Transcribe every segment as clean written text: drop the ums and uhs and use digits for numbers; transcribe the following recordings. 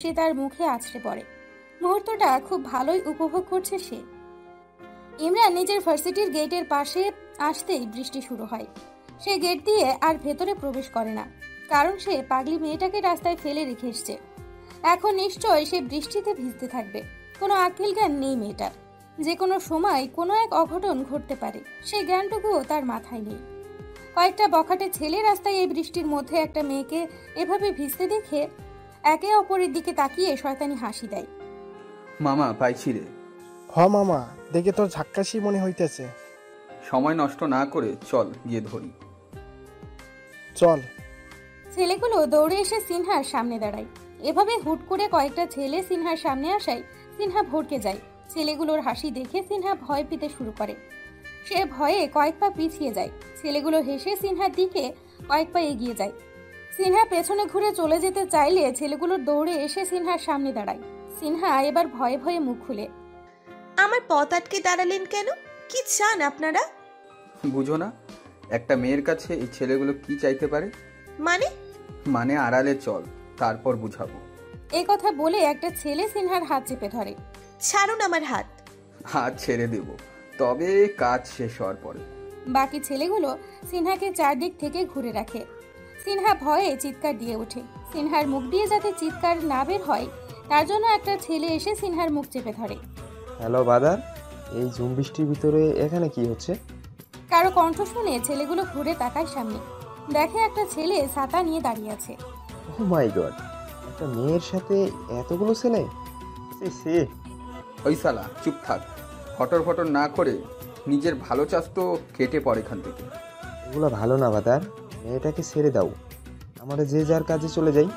সে তার মুখে আছড়ে পড়ে। মুহূর্তটা খুব ভালোই উপভোগ করছে সে। ইমরান নিজের ভার্সিটির গেটের পাশে আসতেই বৃষ্টি শুরু হয়। সে গেট দিয়ে আর ভেতরে প্রবেশ করে না, কারণ সে পাগলি মেয়েটাকে রাস্তায় ফেলে রেখে এসছে। এখন নিশ্চয় সে বৃষ্টিতে ভিজতে থাকবে। কোনো আক্কেল জ্ঞান নেই মেয়েটার। যে কোনো সময় কোনো এক অঘটন ঘটতে পারে, সেই জ্ঞানটুকুও তার মাথায় নেই। কয়েকটা বখাটে ছেলে রাস্তায় এই বৃষ্টির মধ্যে একটা মেয়েকে এভাবে ভিজতে দেখে একে অপরের দিকে তাকিয়ে শয়তানি হাসি দেয়। মামা পাইছি রে। হ মামা, দেখে তোর ঝাক্কাশি মনে হইতেছে। সময় নষ্ট না করে চল গিয়ে ধরি। চল। ছেলেগুলো দৌড়ে এসে সিনহার সামনে দাঁড়ায়। এভাবে হুট করে কয়েকটা ছেলে সিনহার সামনে আসায় সিনহা ভড়কে যায়। ছেলেগুলোর হাসি দেখে সিনহা ভয় পেতে শুরু করে। সে ভয়ে কয়েক পা পিছিয়ে যায়। ছেলেগুলো হেসে সিনহার দিকে কয়েক পা এগিয়ে যায়। সিনহা পেছনে ঘুরে চলে যেতে চাইলে ছেলেগুলো দৌড়ে এসে সিনহার সামনে দাঁড়ায়। সিনহা এবার ভয়ে ভয়ে মুখ খুলে, আমার পথ আটকে দাঁড়ালেন কেন? কি চান আপনারা? বুঝো না একটা মেয়ের কাছে এই ছেলেগুলো কি চাইতে পারে? মানে আড়ালে চল, তারপর বুঝাবো। এই কথা বলে একটা ছেলে সিনহার হাত চেপে ধরে। ছাড়ুন আমার হাত। হাত ছেড়ে দেব, তবে কাজ শেষ হওয়ার পরে। বাকি ছেলেগুলো সিনহাকে চারদিক থেকে ঘুরে রাখে। সিনহা ভয়ে চিৎকার দিয়ে ওঠে। সিনহার মুখ দিয়ে যাতে চিৎকার না বের হয় তার জন্য একটা ছেলে এসে সিনহার মুখ চেপে ধরে। হ্যালো বাদার, এই ঝুম বৃষ্টির ভিতরে এখানে কি হচ্ছে? কারো কণ্ঠ শুনে ছেলেগুলো ঘুরে তাকায় সামনে। দেখে একটা ছেলে ছাতা নিয়ে দাঁড়িয়ে আছে। ও মাই গড, একটা মেয়ের সাথে এতগুলো ছেলে! সে ওই শালা চুপ থাক, ফটর ফটর না করে নিজের ভালো চাস তো কেটে পড় এখান থেকে। এগুলো ভালো না বাদার, মেয়েটাকে ছেড়ে দাও, আমরা যে যার কাজে চলে যাই।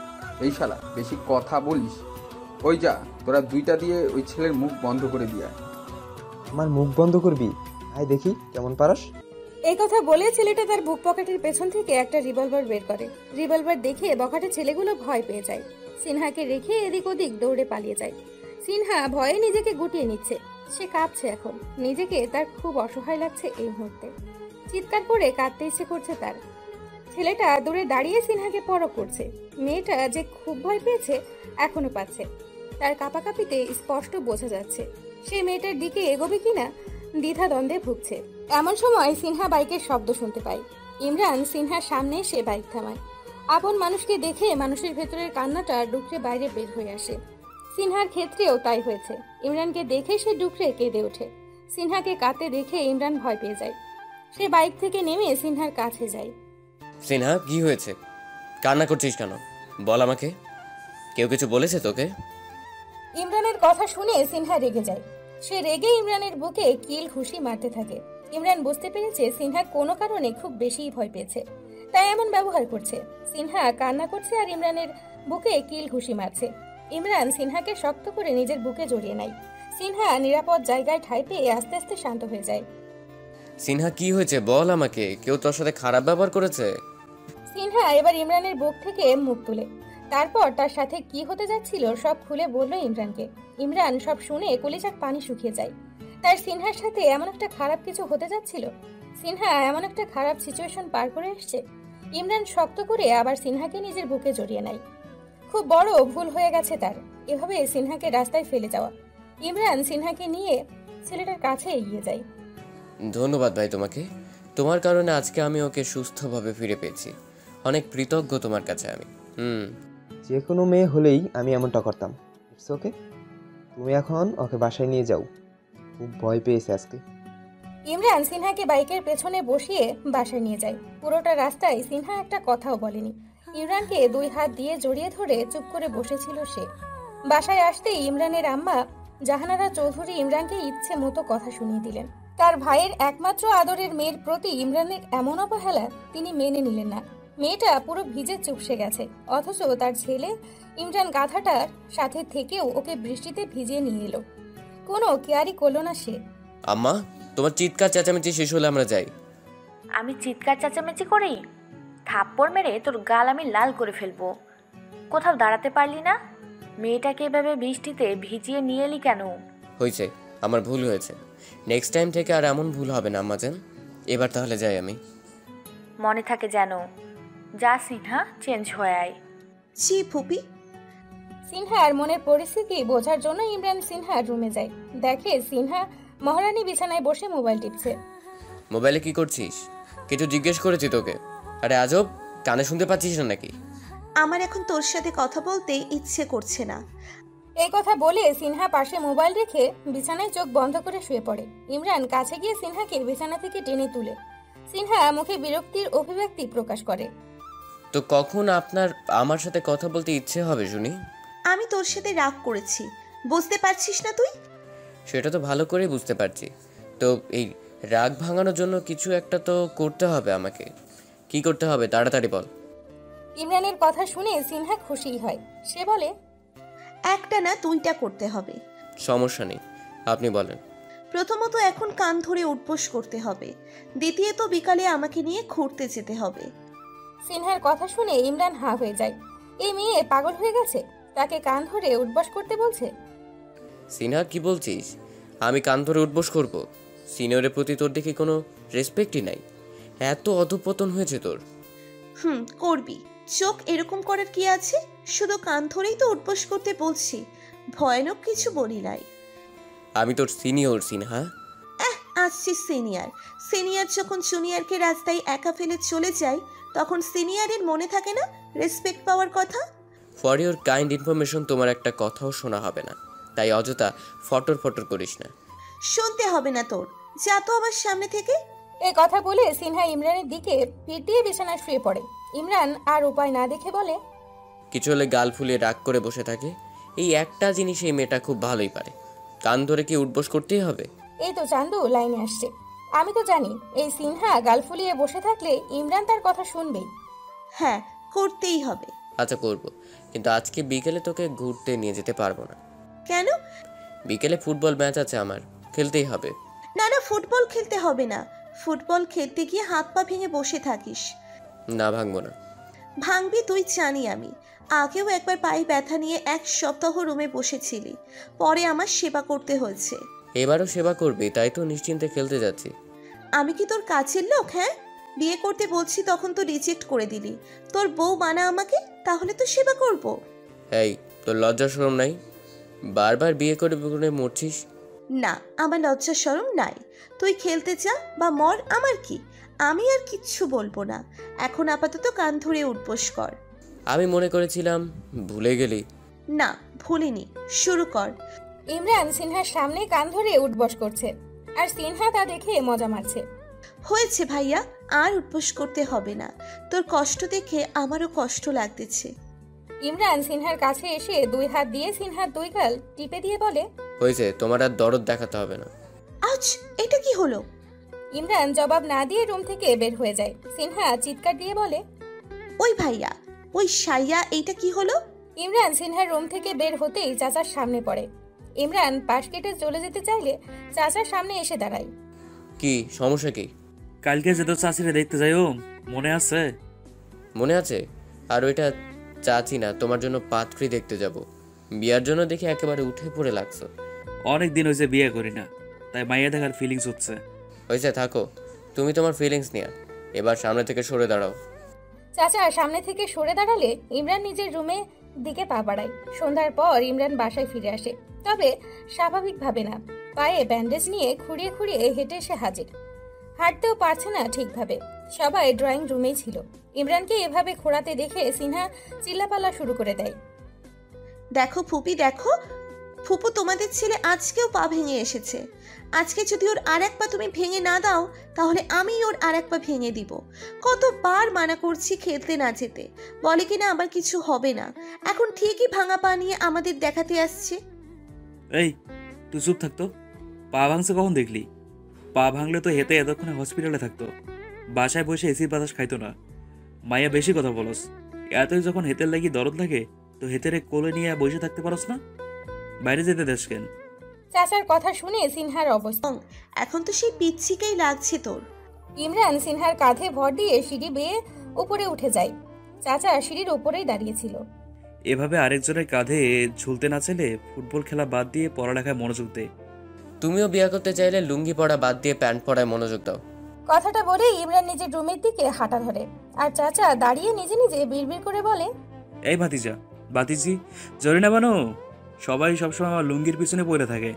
এই শালা বেশি কথা বলিস। ওই যা, তোরা দুইটা দিয়ে ওই ছেলের মুখ বন্ধ করে দিয়া। আমার মুখ বন্ধ করবি? আয় দেখি কেমন পারস। এই কথা বলে ছেলেটা তার বুক পকেটের পেছন থেকে একটা রিভলভার বের করে। রিভলভার দেখে বখাটে ছেলেগুলো ভয় পেয়ে যায়। সিনহাকে রেখে এদিক ওদিক দৌড়ে পালিয়ে যায়। সিনহা ভয়ে নিজেকে গুটিয়ে নিচ্ছে। সে কাঁপছে এখন। নিজেকে তার খুব অসহায় লাগছে এই মুহূর্তে। চিৎকার করে কাঁদতে ইচ্ছে করছে তার। ছেলেটা দূরে দাঁড়িয়ে সিনহাকে পরখ করছে। মেয়েটা যে খুব ভয় পেয়েছে এখনো পাচ্ছে। তার কাঁপাকাঁপিতে স্পষ্ট বোঝা যাচ্ছে সে মেয়েটার দিকে এগোবে কিনা দ্বিধা দ্বন্দ্বে ভুগছে। এমন সময় সিনহা বাইকের শব্দ শুনতে পায়। ইমরান সিনহার সামনে সে বাইক থামায়। আপন মানুষকে দেখে মানুষের ভেতরের কান্নাটা ডুকরে বাইরে বের হয়ে আসে। সিনহার ক্ষেত্রেও তাই হয়েছে। ইমরানকে দেখে সে ডুকরে কেঁদে ওঠে। সিনহাকে কাঁদতে দেখে ইমরান ভয় পেয়ে যায়। সে বাইক থেকে নেমে সিনহার কাছে যায়। সিনহা, কি হয়েছে? কান্না করছিস কেন? বল আমাকে। কেউ কিছু বলেছে তোকে? ইমরানের কথা শুনে সিনহা রেগে যায়। সে রেগে ইমরানের বুকে কিল ঘুষি মারতে থাকে। ইমরান বুঝতে পেরেছে সিনহা কোনো কারণে খুব বেশি ভয় পেয়েছে, তাই এমন ব্যবহার করছে। সিনহা কান্না করছে আর ইমরানের বুকে কিল ঘুষি মারছে। ইমরান সিনহাকে শক্ত করে নিজের বুকে জড়িয়ে নেয়। সিনহা নিরাপদ জায়গায় ঠাঁই পেয়ে আস্তে আস্তে শান্ত হয়ে যায়। সিনহা, কি হয়েছে বল আমাকে। কেউ তোর সাথে খারাপ ব্যবহার করেছে? সিনহা এবার ইমরানের বুক থেকে মুখ তুলে তারপর তার সাথে কি হতে যাচ্ছিল সব খুলে বলল ইমরানকে। ইমরান সব শুনে কলিজার পানি শুকিয়ে যায়। তার সিনহার সাথে এমন একটা খারাপ কিছু হতে যাচ্ছিল। সিনহা এমন একটা খারাপ সিচুয়েশন পার করে এসছে। ইমরান শক্ত করে আবার সিনহাকে নিজের বুকে জড়িয়ে নেয়। খুব বড় ভুল হয়ে গেছে তার, এভাবে সিনহাকে রাস্তায় ফেলে যাওয়া। ইমরান সিনহাকে নিয়ে ছেলেটার কাছে এগিয়ে যায়। ধন্যবাদ ভাই তোমাকে। তোমার কারণে আজকে আমি ওকে সুস্থভাবে ফিরে পেয়েছি। অনেক কৃতজ্ঞ তোমার কাছে আমি। যে কোনো মেয়ে হলেই আমি এমনটা করতাম। ইটস ওকে, তুমি এখন ওকে বাসায় নিয়ে যাও, খুব ভয় পেয়েছে আজকে। ইমরান সিনহাকে বাইকের পেছনে বসিয়ে বাসায় নিয়ে যায়। পুরোটা রাস্তায় সিনহা একটা কথাও বলেনি। ইমরানকে দুই হাত দিয়ে জড়িয়ে ধরে চুপ করে বসেছিল সে। বাসায় আসতেই ইমরানের আম্মা জাহানারা চৌধুরী ইমরানকে ইচ্ছে মতো কথা শুনিয়ে দিলেন। তার ভাইয়ের একমাত্র আদরের মেয়ের প্রতি ইমরানের এমন অবহেলা তিনি মেনে নিলেন না। মেয়েটা পুরো ভিজে চুপসে গেছে, অথচ তার ছেলে ইমরান গাধাটার সাথে থেকেও ওকে বৃষ্টিতে ভিজিয়ে নিয়ে এলো। কোনো কেয়ারই করলো না সে। আম্মা, তোমার চিৎকার চেঁচামেচি শেষ হলে আমরা যাই। আমি চিৎকার চেঁচামেচি করি? থাপ্পড় মেরে তোর গাল আমি লাল করে ফেলবো। কোথাও দাঁড়াতে পারলি না? মেয়েটাকে এভাবে বৃষ্টিতে ভিজিয়ে নিয়ে এলি কেন? হয়েছে, আমার ভুল হয়েছে। নেক্সট টাইম থেকে আর এমন ভুল হবে না আম্মাজান। এবার তাহলে যাই আমি। মনে থাকে যেন। যা সিনহা, চেঞ্জ হয়ে আয়। ছি ফুপি। সিনহার মনের পরিস্থিতি বোঝার জন্য ইমরান সিনহার রুমে যায়। দেখে সিনহা মহারানী বিছানায় বসে মোবাইল টিপছে। মোবাইলে কি করছিস? কিছু জিজ্ঞেস করেছি তোকে। আরে আজব, কানে শুনতে পাচ্ছিস না নাকি? আমার এখন তোর সাথে কথা বলতে ইচ্ছে করছে না। এই কথা বলে সিনহা পাশে মোবাইল রেখে বিছানায় চোখ বন্ধ করে শুয়ে পড়ে। ইমরান কাছে গিয়ে সিনহাকে বিছানা থেকে টেনে তুলে। সিনহা মুখে বিরক্তির অভিব্যক্তি প্রকাশ করে। তো কখন আমার সাথে কথা বলতে ইচ্ছে হবে শুনি? আমি তোর সাথে রাগ করেছি, বুঝতে পারছিস না তুই? সেটা তো ভালো করেই বুঝতে পারছি। তো এই রাগ ভাঙানোর জন্য কিছু একটা তো করতে হবে আমাকে। কি করতে হবে তাড়াতাড়ি বল। ইমরানের কথা শুনে সিনহা খুশি হয়। সে বলে, একটা না দুইটা করতে হবে। সমস্যা নেই, আপনি বলেন। প্রথমত এখন কান ধরে উঠবোস করতে হবে, দ্বিতীয়ত বিকালে আমাকে নিয়ে ঘুরতে যেতে হবে। সিনহার কথা শুনে ইমরান হাঁ হয়ে যায়। এই মেয়ে পাগল হয়ে গেছে, তাকে কান ধরে উঠবস করতে বলছে। সিনহা, কি বলছিস? আমি কান ধরে উঠবোস করব? সিনিয়রের প্রতি তোর দেখি কোনো রেসপেক্টই নাই। এত অধঃপতন হয়েছে তোর। করবি। চোখ এরকম করার কি আছে? শুধু কান ধরেই তো উঠবোস করতে বলছি, ভয়ানক কিছু বলি নাই। আমি তোর সিনিয়র সিনহা। আসছি সিনিয়র। সিনিয়র যখন জুনিয়রকে রাস্তায় একা ফেলে চলে যায়, তখন সিনিয়রের মনে থাকে না রেসপেক্ট পাওয়ার কথা? ফর ইউর কাইন্ড ইনফরমেশন, তোমার একটা কথাও শোনা হবে না, তাই অযথা ফটর ফটর করিস না। শুনতে হবে না তোর, যা তো আমার সামনে থেকে। এই কথা বলে সিনহা ইমরানের দিকে পিঠ দিয়ে বিছানায় শুয়ে পড়ে। ইমরান আর উপায় না দেখে বলে, কিছু হলে গাল ফুলিয়ে রাগ করে বসে থাকে। এই একটা জিনিস এই মেয়েটা খুব ভালোই পারে। কান ধরে কি উঠবোস করতেই হবে? এই তো চান্দু লাইনে আসছে। আমি তো জানি এই সিনহা গাল ফুলিয়ে বসে থাকলে ইমরান তার কথা শুনবেই। হ্যাঁ, করতেই হবে। আচ্ছা করব, কিন্তু আজকে বিকেলে তোকে ঘুরতে নিয়ে যেতে পারবো না। কেন? বিকেলে ফুটবল ম্যাচ আছে আমার, খেলতেই হবে। না না, ফুটবল খেলতে হবে না। ফুটবল খেলতে গিয়ে হাত পা ভেঙে বসে থাকিস। না, ভাঙবো না। ভাঙবি তুই, জানি আমি। আগেও একবার পায়ে ব্যথা নিয়ে 1 সপ্তাহ রুমে বসেছিলি, পরে আমার সেবা করতে হয়েছে। এবারও সেবা করবি, তাই তো নিশ্চিন্তে খেলতে যাচ্ছি। আমি কি তোর কাছের লোক? হ্যাঁ, বিয়ে করতে বলছি তখন তো রিজেক্ট করে দিলি। তোর বউ বানা আমাকে, তাহলে তো সেবা করব। এই, তোর লজ্জা শরম নাই? বারবার বিয়ে করে মরছিস। না, আমার লজ্জা শরম নাই। তুই খেলতে যা বা মর, আমার কি। আমি আর কিচ্ছু বলবো না। এখন আপাতত কান ধরে উঠবোস কর। আমি মনে করেছিলাম ভুলে গেলি। না, ভুলিনি। শুরু কর। ইমরান সিনহার সামনে কান ধরে উঠবস করছে, আর সিনহা তা দেখে মজা মারছে। হয়েছে ভাইয়া, আর উঠবোস করতে হবে না। তোর কষ্ট দেখে আমারও কষ্ট লাগতেছে। ইমরান সিনহার কাছে এসে 2 হাত দিয়ে সিনহার 2 গাল টিপে দিয়ে বলে, হয়েছে, তোমার আর দরদ দেখাতে হবে না। আজ এটা কি হলো? ইমরান জবাব না দিয়ে রুম থেকে বের হয়ে যায়। সিনহা চিৎকার দিয়ে বলে, ওই ভাইয়া, ওই সাইয়া, এইটা কি হলো? ইমরান সিনহার রুম থেকে বের হতেই চাচার সামনে পড়ে। ইমরান পাশ কেটে চলে যেতে চাইলে চাচার সামনে এসে দাঁড়ায়। কি সমস্যা কি? কালকে যে তোর চাচিরে দেখতে যাইও, মনে আছে? মনে আছে। আর ওইটা চাচি না, তোমার জন্য পাত্রী দেখতে যাব। বিয়ার জন্য দেখে একেবারে উঠে পড়ে লাগছো। অনেক দিন হয়েছে বিয়ে করি না, তাই মাইয়া দেখার ফিলিংস হচ্ছে। হয়েছে, থাকো তুমি তোমার ফিলিংস নিয়ে। এবার সামনে থেকে সরে দাঁড়াও। চাচা সামনে থেকে সরে দাঁড়ালে ইমরান নিজের রুমে দিকে পা বাড়ায়। সন্ধ্যার পর ইমরান বাসায় ফিরে আসে, তবে স্বাভাবিকভাবে না। পায়ে ব্যান্ডেজ নিয়ে খুঁড়িয়ে খুঁড়িয়ে হেঁটে এসে হাজির। হাঁটতেও পারছে না ঠিকভাবে। সবাই ড্রয়িং রুমেই ছিল। ইমরানকে এভাবে খোঁড়াতে দেখে সিনহা চিল্লাপাল্লা শুরু করে দেয়। দেখো ফুপি, দেখো ফুপু, তোমাদের ছেলে আজকেও পা ভেঙে এসেছে। আজকে যদি ওর আর এক পা তুমি ভেঙে না দাও, তাহলে আমি ওর আর এক পা ভেঙে দিব। কতবার মানা করছি খেলতে না যেতে, বলে কিনা আমার কিছু হবে না। এখন ঠিকই ভাঙা পা নিয়ে আমাদের দেখাতে আসছে। এই, তুই চুপ থাকতো। পা ভাঙছে কখন দেখলি? পা ভাঙলে তো হেতে এতক্ষণে হসপিটালে থাকতো, বাসায় বসে এসির বাতাস খাইতো না। মাইয়া বেশি কথা বলস। এতই যখন হেতের লাগি দরদ লাগে, তো হেতেরে কোলে নিয়ে বসে থাকতে পারস না? বাইরে যেতে দেশ কেন? চাচার কথা শুনে সিনহার অবস্থা। এখন তো সেই পিচ্ছিকেই লাগছে তোর। ইমরান সিনহার কাঁধে ভর দিয়ে সিঁড়ি বেয়ে উপরে উঠে যায়। চাচা সিঁড়ির উপরেই দাঁড়িয়েছিল। এভাবে আরেকজনের কাঁধে ঝুলতে না চাইলে ফুটবল খেলা বাদ দিয়ে পড়ালেখায় মনোযোগ দে। তুমিও বিয়ে করতে চাইলে লুঙ্গি পরা বাদ দিয়ে প্যান্ট পরায় মনোযোগ দাও। কথাটা বলে ইমরান নিজের রুমের দিকে হাঁটা ধরে, আর চাচা দাঁড়িয়ে নিজে নিজে বিড়বিড় করে বলে, এই ভাতিজা, বাতিজি জরিনা বানো, সবাই সবসময় আমার লুঙ্গির পিছনে পড়ে থাকে।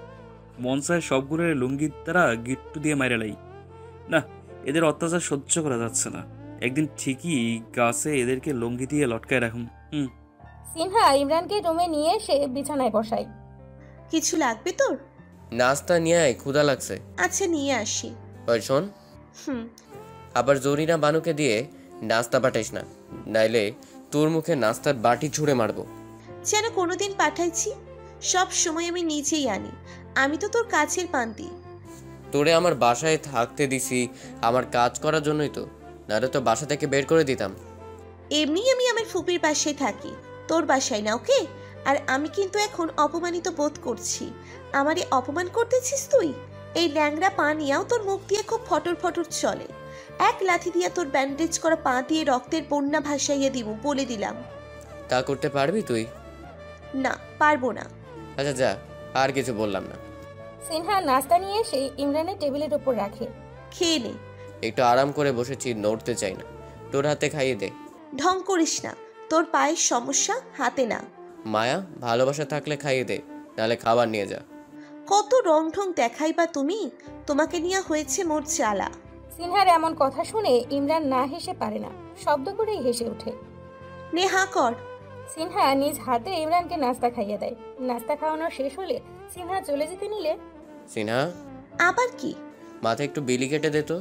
মন চায় সবগুলো লুঙ্গির দ্বারা গিট্টু দিয়ে মাইরা লাই। না, এদের অত্যাচার সহ্য করা যাচ্ছে না। একদিন ঠিকই গাছে এদেরকে লুঙ্গি দিয়ে লটকায় রাখুন। সিনহা ইমরানকে রুমে নিয়ে এসে বিছানায় বসায়। কিছু লাগবে তোর? নাস্তা নিয়ে আয়, ক্ষুধা লাগছে। আচ্ছা নিয়ে আসি। ওই শোন, হুম। আবার জরিনা বানুকে দিয়ে নাস্তা পাঠাইস না, নাইলে তোর মুখে নাস্তার বাটি ছুঁড়ে মারবো। যেন কোনোদিন পাঠাইছি? সব সময় আমি নিজেই আনি। আমি তো তোর কাছের পান্তি। তোরে আমার বাসায় থাকতে দিছি আমার কাজ করার জন্যই তো, নাহলে তো বাসা থেকে বের করে দিতাম। এমনি আমি আমার ফুপির বাসায় থাকি, তোর বাসায় না, ওকে? আর আমি কিন্তু এখন অপমানিত বোধ করছি। আমারে অপমান করতেছিস তুই? এই ল্যাংড়া পা নিয়েও তোর মুখ দিয়ে খুব ফটর ফটর চলে। এক লাথি দিয়া তোর ব্যান্ডেজ করা পা দিয়ে রক্তের বন্যা ভাসাইয়া দিব, বলে দিলাম। তা করতে পারবি তুই? না, পারবো না। আচ্ছা যা, আর কিছু বললাম না। সিনহা নাস্তা নিয়ে এসে ইমরানের টেবিলের উপর রাখে। খেয়ে নে। একটু আরাম করে বসেছি, নড়তে চাই না। তোর হাতে খাইয়ে দে। ঢং করিস না, তোর পায়ের সমস্যা, হাতে না। মায়া, ভালোবাসা থাকলে খাইয়ে দে, নাহলে খাবার নিয়ে যা। কত রং ঢং দেখাইবা তুমি? তোমাকে নিয়ে হয়েছে মোর জ্বালা। সিনহার এমন কথা শুনে ইমরান না হেসে পারে না, শব্দ করেই হেসে ওঠে। নে হা কর। সিনহা নিজ হাতে ইমরানকে নাস্তা খাইয়ে দেয়। নাস্তা খাওয়ানো শেষ হলে সিনহা চলে যেতে নিলে, সিনহা, আবার কি? মাথায় একটু বিলি কেটে দে তো।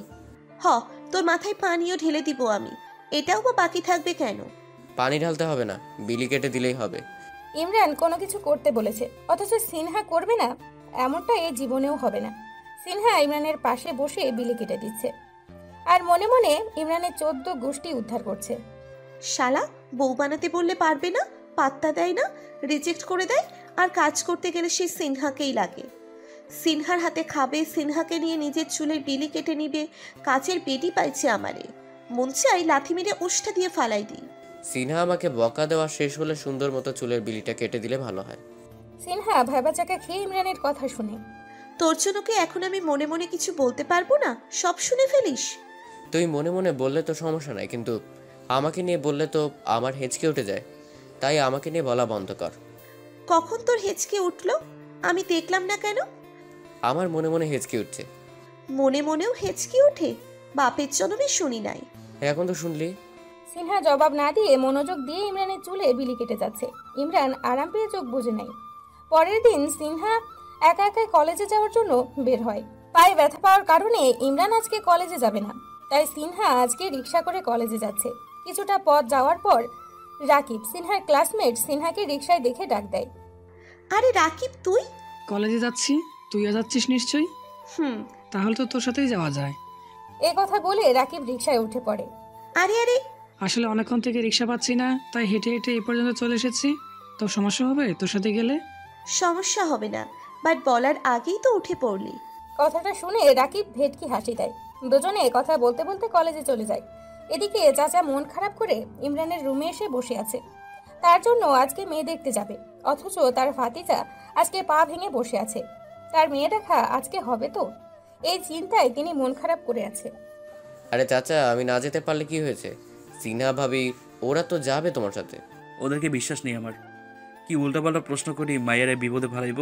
হ, তোর মাথায় পানিও ঢেলে দিব আমি। এটাও বা বাকি থাকবে কেন? পানি ঢালতে হবে না, বিলি কেটে দিলেই হবে। ইমরান কোনো কিছু করতে বলেছে, অথচ সিনহা করবে না, এমনটা এই জীবনেও হবে না। সিনহা ইমরানের পাশে বসে বিলি কেটে দিচ্ছে আর মনে মনে ইমরানের 14 গোষ্ঠী উদ্ধার করছে। শালা, বউ বানাতে বললে পারবে না, পাত্তা দেয় না, রিজেক্ট করে দেয়। আর কাজ করতে গেলে সেই সিনহাকেই লাগে। সিনহার হাতে খাবে, সিনহাকে নিয়ে নিজের চুলের বিলি কেটে নিবে। কাজের বেটি পাইছে আমারে, মন চাই লাথি মেরে উষ্টা দিয়ে ফালাই দিই। সিনহা আমাকে বকা দেওয়া শেষ হলে সুন্দর মতো চুলের বিলিটা কেটে দিলে ভালো হয়। সিনহা ভেবাচাকা খেয়ে ইমরানের কথা শুনে। তোর জন্য কি এখন আমি মনে মনে কিছু বলতে পারবো না? সব শুনে ফেলিস? তুই মনে মনে বললে তো সমস্যা নাই, কিন্তু আমাকে নিয়ে বললে তো আমার হেঁচকে উঠে যায়। তাই আমাকে নিয়ে বলা বন্ধ কর। কখন তোর হেঁচকে উঠলো? আমি দেখলাম না কেন? আমার মনে মনে হেঁচকে উঠছে। মনে মনেও হেঁচকি ওঠে? বাপের জন্মে শুনি নাই। এখন তো শুনলি। সিনহা জবাব না দিয়ে মনোযোগ দিয়ে ইমরানের চুলে বিলি কেটে যাচ্ছে। ইমরান আরাম পেয়ে চোখ বুজে নেয়। পরের দিন সিনহা একা একাই কলেজে যাওয়ার জন্য বের হয়। পায়ে ব্যথা পাওয়ার কারণে ইমরান আজকে কলেজে যাবে না, তাই সিনহা আজকে রিক্সা করে কলেজে যাচ্ছে। কিছুটা পথ যাওয়ার পর রাকিব, সিনহার ক্লাসমেট, সিনহাকে রিক্সায় দেখে ডাক দেয়। আরে রাকিব, তুই? কলেজে যাচ্ছি, তুইও যাচ্ছিস নিশ্চয়ই? হুম। তাহলে তো তোর সাথেই যাওয়া যায়। এই কথা বলে রাকিব রিক্সায় উঠে পড়ে। আরে আরে, আসলে অনেকক্ষণ থেকে রিক্সা পাচ্ছি না, তাই হেঁটে হেঁটে এই পর্যন্ত চলে এসেছি। তোর সমস্যা হবে তোর সাথে গেলে? সমস্যা হবে না, বাট বলার আগেই তো উঠে পড়লি। কথাটা শুনে রাকিব ভেটকি হাসি দেয়। দুজনে কথা বলতে বলতে কলেজে চলে যায়। এদিকে চাচা মন খারাপ করে ইমরানের রুমে এসে বসে আছে। তার জন্য আজকে মেয়ে দেখতে যাবে, অথচ তার ভাতিজা আজকে পা ভেঙে বসে আছে। তার মেয়ে দেখা আজকে হবে তো, এই চিন্তায় তিনি মন খারাপ করে আছে। আরে চাচা, আমি না যেতে পারলে কি হয়েছে? সিনহা ভাবি ওরা তো যাবে তোমার সাথে। ওদেরকে বিশ্বাস নেই আমার। কি উল্টাপাল্টা প্রশ্ন করি মাইয়ারে বিপদে ফালাইব,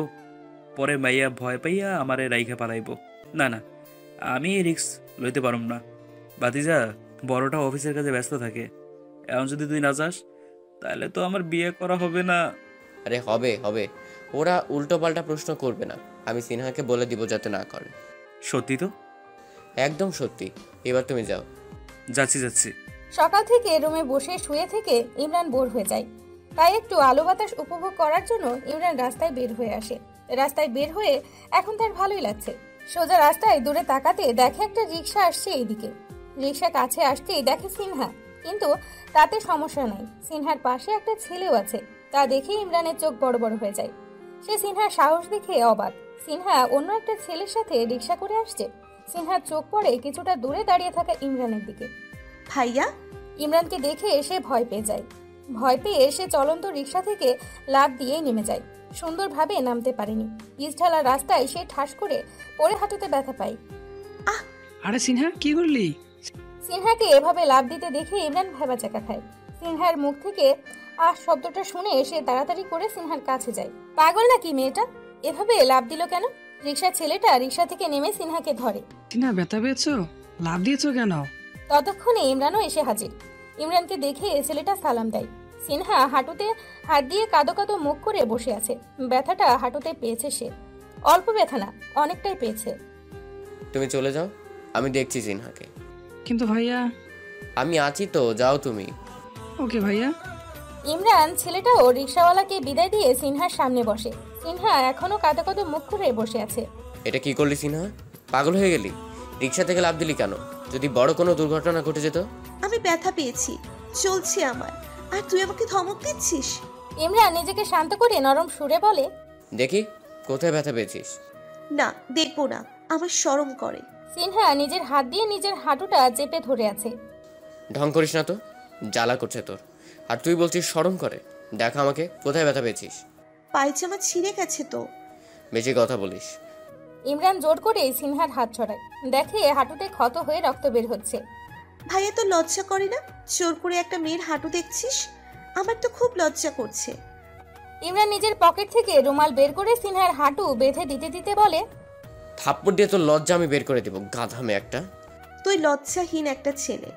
পরে মাইয়া ভয় পাইয়া আমারে রাইখা পালাইব। না না, আমি এই রিক্স লইতে পারুম না। বাতিজা, বড়টা অফিসের কাজে ব্যস্ত থাকে, এখন যদি তুই না যাস তাহলে তো আমার বিয়ে করা হবে না। আরে হবে হবে, ওরা উল্টো পাল্টা প্রশ্ন করবে না। আমি সিনহাকে বলে দিব যাতে না করে। সত্যি তো? একদম সত্যি। এবার তুমি যাও। যাচ্ছি যাচ্ছি। সকাল থেকে রুমে বসে শুয়ে থেকে ইমরান বোর হয়ে যায়, তাই একটু আলো বাতাস উপভোগ করার জন্য ইমরান রাস্তায় বের হয়ে আসে। রাস্তায় বের হয়ে এখন তার ভালোই লাগছে। সোজা রাস্তায় দূরে তাকাতে দেখে একটা রিক্সা আসছে এইদিকে। রিক্সা কাছে আসতেই দেখে সিনহা, কিন্তু তাতে সমস্যা নাই, সিনহার পাশে একটা ছেলেও আছে। তা দেখে ইমরানের চোখ বড় বড় হয়ে যায়। সে সিনহার সাহস দেখে অবাক। সিনহা অন্য একটা ছেলের সাথে রিক্সা করে আসছে। সিনহার চোখ পড়ে কিছুটা দূরে দাঁড়িয়ে থাকা ইমরানের দিকে। ভাইয়া? ইমরানকে দেখে এসে ভয় পেয়ে যায়। ভয় পেয়ে এসে চলন্ত রিক্সা থেকে লাফ দিয়ে নেমে যায়। সুন্দরভাবে নামতে পারেনি। পিচঢালা রাস্তায় সে ঠাস করে পড়ে হাঁটুতে ব্যথা পায়। আরে সিনহা, কি করলি? সিনহাকে এভাবে লাফ দিতে দেখে ইমরান ভেবাচাকা খায়। সিনহার মুখ থেকে আহ শব্দটা শুনে সে তাড়াতাড়ি করে সিনহার কাছে যায়। পাগল নাকি মেয়েটা, এভাবে লাফ দিল কেন? রিক্সার ছেলেটা রিক্সা থেকে নেমে সিনহাকে ধরে। না ব্যথা পেয়েছো? লাভ দিয়েছো কেন? ততক্ষণে ইমরানও এসে হাজির। ইমরানকে দেখে ছেলেটা সালাম দেয়। সিনহা হাঁটুতে হাত দিয়ে কাঁদো কাঁদো মুখ করে বসে আছে। ব্যথাটা হাঁটুতে পেয়েছে সে, অল্প ব্যথা না, অনেকটাই পেয়েছে। তুমি চলে যাও, আমি দেখছি সিনহাকে। কিন্তু ভাইয়া। আমি আছি তো, যাও তুমি। ওকে ভাইয়া। ইমরান ছেলেটাও রিক্সাওয়ালাকে বিদায় দিয়ে সিনহার সামনে বসে। সিনহা এখনো কাঁদো কাঁদো মুখ করে বসে আছে। এটা কি করলি সিনহা? পাগল হয়ে গেলি? রিক্সা থেকে লাফ দিলি কেন? যদি বড় কোনো দুর্ঘটনা ঘটে যেত? আমি ব্যথা পেয়েছি, চলছে আমার, আর তুই আমাকে ধমক দিচ্ছিস? ইমরান নিজেকে শান্ত করে নরম সুরে বলে, দেখি কোথায় ব্যথা পেয়েছিস। না, দেখবো না, আমার শরম করে। সিনহা নিজের হাত দিয়ে নিজের হাঁটুটা চেপে ধরে আছে। ঢং করিস না তো, জ্বালা করছে তোর। আর তুই বলছিস শরম করে? দেখা আমাকে, কোথায় ব্যথা পেয়েছিস? পায়জামা ছিঁড়ে গেছে তো। বেশি কথা বলিস। ইমরান জোর করে সিনহার হাত ছড়ায়। দেখে হাঁটুতে ক্ষত হয়ে রক্ত বের হচ্ছে। ভাইয়া তো লজ্জা করে না? জোর করে একটা মেয়ের হাঁটু দেখছিস? আমার তো খুব লজ্জা করছে। ইমরান নিজের পকেট থেকে রুমাল বের করে সিনহার হাঁটু বেঁধে দিতে দিতে বলে, থাপ্পড় দিয়ে তোর লজ্জা আমি বের করে দেবো, গাধামে একটা। তুই লজ্জাহীন একটা ছেলে।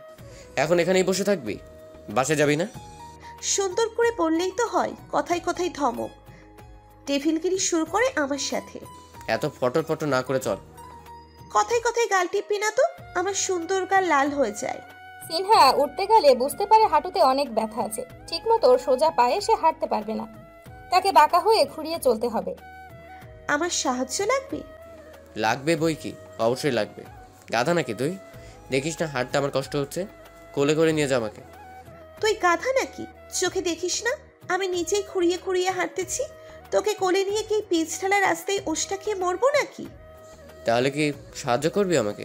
এখন এখানেই বসে থাকবি? বাসে যাবি না? সুন্দর করে বললেই তো হয়, কথায় কথায় ধমক। টেবিলগিরি শুরু করে আমার সাথে। এত ফটর ফটর না করে চল। কথায় কথায় গাল টিপবি না তো, আমার সুন্দর গাল লাল হয়ে যায়। সিনহা উঠতে গেলে বুঝতে পারে হাঁটুতে অনেক ব্যথা আছে। ঠিকমতো সোজা পায়ে সে হাঁটতে পারবে না, তাকে বাঁকা হয়ে ঘুরিয়ে চলতে হবে। আমার সাহায্য লাগবে? লাগবে বই কি, অবশ্যই লাগবে। গাধা নাকি তুই? দেখিস না হাঁটতে আমার কষ্ট হচ্ছে? কোলে করে নিয়ে যা আমাকে। তুই গাধা নাকি? চোখে দেখিস না আমি নিজেই খুঁড়িয়ে খুঁড়িয়ে হাঁটতেছি? তোকে কোলে নিয়ে কি পিচ ঢালা রাস্তায় ওষ্টা খেয়ে মরবো নাকি? তাহলে কি সাহায্য করবি আমাকে?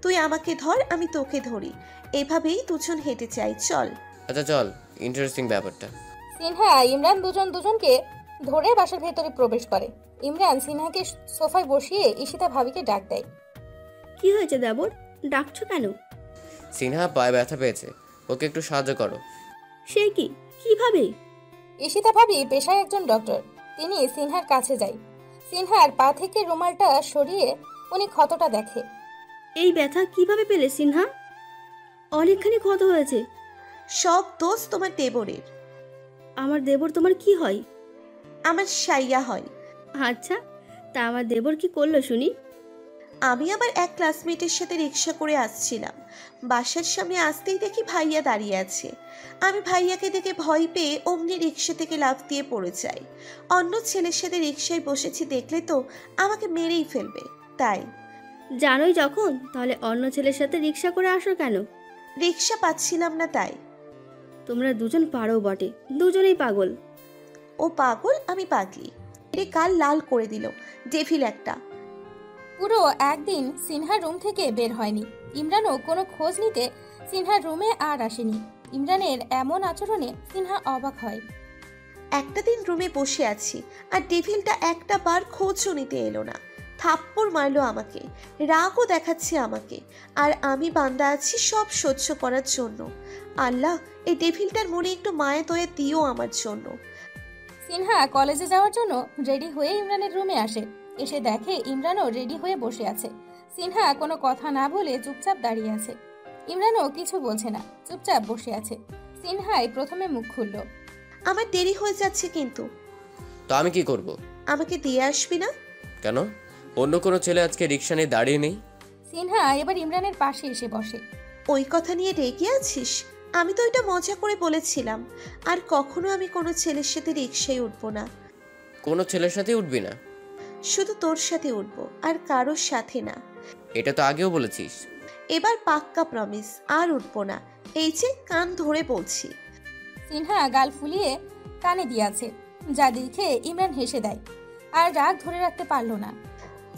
তুই আমাকে ধর, আমি তোকে ধরি, এভাবেই দুজন হেঁটে চাই, চল। আচ্ছা চল, ইন্টারেস্টিং ব্যাপারটা। সিনহা ইমরান দুজনকে ধরে বাসার ভেতরে প্রবেশ করে। ইমরান সিনহাকে সোফায় বসিয়ে ঈশিতা ভাবিকে ডাক দেয়। কি হয়েছে দেবর, ডাকছো কেন? সিনহা পায়ে ব্যথা পেয়েছে, ওকে একটু সাহায্য করো। সে কি, কিভাবে? ঈশিতা ভাবি পেশায় একজন ডক্টর। তিনি সিনহার কাছে যায়। সিনহার পা থেকে রুমালটা সরিয়ে উনি ক্ষতটা দেখে। এই ব্যথা কিভাবে পেলে সিনহা? অনেকখানি ক্ষত হয়েছে। সব দোষ তোমার দেবরের। আমার দেবর তোমার কি হয়? আমার সাইয়া হয়। আচ্ছা, তা আমার দেবর কি করলো শুনি? আমি আমার এক ক্লাসমেটের সাথে রিক্সা করে আসছিলাম। বাসার সামনে আসতেই দেখি ভাইয়া দাঁড়িয়ে আছে। আমি ভাইয়াকে দেখে ভয় পেয়ে অমনি রিক্সা থেকে লাফ দিয়ে পড়ে যাই। অন্য ছেলের সাথে রিক্সায় বসেছি দেখলে তো আমাকে মেরেই ফেলবে, তাই। জানোই যখন, তাহলে অন্য ছেলের সাথে রিক্সা করে আসো কেন? রিক্সা পাচ্ছিলাম না তাই। তোমরা দুজন পারো বটে, দুজনেই পাগল। ও পাগল, আমি পাগলি। এর গাল লাল করে দিল, ডেভিল একটা। পুরো একদিন সিনহার রুম থেকে বের হয়নি। ইমরানও কোনো খোঁজ নিতে সিনহার রুমে আর আসেনি। ইমরানের এমন আচরণে সিনহা অবাক হয়। একটা দিন রুমে বসে আছি আর ডেভিলটা একটা বার খোঁজও নিতে এলো না। থাপ্পড় মারলো আমাকে, রাগও দেখাচ্ছে আমাকে, আর আমি বান্দা আছি সব সহ্য করার জন্য। আল্লাহ, এই ডেভিলটার মনে একটু মায়া দয়া দিও আমার জন্য। সিনহা কলেজে যাওয়ার জন্য রেডি হয়ে ইমরানের রুমে আসে। এসে দেখে ইমরানও রেডি হয়ে বসে আছে। সিনহা কোনো কথা না বলে চুপচাপ দাঁড়িয়ে আছে। ইমরানও কিছু বলছে না, চুপচাপ বসে আছে। সিনহাই প্রথমে মুখ খুলল। আমার দেরি হয়ে যাচ্ছে কিন্তু। তো আমি কি করব? আমাকে দিয়ে আসবি না? কেন? অন্য কোনো ছেলে আজকে রিক্সা নিয়ে দাঁড়িয়ে নেই? সিনহা এবার ইমরানের পাশে এসে বসে। ওই কথা নিয়ে রেগে আছিস? আমি তো এটা মজা করে বলেছিলাম। আর কখনো আমি কোনো ছেলের সাথে রিক্সায় উঠবো না। কোনো ছেলের সাথে উঠবি না? শুধু তোর সাথে উঠবো, আর কারোর সাথে না। এটা তো আগেও বলেছিস। এবার পাক্কা প্রমিস, আর উঠবো না। এই যে কান ধরে বলছি। সিনহা গাল ফুলিয়ে কানে দিয়েছে, যা দেখে ইমরান হেসে দেয়। আর রাগ ধরে রাখতে পারলো না।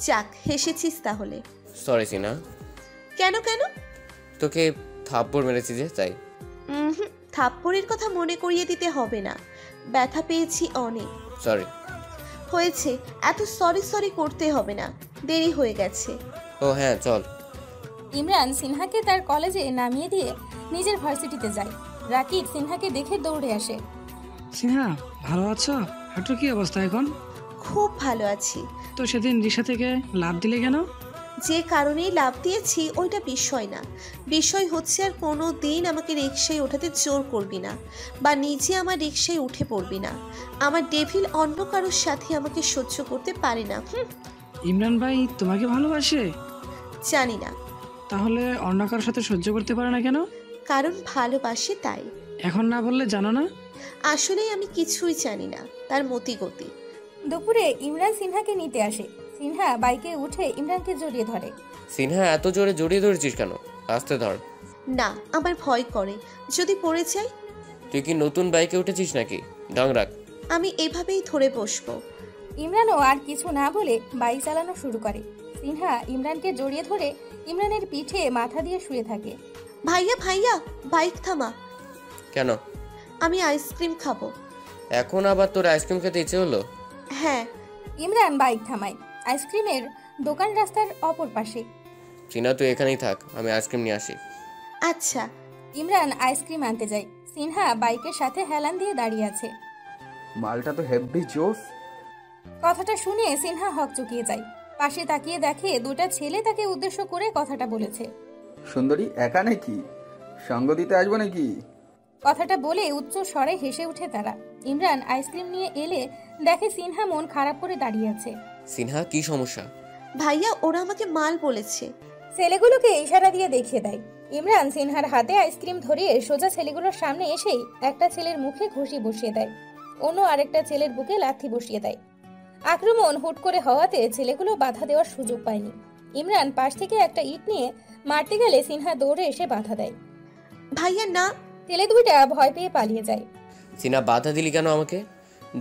যাক, হেসেছিস তাহলে। সরি সিনহা। কেন কেন? তোকে থাপ্পড় মেরেছি যে, তাই। থাপ্পড়ের কথা মনে করিয়ে দিতে হবে না। ব্যথা পেয়েছি অনেক। সরি। হয়েছে, এত সরি সরি করতে হবে না, দেরি হয়ে গেছে। ও হ্যাঁ, চল। ইমরান সিনহাকে তার কলেজে নামিয়ে দিয়ে নিজের ভার্সিটিতে যায়। রাকিব সিনহাকে দেখে দৌড়ে আসে। সিনহা ভালো আছো? হাঁটুর কি অবস্থা এখন? খুব ভালো আছি। তো সেদিন রিক্সা থেকে লাফ দিলে কেন? যে কারণেই লাভ দিয়েছি ওইটা বিষয় না। বিষয় হচ্ছে আর কোনো দিন আমাকে রিক্সায় ওঠাতে জোর করবি না, বা নিজে আমার রিক্সায় উঠে পড়বি না। আমার ডেভিল অন্য কারোর সাথে আমাকে সহ্য করতে পারে না। ইমরান ভাই তোমাকে ভালোবাসে? জানি না। তাহলে অন্য কারোর সাথে সহ্য করতে পারে না কেন? কারণ ভালোবাসে তাই। এখন না বললে জানো না? আসলেই আমি কিছুই জানি না, তার মতি গতি। দুপুরে ইমরান সিনহাকে নিতে আসে। সিনহা বাইকে উঠে ইমরানকে জড়িয়ে ধরে। সিনহা এত জোরে জড়িয়ে ধরেছিস কেন? আস্তে ধর। না, আমার ভয় করে যদি পড়ে যাই। তুই কি নতুন বাইকে উঠেছিস নাকি? ডাং রাখ। আমি এভাবেই ধরে বসবো। ইমরানও আর কিছু না বলে বাইক চালানো শুরু করে। সিনহা ইমরানকে জড়িয়ে ধরে ইমরানের পিঠে মাথা দিয়ে শুয়ে থাকে। ভাইয়া ভাইয়া, বাইক থামা। কেন? আমি আইসক্রিম খাবো। এখন আবার তোর আইসক্রিম খেতে ইচ্ছে হলো? হ্যাঁ। ইমরান বাইক থামায়। আইসক্রিমের দোকান রাস্তার অপর পাশে। সিনহা তুই এখানেই থাক, আমি আইসক্রিম নিয়ে আসি। আচ্ছা। ইমরান আইসক্রিম আনতে যায়। সিনহা বাইকের সাথে হেলান দিয়ে দাঁড়িয়ে আছে। মালটা তো হেভি জোস। কথাটা শুনে সিনহা হকচকিয়ে যায়। পাশে তাকিয়ে দেখে দুটা ছেলে তাকে উদ্দেশ্য করে কথাটা বলেছে। সুন্দরী একা নাকি? সঙ্গ দিতে আসবো নাকি? কথাটা বলে উচ্চ স্বরে হেসে উঠে তারা। ইমরান আইসক্রিম নিয়ে এলে দেখে সিনহা মন খারাপ করে দাঁড়িয়ে আছে। সিনহা কি সমস্যা? ভাইয়া ওরা আমাকে মাল বলেছে। ছেলেগুলোকে ইশারা দিয়ে দেখিয়ে দেয়। ইমরান সিনহার হাতে আইসক্রিম ধরিয়ে সোজা ছেলেগুলোর সামনে এসেই একটা ছেলের মুখে ঘুষি বসিয়ে দেয়, অন্য আরেকটা ছেলের বুকে লাথি বসিয়ে দেয়। আক্রমণ হুট করে হওয়াতে ছেলেগুলো বাধা দেওয়ার সুযোগ পায়নি। ইমরান পাশ থেকে একটা ইট নিয়ে মারতে গেলে সিনহা দৌড়ে এসে বাধা দেয়। ভাইয়া না। ছেলে দুইটা ভয় পেয়ে পালিয়ে যায়। সিনহা বাধা দিলি কেন আমাকে?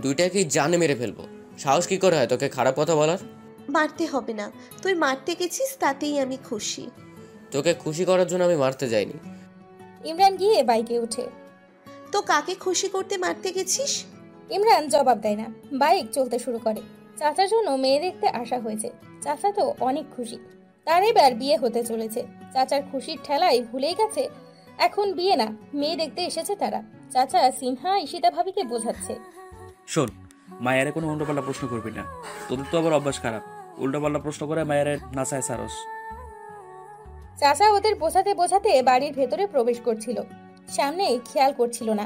দুইটাকেই জানে মেরে ফেলবো। সাহস কি করে হয় তোকে খারাপ কথা বলার? মারতে হবে না, তুই মারতে গেছিস তাতেই আমি খুশি। তোকে খুশি করার জন্য আমি মারতে যাইনি। ইমরান গিয়ে বাইকে উঠে। তো কাকে খুশি করতে মারতে গেছিস? ইমরান জবাব দেয় না, বাইক চলতে শুরু করে। চাচার জন্য মেয়ে দেখতে আসা হয়েছে। চাচা তো অনেক খুশি, তার এবার বিয়ে হতে চলেছে। চাচার খুশির ঠেলায় ভুলেই গেছে এখন বিয়ে না, মেয়ে দেখতে এসেছে তারা। চাচা সিনহা ঈশিতা ভাবিকে বোঝাচ্ছে, শোন, মায়ের কোনো উল্টোপাল্টা প্রশ্ন করবি না। তোদের তো আবার অভ্যাস খারাপ, উল্টোপাল্টা প্রশ্ন করে মায়ের নাচায় সারস। চাচা ওদের বোঝাতে বোঝাতে বাড়ির ভেতরে প্রবেশ করছিল, সামনে খেয়াল করছিল না।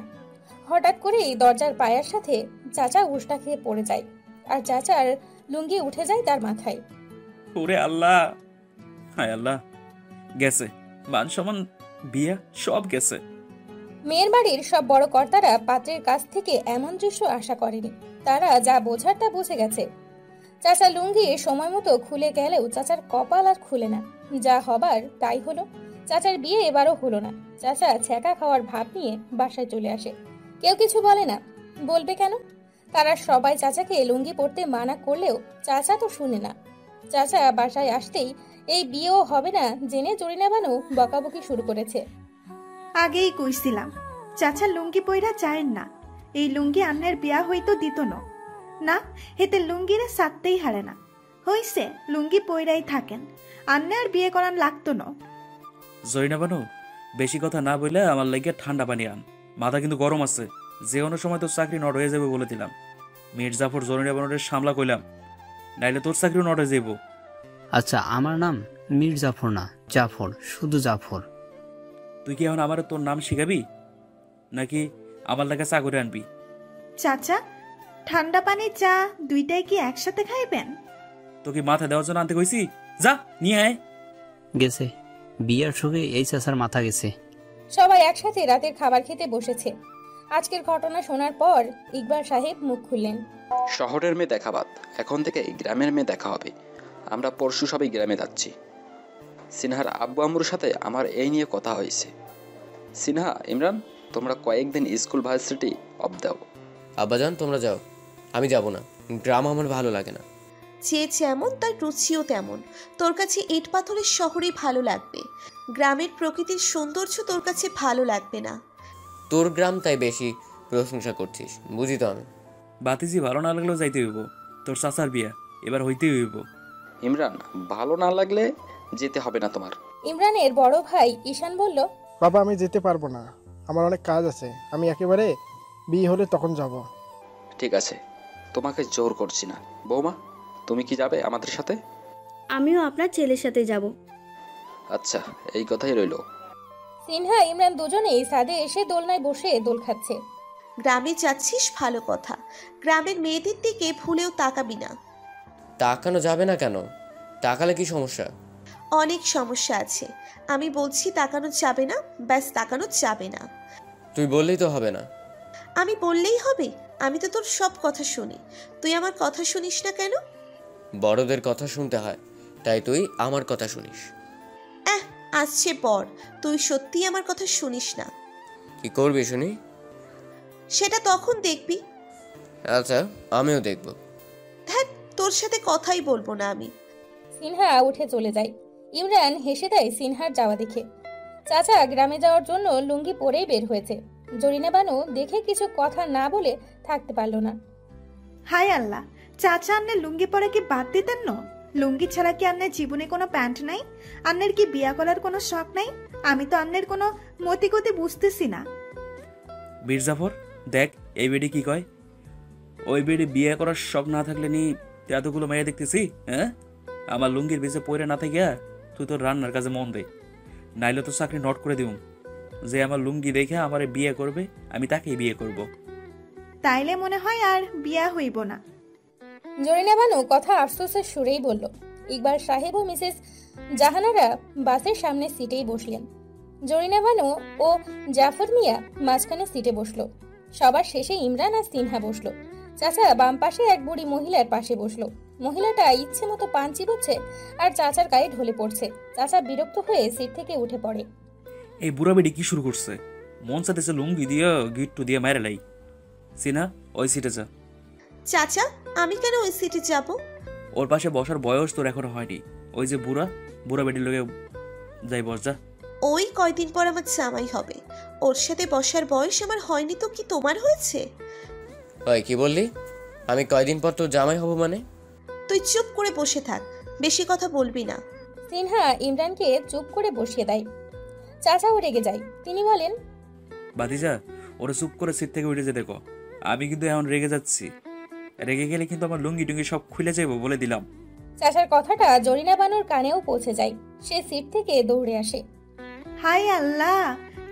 হঠাৎ করেই দরজার পায়ার সাথে চাচা উষ্টা খেয়ে পড়ে যায়, আর চাচার লুঙ্গি উঠে যায় তার মাথায়। ওরে আল্লাহ, হায় আল্লাহ, গেছে মান সম্মান, বিয়া সব গেছে। মেয়ের বাড়ির সব বড় কর্তারা পাত্রের কাছ থেকে এমন দৃশ্য আশা করেনি। তারা যা বোঝার তা বুঝে গেছে। চাচা লুঙ্গি সময় মতো খুলে গেলেও চাচার কপাল আর খুলে না। যা হবার তাই হলো। চাচার বিয়ে এবারও হলো না। চাচা ছ্যাঁকা খাওয়ার ভাব নিয়ে বাসায় চলে আসে। কেউ কিছু বলে না, বলবে কেন? তারা সবাই চাচাকে লুঙ্গি পরতে মানা করলেও চাচা তো শুনে না। চাচা বাসায় আসতেই এই বিয়েও হবে না জেনে জরিনা বানু বকাবকি শুরু করেছে। আগেই কইছিলাম চাচা লুঙ্গি পইরা চায়েন না, এই লুঙ্গি আন্নের বিয়া হইতো দিত না, হেতে লুঙ্গিরে সারতেই হারে না। হইছে লুঙ্গি পইরাই থাকেন, আন্নে আর বিয়ে করান লাগতো না। জরিনা বানু, বেশি কথা না বললে আমার লাগে ঠান্ডা পানি আন, মাথা কিন্তু গরম আছে। যে কোনো সময় তোর চাকরি নট হয়ে যাবে বলে দিলাম। মির্জাফর জরিনা বানুরের সামলা কইলাম, নাইলে তোর চাকরি নট হয়ে যাবো। আচ্ছা, আমার নাম মির্জাফর না, জাফর, শুধু জাফর। তুই কি এখন আমার তোর নাম শিখাবি নাকি আমার লাগে চা করে আনবি? চাচা ঠান্ডা পানি চা দুইটাই কি একসাথে খাইবেন? তোকে মাথা দেওয়ার জন্য আনতে কইছি, যা নিয়ে আয়। গেছে বিয়ার সুখে এই চাচার মাথা গেছে। সবাই একসাথে রাতের খাবার খেতে বসেছে। আজকের ঘটনা শোনার পর ইকবাল সাহেব মুখ খুললেন। শহরের মেয়ে দেখা বাদ, এখন থেকে গ্রামের মেয়ে দেখা হবে। আমরা পরশু সবাই গ্রামে যাচ্ছি। সিনহার আব্বু আম্মুর সাথে আমার এই নিয়ে কথা হয়েছে। সিনহা, ইমরান, তোমরা কয়েকদিন স্কুল ভার্সিটি অফ দাও। আব্বাজান তোমরা যাও, আমি যাব না। গ্রাম আমার ভালো লাগে না। যে যেমন তার রুচিও তেমন। তোর কাছে ইট পাথরের শহরেই ভালো লাগবে, গ্রামের প্রকৃতির সৌন্দর্য তোর কাছে ভালো লাগবে না। তোর গ্রাম তাই বেশি প্রশংসা করছিস, বুঝি তো আমি। বাতিজি ভালো না লাগলেও যাইতে হইব, তোর চাচার বিয়া এবার হইতেই হইব। ইমরান, ভালো না লাগলে যেতে হবে না তোমার। ইমরানের বড় ভাই ঈশান বলল, বাবা আমি যেতে পারবো না, আমার অনেক কাজ আছে। আমি একেবারে বিয়ে হলে তখন যাব। ঠিক আছে, তোমাকে জোর করছি না। বৌমা, তুমি কি যাবে আমাদের সাথে? আমিও আপনার ছেলের সাথে যাব। আচ্ছা, এই কথাই রইলো। সিনহা ইমরান দুজনেই ছাদে এসে দোলনায় বসে দোল খাচ্ছে। গ্রামে যাচ্ছিস ভালো কথা, গ্রামের মেয়েদের দিকে ভুলেও তাকাবি না। তাকানো যাবে না কেন? তাকালে কি সমস্যা? অনেক সমস্যা আছে। আমি বলছি তাকানো যাবে না, ব্যাস তাকানো যাবে না। তুই বললেই তো হবে না। আমি বললেই হবে? আমি তো তোর সব কথা শুনি, তুই আমার কথা শুনিস না কেন? বড়দের কথা শুনতে হয়, তাই তুই আমার কথা শুনিস। আসছে পর, তুই সত্যি আমার কথা শুনিস না। কি করবি শুনি? সেটা তখন দেখবি। আচ্ছা, আমিও দেখব। ধ্যাৎ, তোর সাথে কথাই বলবো না আমি। সিনহা উঠে চলে যায়। ইমরান হেসে দেয় সিনহার যাওয়া দেখে। চাচা গ্রামে যাওয়ার জন্য লুঙ্গি পরেই বের হয়েছে। জরিনা বানু দেখে কিছু কথা না বলে থাকতে পারলো না। হায় আল্লাহ, চাচা আন্নের লুঙ্গি পরে কি বাদ দিতেন না? লুঙ্গি ছাড়া কি আন্নের জীবনে কোনো প্যান্ট নাই? আন্নের কি বিয়া করার কোনো শখ নাই? আমি তো আন্নের কোনো মতিগতি বুঝতেছি না। বীর জাফর, দেখ এই বেডি কি কয়। ওই বেডি বিয়ে করার শখ না থাকলে নি এতগুলো মেয়ে দেখতেছি। হ্যাঁ, আমার লুঙ্গির বেঁচে পরে না থেকে তুই তোর রান্নার কাজে মন দে, নাইলে তো চাকরি নট করে দিউম। যে আমার লুঙ্গি দেখে আমার বিয়ে করবে, আমি তাকেই বিয়ে করব। তাইলে মনে হয় আর বিয়া হইব না। জরিনা বানু কথা আফসোসের সুরেই বলল। ইকবাল সাহেব ও মিসেস জাহানারা বাসের সামনে সিটেই বসলেন। জরিনা বানু ও জাফর মিয়া মাঝখানে সিটে বসলো। সবার শেষে ইমরান আর সিনহা বসলো। চাচা বাম পাশে এক বুড়ি মহিলার পাশে বসলো। মহিলাটা ইচ্ছে মতো পান চিবোচ্ছে আর চাচার গায়ে ঢলে পড়ছে। চাচা বিরক্ত হয়ে সিট থেকে উঠে পড়ে। এই বুড়া বেডি কি শুরু করছে? মন চাইতেছে লুঙ্গি দিয়ে গিট্টু দিয়ে মারে লাই। সিনা, ওই সিটে যা। চাচা, আমি কেন ওই সিটে যাব? ওর পাশে বসার বয়স তোর এখনো হয়নি। ওই যে বুড়া বেডির লোকে যাই বস যা। ওই কয়দিন পর আমার জামাই হবে, ওর সাথে বসার বয়স আমার হয়নি তো কি তোমার হয়েছে? ওই কি বললি? আমি কয়দিন পর তোর জামাই হব মানে? তুই চুপ করে বসে থাক, বেশি কথা বলবি না। সিনহা ইমরানকে চুপ করে বসিয়ে দেয়। চাচাও রেগে যায়। তিনি বলেন, বাতিজা, ওরা চুপ করে সিট থেকে উঠে যেতে কো। আমি কিন্তু এখন রেগে যাচ্ছি। রেগে গেলে কিন্তু আমার লুঙ্গি টুঙ্গি সব খুলে যাইব বলে দিলাম। চাচার কথাটা জরিনা বানুর কানেও পৌঁছে যায়। সে সিট থেকে দৌড়ে আসে। হায় আল্লাহ,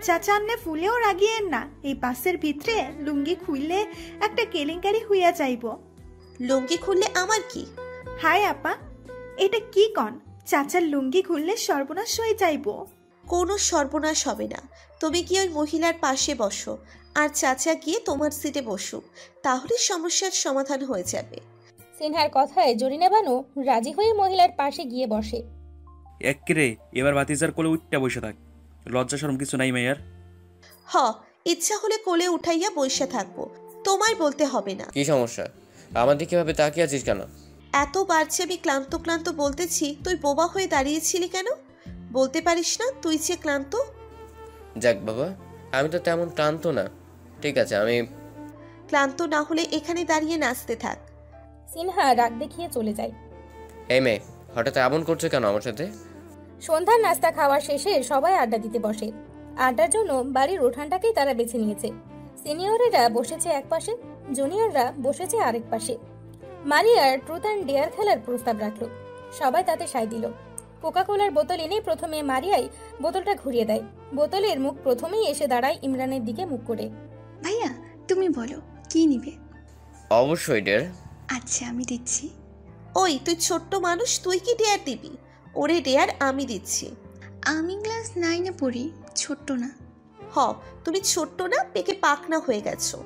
চাচা আন্নে ফুলেও রাগিয়েন না। এই বাসের ভিতরে লুঙ্গি খুললে একটা কেলেঙ্কারি হইয়া যাইব। লুঙ্গি খুললে আমার কি? হায় আপা, এটা কি কন? চাচার লুঙ্গি খুললে সর্বনাশ হয়ে যাইব। কোনো সর্বনাশ হবে না। তুমি কি ওই মহিলার পাশে বসো আর চাচা গিয়ে তোমার সিটে বসুক, তাহলে সমস্যার সমাধান হয়ে যাবে। সিনহার কথায় জরিনা বানু রাজি হয়ে মহিলার পাশে গিয়ে বসে। এক্কেরে এবার বাতিজার কোলে উঠটা বসে থাক। লজ্জা শরম কিছু নাই মেয়ার? হ, ইচ্ছা হলে কোলে উঠাইয়া বসে থাকবো, তোমায় বলতে হবে না। কি সমস্যা? আমার দিকে ভাবে তাকিয়ে আছিস কেন? এতবার যে আমি ক্লান্ত ক্লান্ত বলতেছি, তুই বোবা হয়ে দাঁড়িয়েছিলি কেন? বলতে পারিস না তুই যে ক্লান্ত? যাক বাবা, আমি তো তেমন ক্লান্ত না। ঠিক আছে, আমি ক্লান্ত না হলে এখানে দাঁড়িয়ে নাচতে থাক। সিনহা রাগ দেখিয়ে চলে যায়। এই মেয়ে, হঠাৎ এমন করছো কেন আমার সাথে? সন্ধ্যার নাস্তা খাওয়ার শেষে সবাই আড্ডা দিতে বসে। আড্ডার জন্য বাড়ির উঠানটাকেই তারা বেছে নিয়েছে। সিনিয়রেরা বসেছে এক পাশে, জুনিয়ররা বসেছে আরেক পাশে। মারিয়ার ট্রুথ অ্যান্ড ডেয়ার খেলার প্রস্তাব রাখলো। সবাই তাতে সায় দিল। কোকাকোলার বোতল এনে প্রথমে মারিয়াই বোতলটা ঘুরিয়ে দেয়। বোতলের মুখ প্রথমেই এসে দাঁড়ায় ইমরানের দিকে মুখ করে। ভাইয়া, তুমি বলো কি নিবে? অবশ্যই ডেয়ার। আচ্ছা, আমি দিচ্ছি। ওই তুই ছোট্ট মানুষ, তুই কি ডেয়ার দিবি? ওরে ডেয়ার আমি দিচ্ছি। আমি ক্লাস 9-এ পড়ি, ছোট্ট না। হ, তুমি ছোট্ট না, পেকে পাকনা হয়ে গেছো।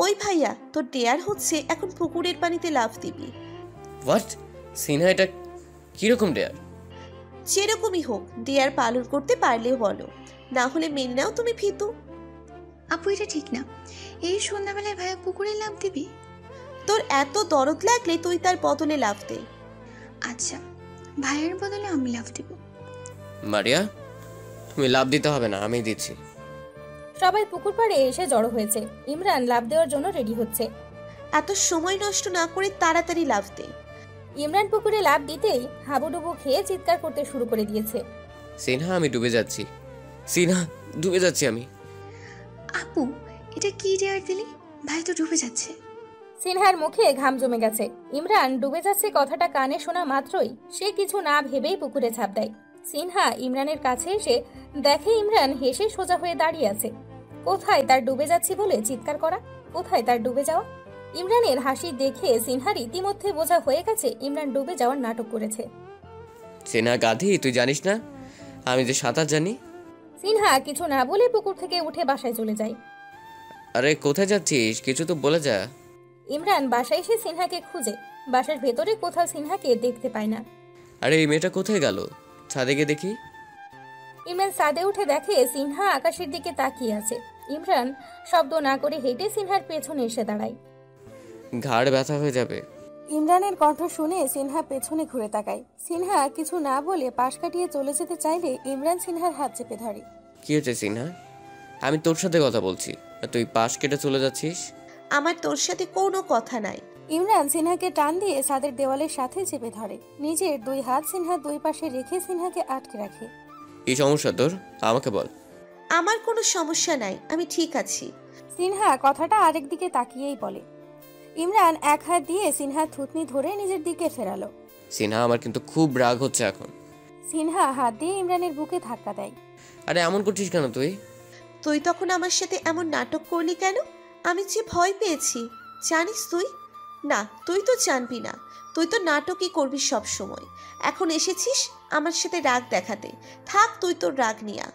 ওই ভাইয়া, তোর ডেয়ার হচ্ছে এখন পুকুরের পানিতে লাফ দিবি। হোয়াট? সিনহা, এটা কিরকম ডেয়ার? যেরকমই হোক, ডেয়ার পালন করতে পারলেও বলো, না হলে মেনে নাও তুমি ভীতু। আপু, এটা ঠিক না। এই সন্ধ্যাবেলায় ভাইয়া পুকুরে লাফ দিবি? তোর এত দরদ লাগলে তুই তার বদলে লাফ দে। আচ্ছা, ভাইয়ের বদলে আমি লাফ দিব। মারিয়া, তুমি লাভ দিতে হবে না, আমি দিচ্ছি। সবাই পুকুর পাড়ে এসে জড়ো হয়েছে। ইমরান লাভ দেওয়ার জন্য রেডি হচ্ছে। এত সময় নষ্ট না করে তাড়াতাড়ি লাফ দে। ইমরান পুকুরে লাভ দিতেই হাবুডুবু খেয়ে চিৎকার করতে শুরু করে দিয়েছে। সিনহা, আমি ডুবে যাচ্ছি। সিনহা, ডুবে যাচ্ছি আমি। আপু, এটা কি ডেয়ার দিলি? ভাই তো ডুবে যাচ্ছে। সিনহার মুখে ঘাম জমে গেছে। ইমরান ডুবে যাচ্ছে কথাটা কানে শোনা মাত্রই সে কিছু না ভেবেই পুকুরে ঝাঁপ দেয়। সিনহা ইমরানের কাছে এসে দেখে ইমরান হেসে সোজা হয়ে দাঁড়িয়ে আছে। কোথায় তার ডুবে যাচ্ছি বলে চিৎকার করা, কোথায় তার ডুবে যাওয়া? ইমরানের হাসি দেখে সিনহার ইতিমধ্যে বোঝা হয়ে গেছে ইমরান ডুবে যাওয়ার নাটক করেছে। সিনহা গাধি, তুই জানিস না আমি যে সাঁতার জানি? সিনহা কিছু না বলে পুকুর থেকে উঠে বাসায় চলে যায়। আরে কোথায় যাচ্ছিস, কিছু তো বলে যা। ইমরান বাসায় এসে সিনহাকে খুঁজে বাসার ভেতরে কোথাও সিনহাকে দেখতে পায় না। আরে এই মেয়েটা কোথায় গেল, ছাদে গিয়ে দেখি। ইমরান ছাদে উঠে দেখে সিনহা আকাশের দিকে তাকিয়ে আছে। ইমরান শব্দ না করে হেঁটে সিনহার পেছনে এসে দাঁড়ায়। ঘাড় ব্যথা হয়ে যাবে। ইমরানের কণ্ঠ শুনে সিনহা পেছনে ঘুরে তাকায়। সিনহা কিছু না বলে পাশ কাটিয়ে চলে যেতে চাইলে ইমরান সিনহার হাত চেপে ধরে। কি হয়েছে সিনহা? আমি তোর সাথে কথা বলছি, তুই পাশ কেটে চলে যাচ্ছিস। আমার তোর সাথে কোনো কথা নাই। ইমরান সিনহাকে টান দিয়ে ছাদের দেওয়ালের সাথে চেপে ধরে। নিজের দুই হাত সিনহার দুই পাশে রেখে সিনহাকে আটকে রাখে। কি সমস্যা তোর, আমাকে বল। আমার কোনো সমস্যা নাই, আমি ঠিক আছি। সিনহা কথাটা আরেক দিকে তাকিয়েই বলে। ইমরান এক হাত দিয়ে সিনহার থুতনি ধরে নিজের দিকে ফেরালো। সিনহা আমার কিন্তু খুব রাগ হচ্ছে এখন। সিনহা হাত দিয়ে ইমরানের বুকে ধাক্কা দেয়। আরে এমন করছিস কেন তুই? তুই তখন আমার সাথে এমন নাটক করলি কেন? আমি যে ভয় পেয়েছি জানিস তুই? না, তুই তো জানবি না, তুই তো নাটকই করবি সব সময়। এখন এসেছিস আমার সাথে রাগ দেখাতে, থাক তুই তোর রাগ নিয়া।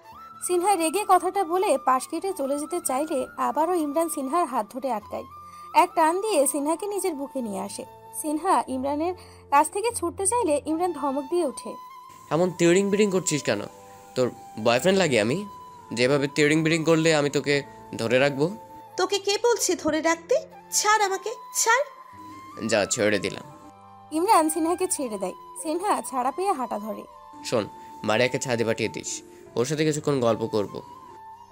সিনহা রেগে কথাটা বলে পাশ কেটে চলে যেতে চাইলে আবারও ইমরান সিনহার হাত ধরে আটকায়। এক টান দিয়ে সিনহাকে নিজের বুকে নিয়ে আসে। সিনহা ইমরানের কাছ থেকে ছুটতে চাইলে ইমরান ধমক দিয়ে ওঠে। এমন তিড়িং বিড়িং করছিস কেন? তোর বয়ফ্রেন্ড লাগে আমি? যেভাবে তিড়িং বিড়িং করলে আমি তোকে ধরে রাখবো? তোকে কে বলছে ধরে রাখতে? ছাড় আমাকে, ছাড়। যা, ছেড়ে দিলাম। ইমরান সিনহাকে ছেড়ে দেয়। সিনহা ছাড়া পেয়ে হাঁটা ধরে। শোন, মারিয়াকে ছাদে পাঠিয়ে দিস, ওর সাথে কিছুক্ষণ গল্প করব।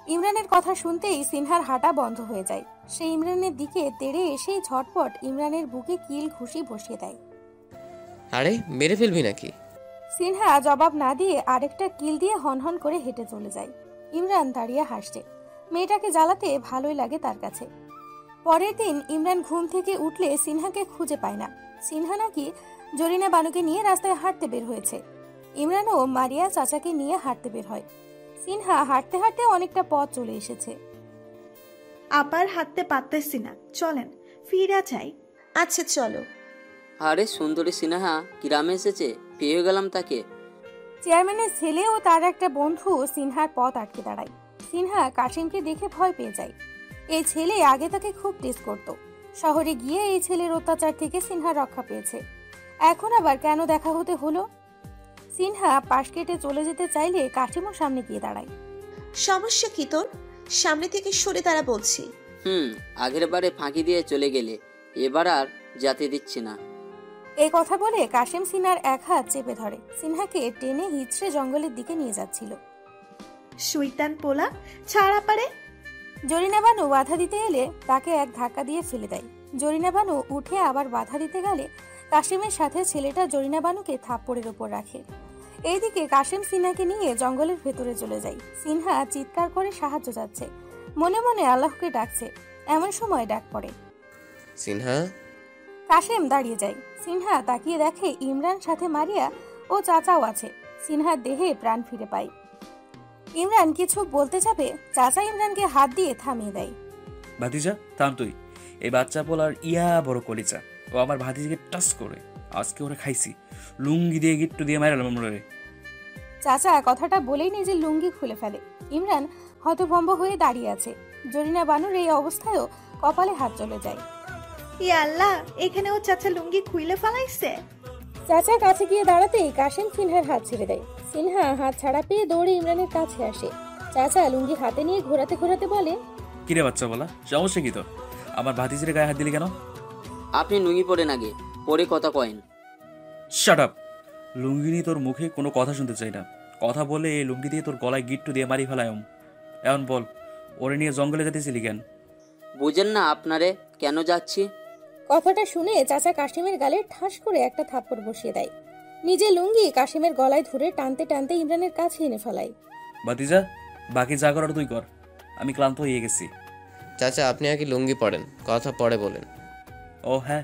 ইমরানের কথা শুনতেই সিনহার হাঁটা বন্ধ হয়ে যায়। সে ইমরানের দিকে তেড়ে এসেই ঝটপট ইমরানের বুকে কিল ঘুষি বসিয়ে দেয়। আরে মেরে ফেলবি নাকি? সিনহা জবাব না দিয়ে আরেকটা কিল দিয়ে হনহন করে হেঁটে চলে যায়। ইমরান দাঁড়িয়ে হাসছে। মেয়েটাকে জ্বালাতে ভালোই লাগে তার কাছে। পরের দিন ইমরান ঘুম থেকে উঠলে সিনহাকে খুঁজে পায় না। সিনহা নাকি জরিনা বানুকে নিয়ে রাস্তায় হাঁটতে বের হয়েছে। ইমরানও মারিয়া চাচাকে নিয়ে হাঁটতে বের হয়। সিনহা হাঁটতে হাঁটতে অনেকটা পথ চলে এসেছে। আবার হাঁটতে পারতেছি না, চলেন ফিরা যাই। আচ্ছা চলো। আরে সুন্দরী সিনহা গ্রামে এসেছে, পেয়ে গেলাম তাকে। চেয়ারম্যানের ছেলে ও তার একটা বন্ধু সিনহার পথ আটকে দাঁড়ায়। সিনহা কাশিমকে দেখে ভয় পেয়ে যায়। এই ছেলে আগে তাকে খুব টেস্ট করত। শহরে গিয়ে এই ছেলের অত্যাচার থেকে সিনহা রক্ষা পেয়েছে। এখন আবার কেন দেখা হতে হলো? সিনহা পাশ কেটে চলে যেতে চাইলে কাশিমও সামনে গিয়ে দাঁড়ায়। সমস্যা কি তোর? সামনে থেকে সরে দাঁড়া বলছি। আগের বারে ফাঁকি দিয়ে চলে গেলে, এবার আর যেতে দিচ্ছি না। এই কথা বলে কাশিম সিনহার এক হাত চেপে ধরে। সিনহাকে টেনে হিচড়ে জঙ্গলের দিকে নিয়ে যাচ্ছিল। শয়তান পোলা, ছাড়া পারে। জরিনা বানু বাধা দিতে এলে তাকে এক ধাক্কা দিয়ে ফেলে দেয়। জরিনা বানু উঠে আবার বাধা দিতে গেলে কাশিমের সাথে ছেলেটা জরিনা বানুকে থাপ্পড়ের উপর রাখে। এইদিকে কাশিম সিনহাকে নিয়ে জঙ্গলের ভেতরে চলে যায়। সিনহা চিৎকার করে সাহায্য চাচ্ছে, মনে মনে আল্লাহকে ডাকছে। এমন সময় ডাক পড়ে, সিনহা। কাশিম দাঁড়িয়ে যায়। সিনহা তাকিয়ে দেখে ইমরান সাথে মারিয়া ও চাচাও আছে। সিনহার দেহে প্রাণ ফিরে পায়। ইমরান কিছু বলতে যাবে, চাচা ইমরানকে হাত দিয়ে থামিয়ে দেয়। ভাতিজা থাম তুই, এই বাচ্চা পোলার ইয়া বড় কলিচা, ও আমার ভাতিজিকে টাচ করে আজকে ওরা খাইছি, লুঙ্গি দিয়ে গিট্টু দিয়ে মারালাম আমরা। চাচা কথাটা বলেই নিজের লুঙ্গি খুলে ফেলে। ইমরান হতভম্ব হয়ে দাঁড়িয়ে আছে। জরিনা বানুর এই অবস্থায়ও কপালে হাত চলে যায়। ইয়া আল্লাহ, এখানে ও চাচা লুঙ্গি খুলে ফেলাইছে। চাচা কাছে গিয়ে দাঁড়াতেই কাশিম সিনহার হাত ছেড়ে দেয়। সিনহা হাত ছাড়া পেয়ে দৌড়ে ইমরানের কাছে আসে। চাচা লুঙ্গি হাতে নিয়ে ঘোরাতে ঘোরাতে বলে, কিরে বাচ্চা বলা, সমস্যা কি তোর? আমার ভাতিজির গায়ে হাত দিলি কেন? আপনি লুঙ্গি পরেন আগে, পরে কথা কয়েন। Shut up. লুঙ্গি নিয়ে তোর মুখে কোনো কথা শুনতে চাই না। কথা বলে এই লুঙ্গি দিয়ে তোর গলায় গিট্টু দিয়ে মারি ফেলায়। এখন বল, ওরে নিয়ে জঙ্গলে যেতেছিলি কেন? বুঝেন না আপনারে কেন যাচ্ছি? কথাটা শুনে চাচা কাশিমের গালে ঠাস করে একটা থাপ্পড় বসিয়ে দেয়। নিজে লুঙ্গি কাশিমের গলায় ধরে টানতে টানতে ইমরানের কাছে এনে ফেলায়। ভাতিজা, বাকি যা করার তুই কর, আমি ক্লান্ত হয়ে গেছি। চাচা আপনি আগে লুঙ্গি পরেন, কথা পরে বলেন। ও হ্যাঁ।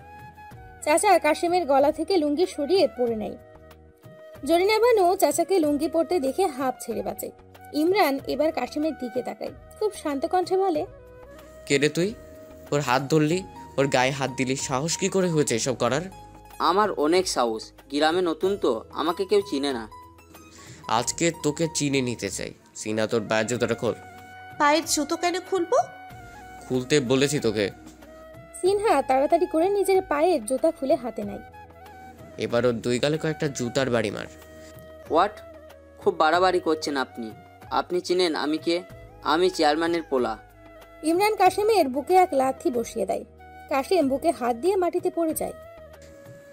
চাচা কাশিমের গলা থেকে লুঙ্গি সরিয়ে পরে নেয়। জরিনা বানু চাচাকে লুঙ্গি পরতে দেখে হাঁপ ছেড়ে বাঁচে। ইমরান এবার কাশিমের দিকে তাকায়, খুব শান্ত কণ্ঠে বলে, কে রে তুই? ওর হাত ধরলি, ওর গায়ে হাত দিলি, সাহস কি করে হয়েছে এসব করার? আমার অনেক সাহস, গ্রামে নতুন তো, আমাকে কেউ চিনে না। আজকে তোকে চিনে নিতে চাই। সিনা তোর পায়ের জুতোটা খোল। পায়ের জুতো কেন খুলবো? খুলতে বলেছি তোকে। সিনহা তাড়াতাড়ি করে নিজের পায়ের জুতা খুলে হাতে নেয়। এবার ওর দুই গালে কয়েকটা জুতার বাড়ি মার। হোয়াট? খুব বাড়াবাড়ি করছেন আপনি। আপনি চিনেন আমি কে? আমি চেয়ারম্যানের পোলা। ইমরান কাশিমের বুকে এক লাথি বসিয়ে দেয়। কাশিম বুকে হাত দিয়ে মাটিতে পড়ে যায়।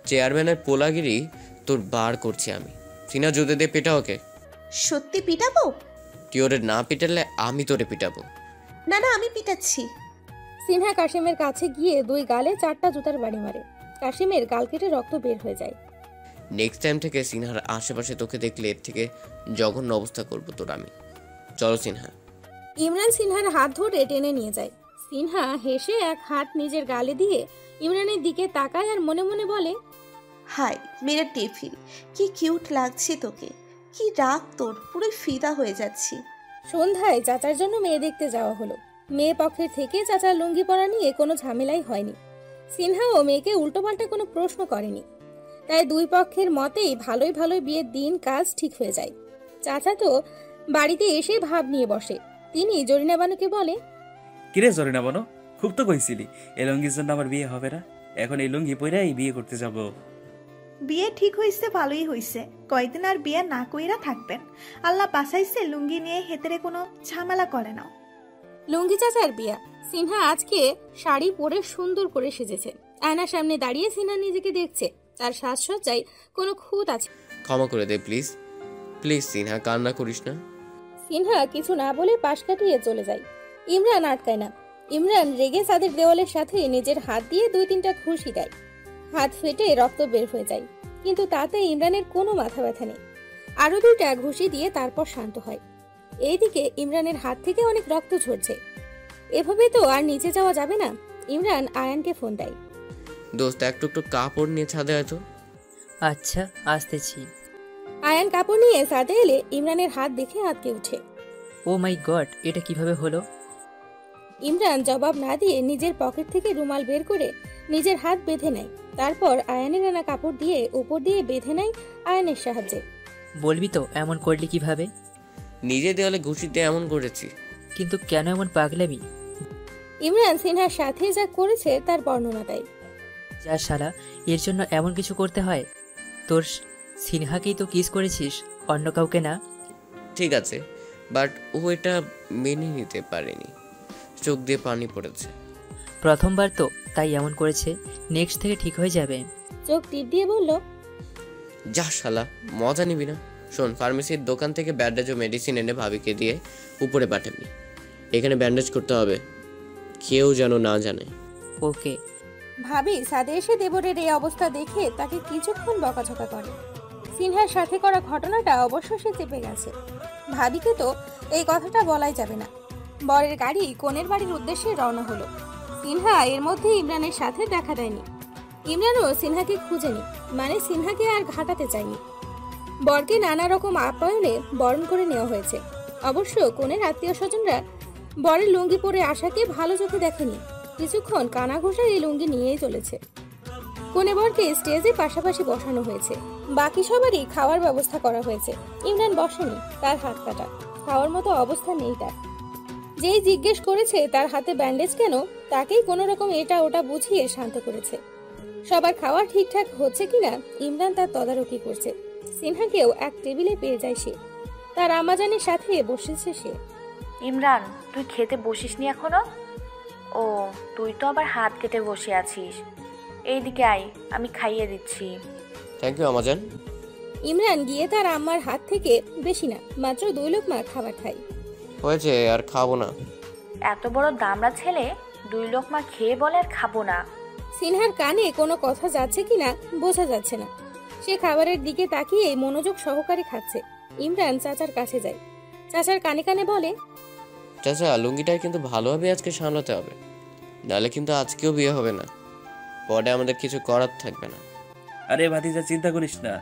চেয়ারম্যানের পোলাগিরি তোর বার করছি আমি। সিনা জুতে দিয়ে পেটা ওকে। সত্যি পিটাবো? তুই ওরে না পিটালে আমি তোরে পিটাবো। না না, আমি পিটাচ্ছি। সিনহা কাশিমের কাছে গিয়ে দুই গালে 4টা জুতার বাড়ি মারে। কাশিমের গাল কেটে রক্ত বের হয়ে যায়। নেক্সট টাইম থেকে সিনহার আশেপাশে তোকে দেখলে এর থেকে জঘন্য অবস্থা করবো তোর আমি। চলো সিনহা। ইমরান সিনহার হাত ধরে টেনে নিয়ে যায়। সিনহা হেসে এক হাত নিজের গালে দিয়ে ইমরানের দিকে তাকায় আর মনে মনে বলে, হাই মেরা টেফিল, কি কিউট লাগছে তোকে, কি রাগ তোর, পুরো ফিদা হয়ে যাচ্ছি। সন্ধ্যায় চাচার জন্য মেয়ে দেখতে যাওয়া হলো। মেয়ে পক্ষের থেকে চাচার লুঙ্গি পরা নিয়ে কোনো ঝামেলাই হয়নি। সিনহাও মেয়েকে উল্টোপাল্টা কোনো প্রশ্ন করেনি। তাই দুই পক্ষের মতেই ভালোই বিয়ের দিন কাজ ঠিক হয়ে যায়। চাচা তো বাড়িতে এসে ভাব নিয়ে বসে। তিনি জরিনা বানুকে বলে, কিরে জরিনা বানু, খুব তো কইছিলি এই লুঙ্গির জন্য আমার বিয়ে হবে না, এখন এই লুঙ্গি পইরাই বিয়ে করতে যাব। বিয়ে ঠিক হইছে, ভালোই হইছে। কয়দিন আর বিয়ে না কইরা থাকবেন। আল্লাহ বাঁচাইছে, লুঙ্গি নিয়ে হেতেরে কোনো ঝামেলা করে না। লুঙ্গি চাচার বিয়া। সিনহা আজকে শাড়ি পরে সুন্দর করে সেজেছে। আয়নার সামনে দাঁড়িয়ে সিনহা নিজেকে দেখছে। তার সাজসজ্জায় কোনো খুঁত আছে। ক্ষমা করে দে প্লিজ, প্লিজ সিনহা, কান্না করিস না। সিনহা কিছু না বলে পাশ কাটিয়ে চলে যায়। ইমরান আটকায় না। ইমরান রেগে ছাদের দেওয়ালের সাথে নিজের হাত দিয়ে 2-3টা ঘুষি দেয়। হাত ফেটে রক্ত বের হয়ে যায়, কিন্তু তাতে ইমরানের কোনো মাথা ব্যথা নেই। আরো 2টা ঘুষি দিয়ে তারপর শান্ত হয়। এইদিকে ইমরানের হাত থেকে অনেক রক্ত ঝরছে। এভাবে তো আর নিচে যাওয়া যাবে না। ইমরান আয়ানকে ফোন দেয়। দোস্ত একটু কাপড় নিয়ে ছাদে আয় তো। আচ্ছা আসতেছি। আয়ান কাপড় নিয়ে ছাদে এলে ইমরানের হাত দেখে আঁতকে ওঠে। ও মাই গড, এটা কিভাবে হলো? ইমরান জবাব না দিয়ে নিজের পকেট থেকে রুমাল বের করে নিজের হাত বেঁধে নেয়। তারপর আয়ানের আনা কাপড় দিয়ে উপর দিয়ে বেঁধে নেয় আয়ানের সাহায্যে। বলবি তো এমন করলি কিভাবে? নিজে দেওয়ালে ঘুষি দিয়ে এমন করেছি। কিন্তু কেন এমন পাগলামি? ইমরান সিনহার সাথে যা করেছে তার বর্ণনা দেয়। যা শালা, এর জন্য এমন কিছু করতে হয়? তোর সিনহাকেই তো কিস করেছিস, অন্য কাউকে না। ঠিক আছে, বাট ও এটা মেনে নিতে পারেনি, চোখ দিয়ে পানি পড়েছে। প্রথমবার তো তাই এমন করেছে, নেক্সট থেকে ঠিক হয়ে যাবে। চোখ টিপ দিয়ে বলল, যা শালা, মজা নিবি না। শোন, ফার্মেসির দোকান থেকে ব্যান্ডেজ ও মেডিসিন এনে ভাবিকে দিয়ে উপরে পাঠাবি। এখানে ব্যান্ডেজ করতে হবে, কেউ যেন না জানে। ওকে। ভাবি ছাদে এসে দেবরের এই অবস্থা দেখে তাকে কিছুক্ষণ বকাঝকা করে। সিনহার সাথে করা ঘটনাটা অবশ্য সে চেপে গেছে। ভাবিকে তো এই কথাটা বলাই যাবে না। বরের গাড়ি কনের বাড়ির উদ্দেশ্যে রওনা হলো। সিনহা এর মধ্যে ইমরানের সাথে দেখা দেয়নি। ইমরানও সিনহাকে খুঁজেনি, মানে সিনহাকে আর ঘাটাতে চায়নি। বরকে নানা রকম আপ্যায়নে বরণ করে নেওয়া হয়েছে। অবশ্য কনের আত্মীয় স্বজনরা বরের লুঙ্গি পরে আশাকে ভালো চোখে দেখেনি। কিছুক্ষণ কানা ঘোষার এই লুঙ্গি নিয়েই চলেছে। কনে বরকে স্টেজে পাশাপাশি বসানো হয়েছে। বাকি সবারই খাওয়ার ব্যবস্থা করা হয়েছে। ইমরান বসেনি, তার হাত কাটা, খাওয়ার মতো অবস্থা নেই তার। যেই জিজ্ঞেস করেছে তার হাতে ব্যান্ডেজ কেন, তাকেই কোনো রকম এটা ওটা বুঝিয়ে শান্ত করেছে। সবার খাওয়া ঠিকঠাক হচ্ছে কিনা ইমরান তার তদারকি করছে। সিনহাকেও এক টেবিলে পেয়ে যায় সে। তার আমাজানের সাথে বসেছে সে। ইমরান, তুই খেতে বসিসনি এখনো? ও, তুই তো আবার হাত কেটে বসে আছিস। এইদিকে আয়, আমি খাইয়ে দিচ্ছি। Thank you Amazon. ইমরান গিয়ে তার আম্মার হাত থেকে বেশি না, মাত্র 2 লোকমা খাবার খায়। হয়েছে, আর খাবো না। এত বড় দামড়া ছেলে 2 লোকমা খেয়ে বলে আর খাবো না। সিনহার কানে কোনো কথা যাচ্ছে কিনা বোঝা যাচ্ছে না। সে খাবারের দিকে তাকিয়ে মনোযোগ সহকারে খাচ্ছে। ইমরান চাচার কাছে যায়। চাচার কানে কানে বলে, চাচা লুঙ্গিটা কিন্তু ভালোভাবে আজকে সামলাতে হবে, নাহলে কিন্তু আজকেও বিয়ে হবে না, পরে আমাদের কিছু করার থাকবে না। আরে ভাতিজা চিন্তা করিস না,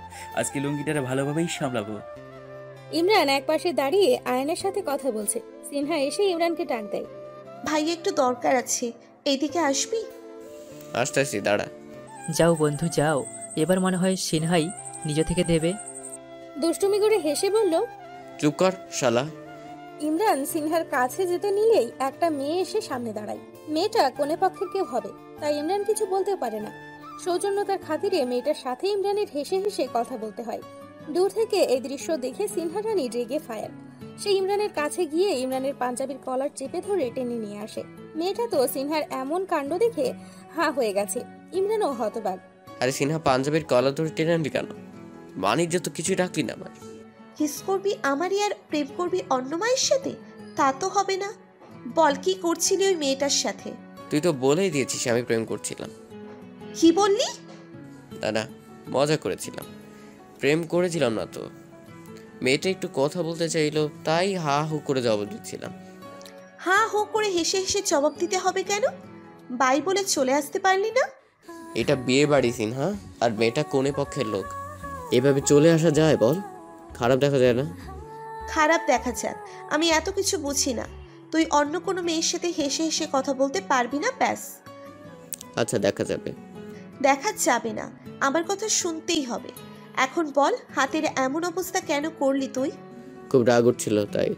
আজকে লুঙ্গিটারে ভালোভাবেই সামলাবো। ইমরান একপাশে দাঁড়িয়ে আয়নের সাথে কথা বলছে। সিনহা এসে ইমরানকে ডাক দেয়। ভাই একটু দরকার আছে, এইদিকে আসবি? আসতেছি, দাঁড়া। যাও বন্ধু যাও, এবার মনে হয় সিনহাই নিজে থেকে দেবে। দুষ্টুমি করে হেসে বলল, চুপ কর শালা। ইমরান সিনহার কাছে যেতে নিলেই একটা মেয়ে এসে সামনে দাঁড়ায়। মেয়েটা কোনে পক্ষের কেউ হবে, তাই ইমরান কিছু বলতে পারে না। সৌজন্যতার খাতিরে মেয়েটার সাথে ইমরানের হেসে হেসে কথা বলতে হয়। দূর থেকে এই দৃশ্য দেখে সিনহা রানী রেগে ফায়ার। সে ইমরানের কাছে গিয়ে ইমরানের পাঞ্জাবির কলার চেপে ধরে টেনে নিয়ে আসে। মেয়েটা তো সিনহার এমন কাণ্ড দেখে হাঁ হয়ে গেছে। ইমরানও হতবাক। আরে সিনহা পাঞ্জাবের কলার ধরে টেনে আনলি কেন? বাণিজ্য তো কিছুই রাখলি না আমার। কিস করবি আমারই আর প্রেম করবি অন্য মায়ের সাথে? তা তো হবে না। বল কি করছিলি ওই মেয়েটার সাথে? তুই তো বলেই দিয়েছিস আমি প্রেম করছিলাম। কি বললি? দাদা মজা করেছিলাম, প্রেম করেছিলাম না তো। মেয়েটা একটু কথা বলতে চাইলো, তাই হা হু করে জবাব দিচ্ছিলাম। হা হু করে হেসে হেসে জবাব দিতে হবে কেন? বাই বলে চলে আসতে পারলি না? এটা বিয়ে বাড়ি সিনহা, আর মেয়েটা কোনে পক্ষের লোক। এভাবে চলে আসা যায় বল? খারাপ দেখা যায় না? খারাপ দেখা যাক, আমি এত কিছু বুঝি না। তুই অন্য কোনো মেয়ের সাথে হেসে হেসে কথা বলতে পারবি না, ব্যাস। আচ্ছা দেখা যাবে। দেখা যাবে না, আমার কথা শুনতেই হবে। এখন বল, হাতের এমন অবস্থা কেন করলি তুই? খুব রাগ উঠছিল তাই।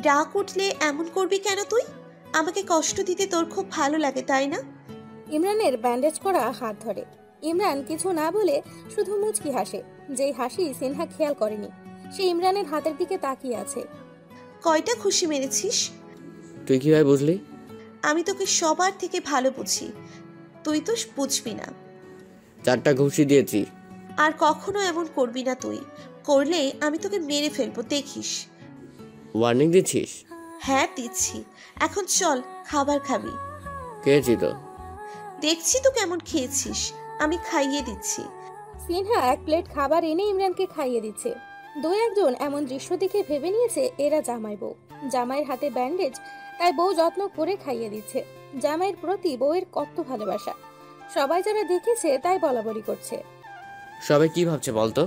রাগ উঠলে এমন করবি কেন তুই? আমাকে কষ্ট দিতে তোর খুব ভালো লাগে তাই না? ইমরানের ব্যান্ডেজ করা হাত ধরে। ইমরান কিছু না বলে শুধু মুচকি হাসে, যেই হাসি সিনহা খেয়াল করেনি। সে ইমরানের হাতের দিকে তাকিয়ে আছে। কয়টা খুশি মেরেছিস? তুই কিভাবে বুঝলি? আমি তোকে সবার থেকে ভালো বুঝি, তুই তো বুঝবি না। 4টা ঘুষি দিয়েছি। আর কখনো এমন করবি না তুই, করলে আমি তোকে মেরে ফেলবো, দেখিস। ওয়ার্নিং দিচ্ছিস? হ্যাঁ দিচ্ছি। এখন চল, খাবার খাবি। খেয়েছি তো। দেখছি তো কেমন খেয়েছিস, আমি খাইয়ে দিচ্ছি। সিনহা এক প্লেট খাবার এনে ইমরানকে খাইয়ে দিচ্ছে। দু একজন এমন দৃশ্য দেখে ভেবে নিয়েছে এরা জামাই বউ। জামাইয়ের হাতে ব্যান্ডেজ, তাই বউ যত্ন করে খাইয়ে দিচ্ছে। জামাইয়ের প্রতি বউয়ের কত ভালোবাসা, সবাই যারা দেখেছে তাই বলাবলি করছে। সবাই কি ভাবছে বলতো?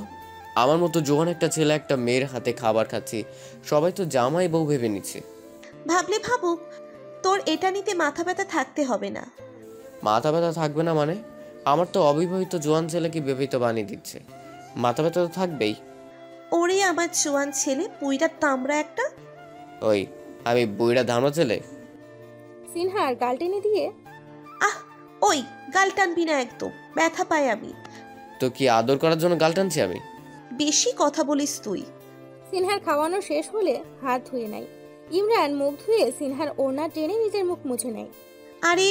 আমার মতো জোয়ান একটা ছেলে একটা মেয়ের হাতে খাবার খাচ্ছি, সবাই তো জামাই বউ ভেবে নিচ্ছে। ভাবলে ভাবুক, তোর এটা নিতে মাথা ব্যথা থাকতে হবে না। মাথা ব্যথা থাকবে না মানে? আমার তো অবিবাহিত জোয়ান ছেলেকে বিবাহিত বানিয়ে দিচ্ছে, মাথা ব্যথা তো থাকবেই। ওরে আমার জোয়ান ছেলে, বুইড়া তামড়া একটা। ওই আমি বুইড়া ধামড়া ছেলে? সিনহার গাল টেনে দিয়ে, আহ ওই গাল টানবি না, একদম ব্যথা পাই আমি। তো কি আদর করার জন্য গাল টানছি আমি? বেশি কথা বলিস তুই। সিনহার খাওয়ানো শেষ হলে হাত ধুয়ে নেয়। ইমরান মুখ ধুয়ে সিনহার ওড়না টেনে নিজের মুখ মুছে নেয়। আরে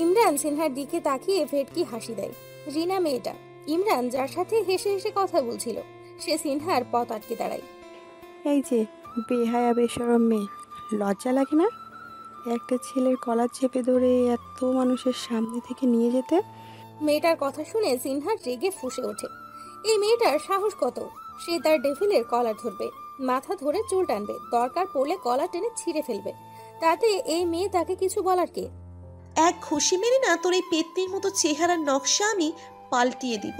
ইমরান সিনহার দিকে তাকিয়ে ভেটকি হাসি দেয়। রিনা মেয়েটা, ইমরান যার সাথে হেসে হেসে কথা বলছিল, সে সিনহার পথ আটকে দাঁড়ায়। এই যে বেহায়া বেশরম মেয়ে, লজ্জা লাগে না একটা ছেলের কলার চেপে ধরে এত মানুষের সামনে থেকে নিয়ে যেতে? মেয়েটার কথা শুনে সিনহার রেগে ফুঁসে ওঠে। এই মেয়েটার সাহস কত! সে তার ডেভিলের কলার ধরবে, মাথা ধরে চুল টানবে, দরকার পড়লে কলার টেনে ছিঁড়ে ফেলবে। তাতে এই মেয়ে তাকে কিছু বলার কে? এক খুশি মেরে না তোর এই পেতনির মতো চেহারার নকশা আমি পাল্টিয়ে দিব।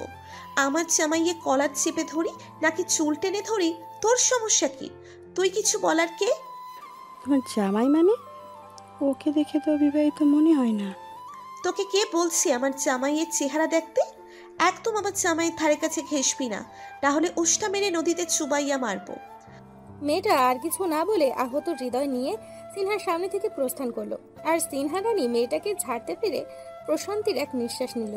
আমার জামাইয়ে কলার চেপে ধরি নাকি চুল টেনে ধরি, তোর সমস্যা কি? তুই কিছু বলার কে? তোমার জামাই মানে? ওকে দেখে তো বিবাহিত মনে হয় না। তোকে কে বলছি আমার জামাইয়ের চেহারা দেখতে? একদম আমার জামাইয়ের ধারে কাছে ঘেসবি না, তাহলে উষ্টা মেরে নদীতে চুবাইয়া মারবো। মেয়েটা আর কিছু না বলে আহত হৃদয় নিয়ে সিনহার সামনে থেকে প্রস্থান করলো। আর সিনহা রানী মেয়েটাকে ঝাড়তে পেরে প্রশান্তির এক নিঃশ্বাস নিল।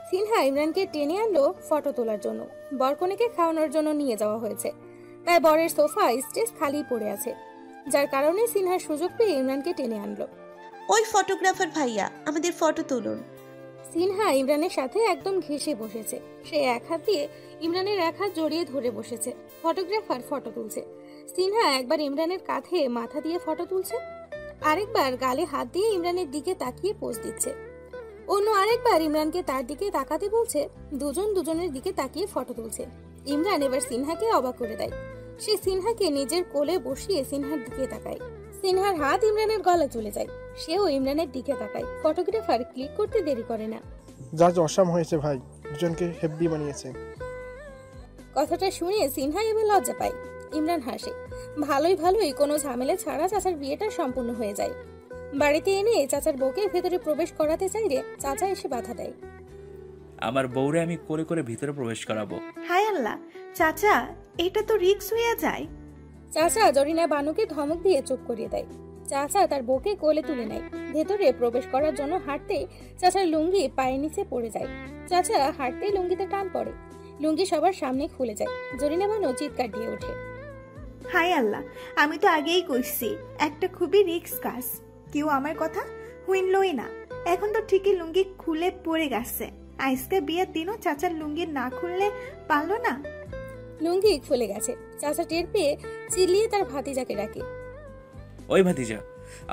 সিনহা ইমরানকে টেনে আনলো ফটো তোলার জন্য। বরকনেকে খাওয়ানোর জন্য নিয়ে যাওয়া হয়েছে, তাই বরের সোফা স্টেজ খালি পড়ে আছে, যার কারণে সিনহার সুযোগ পেয়ে ইমরানকে টেনে আনলো। ওই ফটোগ্রাফার ভাইয়া, আমাদের ফটো তুলুন। সিনহা ইমরানের সাথে একদম ঘেঁষে বসেছে। সে এক হাত দিয়ে ইমরানের এক হাত জড়িয়ে ধরে বসেছে। ফটোগ্রাফার ফটো তুলছে। সিনহা একবার ইমরানের কাঁধে মাথা দিয়ে ফটো তুলছে, আরেকবার গালে হাত দিয়ে ইমরানের দিকে তাকিয়ে পোজ দিচ্ছে। অন্য আরেকবার ইমরানকে তার দিকে তাকাতে বলছে। দুজন দুজনের দিকে তাকিয়ে ফটো তুলছে। ইমরান এবার সিনহাকে অবাক করে দেয়। সে সিনহাকে নিজের কোলে বসিয়ে সিনহার দিকে তাকায়। সিনহার হাত ইমরানের গলা চলে যায়। সেও ইমরানের দিকে তাকায়। ফটোগ্রাফার ক্লিক করতে দেরি করে না। জাজ অসাম হয়েছে ভাই, দুজনকে হেব্বি বানিয়েছে। কথাটা শুনে সিনহা এবার লজ্জা পায়। ইমরান হাসে। ভালোই কোনো ঝামেলা ছাড়া চাচার বিয়েটা সম্পূর্ণ হয়ে যায়। বাড়িতে এনে চাচার বউকে ভেতরে প্রবেশ করাতে চাইলে চাচা এসে বাধা দেয়। আমার বউরে আমি করে করে ভিতরে প্রবেশ করাবো। হায় আল্লাহ, চাচা এটা তো রিস্ক হয়ে যায়। চাচা জরিনা বানুকে ধমক দিয়ে চুপ করিয়ে দেয়। চাচা তার বউকে কোলে তুলে নেয়। ভেতরে প্রবেশ করার জন্য হাঁটতে চাচার লুঙ্গি পায়ের নিচে পড়ে যায়। চাচা হাঁটতেই লুঙ্গিতে টান পড়ে। লুঙ্গি সবার সামনে খুলে যায়। জরিনা বানু চিৎকার দিয়ে ওঠে। হায় আল্লাহ, আমি তো আগেই কইছি একটা খুবই রিস্ক কাজ। কেউ আমার কথা হুইনলই না। এখন তো ঠিকই লুঙ্গি খুলে পড়ে গেছে। আজকে বিয়ের দিনও চাচার লুঙ্গি না খুললে পারলো না। লুঙ্গি খুলে গেছে। চাচা টের পেয়ে চিল্লিয়ে তার ভাতিজাকে ডাকে। ওই ভাতিজা,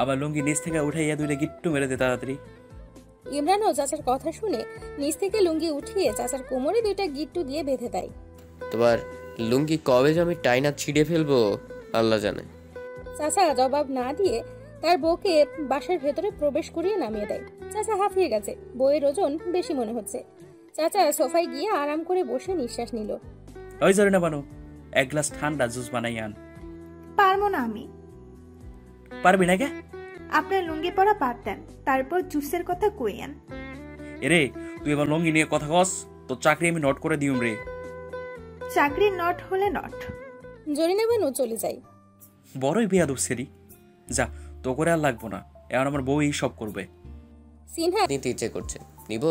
আমার লুঙ্গি নিচ থেকে উঠাইয়া দুইটা গিট্টু মেরে দে তাড়াতাড়ি। ইমরানও চাচার কথা শুনে নিচ থেকে লুঙ্গি উঠিয়ে চাচার কোমরে দুইটা গিট্টু দিয়ে বেঁধে দেয়। তোমার লুঙ্গি কবে যে আমি টাইনা ছিঁড়ে ফেলবো আল্লাহ জানে। চাচা জবাব না দিয়ে তার বউকে বাসার ভেতরে প্রবেশ করিয়ে নামিয়ে দেয়। চাচা হাঁপিয়ে গেছে। বউয়ের ওজন বেশি মনে হচ্ছে। চাচা সোফায় গিয়ে আরাম করে বসে নিঃশ্বাস নিল। ওই জরিনা বানু, এক গ্লাস ঠান্ডা জুস বানাই আন। পারবো না আমি। পারবি না কে? আপনার লুঙ্গি পরা বাদ দেন, তারপর জুসের কথা কইয়েন। এরে তুই এবার লুঙ্গি নিয়ে কথা কস, তোর চাকরি আমি নোট করে দিউম রে। চাকরি নট হলে নট। জরিনা বানু চলে যায়। বড়ই বেয়াদব সেরি। যা, তো করে আর লাগবো না, এখন আমার বউ এই সব করবে। সিনহা নিতে ইচ্ছে করছে, নিব।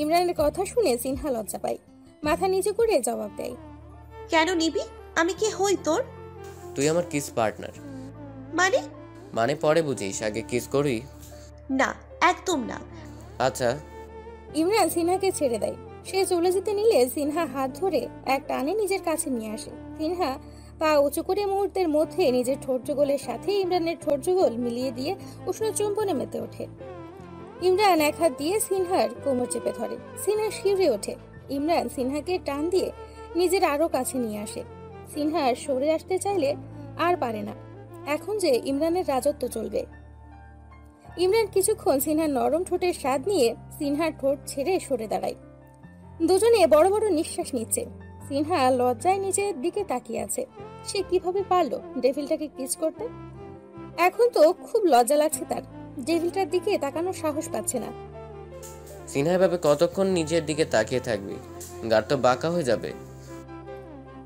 ইমরানের কথা শুনে সিনহা লজ্জা পায়। মাথা নিচু করে জবাব দেয়। কেন নিবি? আমি কি হই তোর? তুই আমার কিস পার্টনার। মানে পরে বুঝিস, আগে কিস করি। না, একদম না। আচ্ছা। ইমরান সিনহাকে ছেড়ে দেয়। সে চলে যেতে নিলে সিনহা হাত ধরে এক টানে নিজের কাছে নিয়ে আসে। সিনহা পা উঁচু করে মুহূর্তের মধ্যে নিজের ঠোঁট যুগলের সাথে ইমরানের ঠোঁট যুগল মিলিয়ে দিয়ে উষ্ণ চুম্বনে মেতে ওঠে। ইমরান এক হাত দিয়ে সিনহার কোমর চেপে ধরে। সিনহা শিউরে ওঠে। ইমরান সিনহাকে টান দিয়ে নিজের আরো কাছে নিয়ে আসে। সিনহা সরে আসতে চাইলে আর পারে না। এখন যে ইমরানের রাজত্ব চলবে। ইমরান কিছুক্ষণ সিনহার নরম ঠোঁটের স্বাদ নিয়ে সিনহার ঠোঁট ছেড়ে সরে দাঁড়ায়। দুজনে বড় বড় নিঃশ্বাস নিচ্ছে। সিনহা লজ্জায় নিজের দিকে তাকিয়ে আছে। সে কিভাবে পারলো ডেভিলটাকে কিস করতে? এখন তো খুব লজ্জা লাগছে তার। ডেভিলটার দিকে তাকানোর সাহস পাচ্ছে না। সিনহা ভাবে কতক্ষণ নিজের দিকে তাকিয়ে থাকবি, গাড় তো বাঁকা হয়ে যাবে।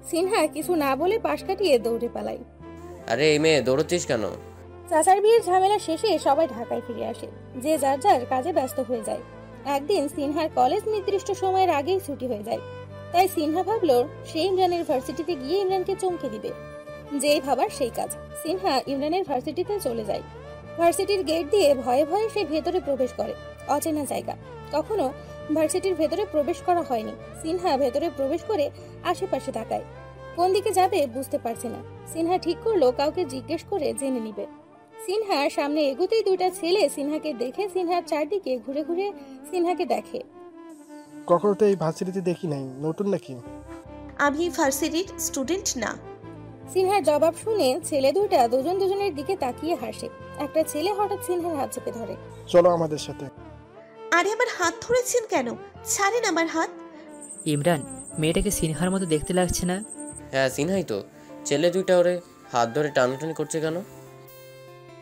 সিনহা কিছু না বলে পাশ কাটিয়ে দৌড়ে পালায়। আরে এই মেয়ে, দৌড়চ্ছিস কেন? চাচার বিয়ের ঝামেলা শেষে সবাই ঢাকায় ফিরে আসে। যে যার যার কাজে ব্যস্ত হয়ে যায়। একদিন সিনহার কলেজ নির্দিষ্ট সময়ের আগেই ছুটি হয়ে যায়। তাই সিনহা ভাবলো সে ইমরানের ভার্সিটিতে গিয়ে ইমরানকে চমকে দিবে। যেই ভাবার সেই কাজ। সিনহা ইমরানের ভার্সিটিতে চলে যায়। ভার্সিটির গেট দিয়ে ভয়ে ভয়ে সে ভেতরে প্রবেশ করে। অচেনা জায়গা, কখনো ভার্সিটির ভেতরে প্রবেশ করা হয়নি। সিনহা ভেতরে প্রবেশ করে আশেপাশে তাকায়। কোন দিকে যাবে বুঝতে পারছে না। সিনহা ঠিক করলো কাউকে জিজ্ঞেস করে জেনে নিবে। সিনহার সামনে এগোতেই দুইটা ছেলে সিনহাকে দেখে সিনহার চারদিকে ঘুরে ঘুরে সিনহাকে দেখে। কখনো তো এই ভার্সিটিতে দেখি নাই, নতুন নাকি? আমি ভার্সিটির স্টুডেন্ট না। সিনহার জবাব শুনে ছেলে দুইটা দুজন দুজনের দিকে তাকিয়ে হাসে। একটা ছেলে হঠাৎ সিনহার হাত চেপে ধরে। চলো আমাদের সাথে। আরে আমার হাত ধরেছেন কেন? ছাড়েন আমার হাত। ইমরান, মেয়েটাকে সিনহার মতো দেখতে লাগছে না? হ্যাঁ সিনহাই তো। ছেলে দুইটা ওরে হাত ধরে টানাটানি করছে কেন?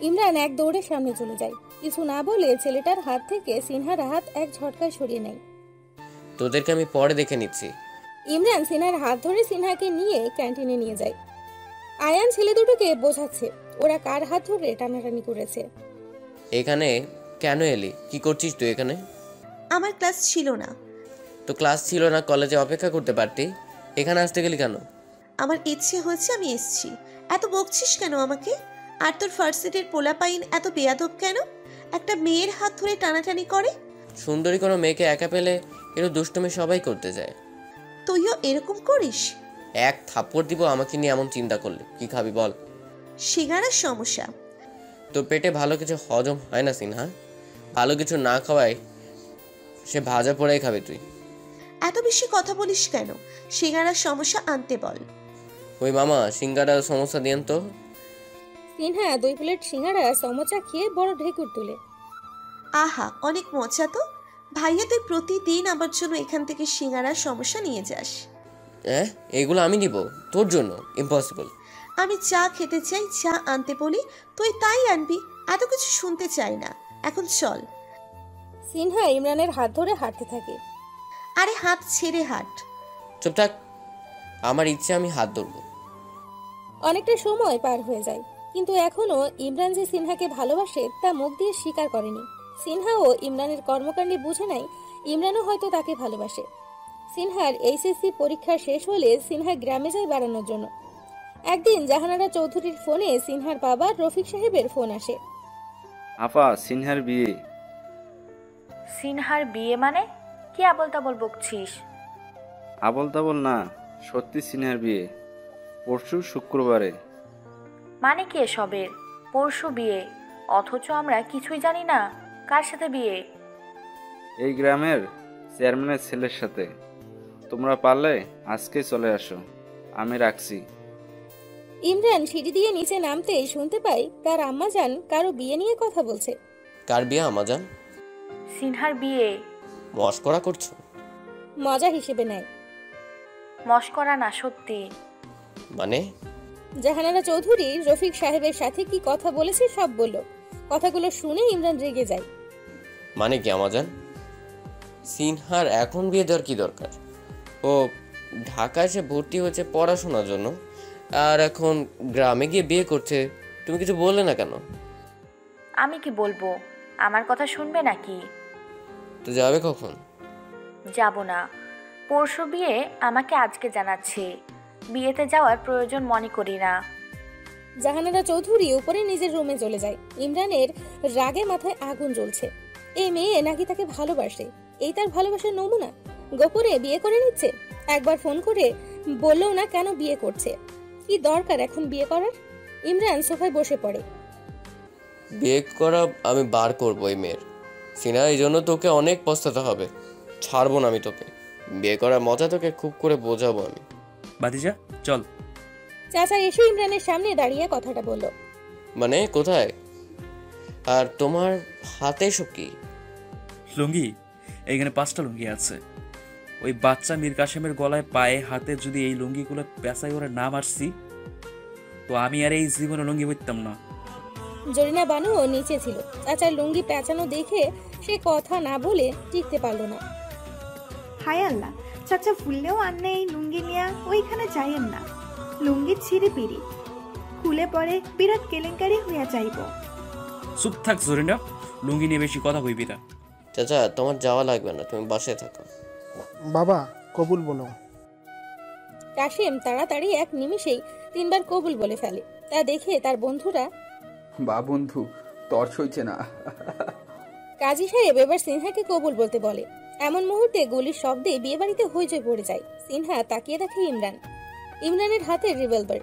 ইমরান এক দৌড়ে সামনে চলে যায়। কিছু না বলে ছেলেটার হাত থেকে সিনহার হাত এক ঝটকায় সরিয়ে নেয়। তোদেরকে আমি পরে দেখে নিচ্ছি। ইমরান সিনহার হাত ধরে সিনহাকে নিয়ে ক্যান্টিনে নিয়ে যায়। আয়ান ছেলে দুটোকে বোঝাচ্ছে ওরা কার হাত ধরে টানাটানি করেছে। এখানে কেন এলি? কি করছিস তুই এখানে? আমার ক্লাস ছিল না। তো ক্লাস ছিল না, কলেজে অপেক্ষা করতে পারতি। এখানে আসতে গেলি কেন? আমার ইচ্ছে হয়েছে, আমি এসেছি। এত বকছিস কেন আমাকে? আর তোর ভার্সিটির পোলাপাইন এত বেয়াদব কেন? একটা মেয়ের হাত ধরে টানাটানি করে। সুন্দরী কোনো মেয়েকে একা পেলে একটু দুষ্টুমি সবাই করতে যায়। তুইও এরকম করিস? এক থাপ্পড় দিব আমাকে নিয়ে এমন চিন্তা করলে। কি খাবি বল? সিগারের সমস্যা। তোর পেটে ভালো কিছু হজম হয় না সিনহা। ভালো কিছু না খাওয়াই সে ভাজা পোড়াই খাবি তুই। এত বেশি কথা বলিস কেন? সিগারের সমস্যা আনতে বল। ওই মামা, সিঙ্গারার সমস্যা দিয়েন তো। সিনহা 2 প্লেট সিঙ্গারা সমোচা খেয়ে বড় ঢেকুর তুলে। আহা, অনেক মজা তো। ভাইয়া তুই প্রতিদিন আমার জন্য এখান থেকে সিঙ্গারার সমস্যা নিয়ে যাস। এগুলো আমি নিব তোর জন্য? ইম্পসিবল। আমি চা খেতে চাই, চা আনতে বলি তুই তাই আনবি। এত কিছু শুনতে চাই না, এখন চল। সিনহা ইমরানের হাত ধরে হাঁটতে থাকে। আরে হাত ছেড়ে হাঁট। চুপ থাক, আমার ইচ্ছে আমি হাত ধরবো। অনেকটা সময় পার হয়ে যায়, কিন্তু এখনো ইমরান যে সিনহাকে ভালোবাসে তা মুখ দিয়ে স্বীকার করেনি। সিনহাও ইমরানের কর্মকাণ্ডে বুঝে নাই ইমরানও হয়তো তাকে ভালোবাসে। সিনহার এইচএসসি পরীক্ষা শেষ হলে সিনহা গ্রামে যায় বেড়ানোর জন্য। একদিন জাহানারা চৌধুরীর ফোনে সিনহার বাবা রফিক সাহেবের ফোন আসে। আপা, সিনহার বিয়ে। সিনহার বিয়ে মানে? কি আবল তাবল বকছিস? আবল তাবল না, সত্যি সিনহার বিয়ে পরশু শুক্রবারে। মানে কি এসবের? পরশু বিয়ে, অথচ আমরা কিছুই জানি না। কার সাথে বিয়ে? এই গ্রামের চেয়ারম্যানের ছেলের সাথে। তোমরা পারলে আজকে চলে আসো, আমি রাখছি। ইমরান সিঁড়ি দিয়ে নিচে নামতেই শুনতে পাই তার আম্মাজান কারো বিয়ে নিয়ে কথা বলছে। কার বিয়ে আম্মাজান? সিনহার বিয়ে। মস্করা করছো? মজা হিসেবে নেয়। মস্করা না, সত্যি। মানে? জাহানারা চৌধুরী রফিক সাহেবের সাথে কি কথা বলেছে সব বলল। কথাগুলো শুনে ইমরান রেগে যায়। মানে কি আম্মাজান? সিনহার এখন বিয়ে দেওয়ার কি দরকার? ও ঢাকায় এসে ভর্তি হয়েছে পড়াশোনার জন্য, আর এখন গ্রামে গিয়ে বিয়ে করছে। তুমি কিছু বললে না কেন? আমি কি বলবো? আমার কথা শুনবে নাকি? তো যাবে কখন? যাব না, পরশু বিয়ে, আমাকে আজকে জানাচ্ছে। বিয়েতে যাওয়ার প্রয়োজন মনে করি না। জাহানারা চৌধুরী উপরে নিজের রুমে চলে যায়। ইমরানের রাগে মাথায় আগুন জ্বলছে। এই মেয়ে নাকি তাকে ভালোবাসে, এই তার ভালোবাসার নমুনা। গোপনে বিয়ে করে নিচ্ছে। একবার ফোন করে বললেও না কেন বিয়ে করছে। কি দরকার এখন বিয়ে করার? ইমরান সোফায় বসে পড়ে। বিয়ে করা আমি বার করবো এই মেয়ের। সিনা, এই জন্য তোকে অনেক পস্তাতে হবে। ছাড়বো না আমি তোকে। বিয়ে করার মজা তোকে খুব করে বোঝাবো আমি। বাতিজা চল। চাচা এসে ইমরানের সামনে দাঁড়িয়ে কথাটা বলল। মানে কোথায়? আর তোমার হাতে সব কি? লুঙ্গি। এইখানে 5টা লুঙ্গি আছে। ওই বাচ্চা মীর কাসেমের গলায় পায়ে হাতে যদি এই লুঙ্গিগুলো পেঁচাই ওরা না মারছি, তো আমি আর এই জীবনে লুঙ্গি পরতাম না। জরিনা বানুও নিচে ছিল। চাচার লুঙ্গি পেঁচানো দেখে সে কথা না বলে টিকতে পারল না। হায় আল্লাহ, চাচা ফুললেও আন্নে এই লুঙ্গি নিয়ে ওইখানে যাইয়েন না। লুঙ্গি ছিঁড়ে পিড়ি খুলে পরে বিরাট কেলেঙ্কারি হইয়া যাইব। চুপ থাক জরিনা, লুঙ্গি নিয়ে বেশি কথা কইবি না। চাচা তোমার যাওয়া লাগবে না, তুমি বাসায় থাকো। বাবা কবুল বলো। কাশেম তাড়াতাড়ি এক নিমিষেই 3 বার কবুল বলে ফেলে। তা দেখে তার বন্ধুরা, বা বন্ধু তর সইছে না। কাজী সাহেব এবার সিনহাকে কবুল বলতে বলে। এমন মুহূর্তে গুলির শব্দে বিয়ে বাড়িতে হইচই পড়ে যায়। সিনহা তাকিয়ে দেখে ইমরানের হাতে রিভলভার।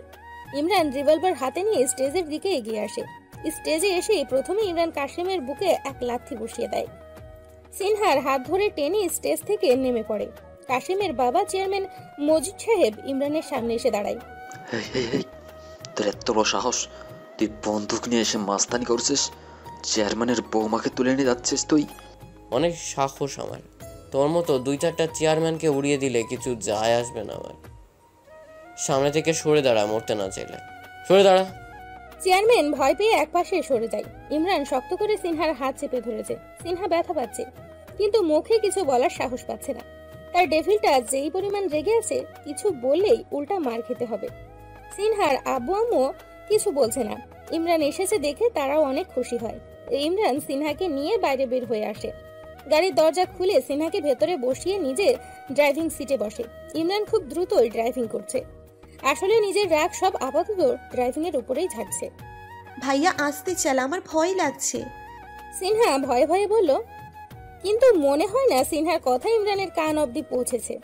ইমরান রিভলভার হাতে নিয়ে স্টেজের দিকে এগিয়ে আসে। স্টেজে এসে প্রথমে ইমরান কাশেমের বুকে এক লাথি বসিয়ে দেয়। সিনহার হাত ধরে টেনে স্টেজ থেকে নেমে পড়ে। কাশেমের বাবা চেয়ারম্যান মজিদ সাহেব ইমরানের সামনে এসে দাঁড়ায়। তোর এত বড় সাহস, তুই বন্দুক নিয়ে এসে মাস্তানি করছিস? চেয়ারম্যানের বৌমাকে তুলে নিয়ে যাচ্ছিস তুই? অনেক সাহস আমার। তোর মতো 2-4টা চেয়ারম্যানকে উড়িয়ে দিলে কিছু যায় আসবে না আমার। সামনে থেকে সরে দাঁড়া, মরতে না চাইলে সরে দাঁড়া। চেয়ারম্যান ভয় পেয়ে একপাশে সরে যায়। ইমরান শক্ত করে সিনহার হাত চেপে ধরেছে। সিনহা ব্যথা পাচ্ছে, কিন্তু মুখে কিছু বলার সাহস পাচ্ছে না। তার ডেভিলটা যেই পরিমাণ রেগে আছে, কিছু বললেই উল্টা মার খেতে হবে। সিনহার আব্বু আম্মু কিছু বলছে না। ইমরান এসেছে দেখে তারাও অনেক খুশি হয়। ইমরান সিনহাকে নিয়ে বাইরে বের হয়ে আসে। গাড়ির দরজা খুলে সিনহাকে ভেতরে বসিয়ে নিজে ড্রাইভিং সিটে বসে। ইমরান খুব দ্রুতই ড্রাইভিং করছে। আসলে নিজের রাগ সব আপাতত ড্রাইভিং এর উপরেই ঝাড়ছে। ভাইয়া আসতে চালা, আমার ভয় লাগছে। সিনহা ভয়ে ভয়ে বলল, কিন্তু মনে হয় না সিনহার কথা ইমরানের কান অবধি পৌঁছেছে,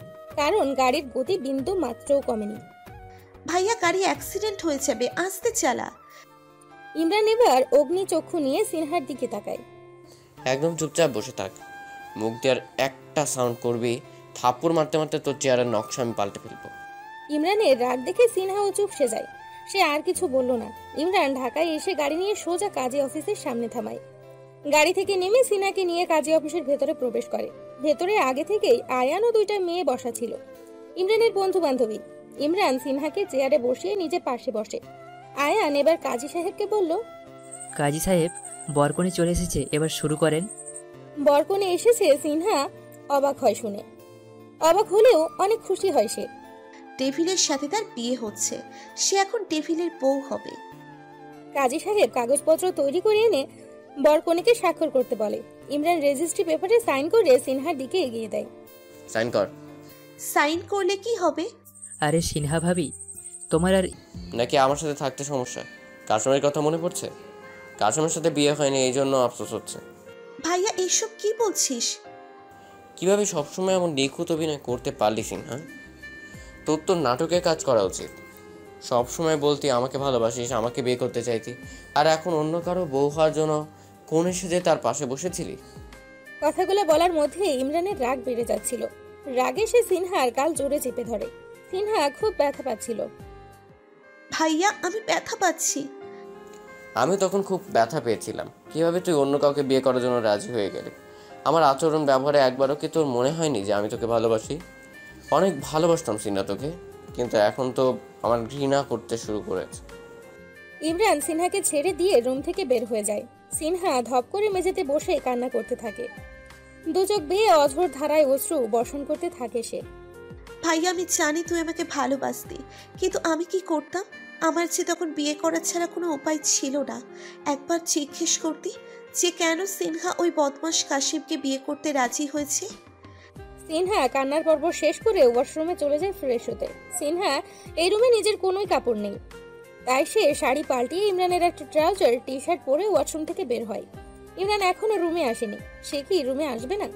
কারণ গাড়ির গতি বিন্দু মাত্রও কমেনি। ভাইয়া গাড়ি অ্যাক্সিডেন্ট হয়ে যাবে, আসতে চালা। ইমরান এবার অগ্নি চক্ষু নিয়ে সিনহার দিকে তাকায়। একদম চুপচাপ বসে থাক। মুখ দিয়ে একটা সাউন্ড করবি, থাপ্পড় মারতে মারতে তোর চেয়ারের নকশা আমি পাল্টে ফেলবো। ইমরানের রাগ দেখে সিনহাও চুপসে যায়। সে আর কিছু বলল না। ইমরান ঢাকায় এসে গাড়ি নিয়ে সোজা কাজী অফিসের সামনে থামায়। গাড়ি থেকে নেমে সিনহাকে নিয়ে কাজী অফিসের ভেতরে প্রবেশ করে। ভেতরে আগে থেকেই আয়ান ও 2টা মেয়ে বসা ছিল, ইমরানের বন্ধু বান্ধবী। ইমরান সিনহাকে চেয়ারে বসিয়ে নিজের পাশে বসে। আয়ান এবার কাজী সাহেবকে বলল, কাজী সাহেব, বরকনে চলে এসেছে, এবার শুরু করেন। বরকনে এসেছে। সিনহা অবাক হয় শুনে, অবাক হলেও অনেক খুশি হয় সে। টেভিলের সাথে তার বিয়ে হচ্ছে, সে এখন টেভিলের বউ হবে। কাজী সাহেব কাগজপত্র তৈরি করে এনে বরকনেকে স্বাক্ষর করতে বলে। ইমরান রেজিস্ট্রি পেপারে সাইন করে সিনহার দিকে এগিয়ে দেয়। সাইন কর। সাইন করলে কি হবে? আরে সিনহা ভাবি, তোমার আর নাকি আমার সাথে থাকতে সমস্যা? কাশমের কথা মনে পড়ছে? কাশমের সাথে বিয়ে হয়নি, এই জন্য আফসোস হচ্ছে। ভাইয়া এসব কি বলছিস? কিভাবে সবসময় এমন নিখুঁত অভিনয় করতে পারলি সিনহা? তোর তো নাটকে কাজ করা উচিত। সবসময় বলতি আমাকে ভালোবাসিস, আমাকে বিয়ে করতে চাইতি, আর এখন অন্য কারো বউ হওয়ার জন্য কোন এসে তার পাশে বসেছিলি। কথাগুলো বলার মধ্যে ইমরানের রাগ বেড়ে যাচ্ছিল। রাগে সে সিনহার গাল জোরে চেপে ধরে। সিনহা খুব ব্যথা পাচ্ছিল। ভাইয়া আমি ব্যথা পাচ্ছি। আমি তখন খুব ব্যথা পেয়েছিলাম। কিভাবে তুই অন্য কাউকে বিয়ে করার জন্য রাজি হয়ে গেলি? আমার আচরণ ব্যবহারে একবারও কি তোর মনে হয়নি যে আমি তোকে ভালোবাসি? অনেক ভালোবাসতাম সিনহা তোকে, কিন্তু এখন তো আমার ঘৃণা করতে শুরু করেছে। ইমরান সিনহাকে ছেড়ে দিয়ে রুম থেকে বের হয়ে যায়। সিনহা ধপ করে মেঝেতে বসে কান্না করতে থাকে। দু চোখ বেয়ে অঝোর ধারায় অশ্রু বর্ষণ করতে থাকে সে। ভাইয়া আমি জানি তুই আমাকে ভালোবাসতি, কিন্তু আমি কি করতাম? আমার যে তখন বিয়ে করার ছাড়া কোনো উপায় ছিল না। একবার জিজ্ঞেস করতি যে কেন সিনহা ওই বদমাশ কাশিমকে বিয়ে করতে রাজি হয়েছে। সিনহা কান্নার পর্ব শেষ করে ওয়াশরুমে চলে যায় ফ্রেশ হতে। সিনহা এই রুমে নিজের কোনোই কাপড় নেই, তাই সে শাড়ি পাল্টিয়ে ইমরানের একটা ট্রাউজার টি শার্ট পরে ওয়াশরুম থেকে বের হয়। ইমরান এখনো রুমে আসেনি, সে কি রুমে আসবে না?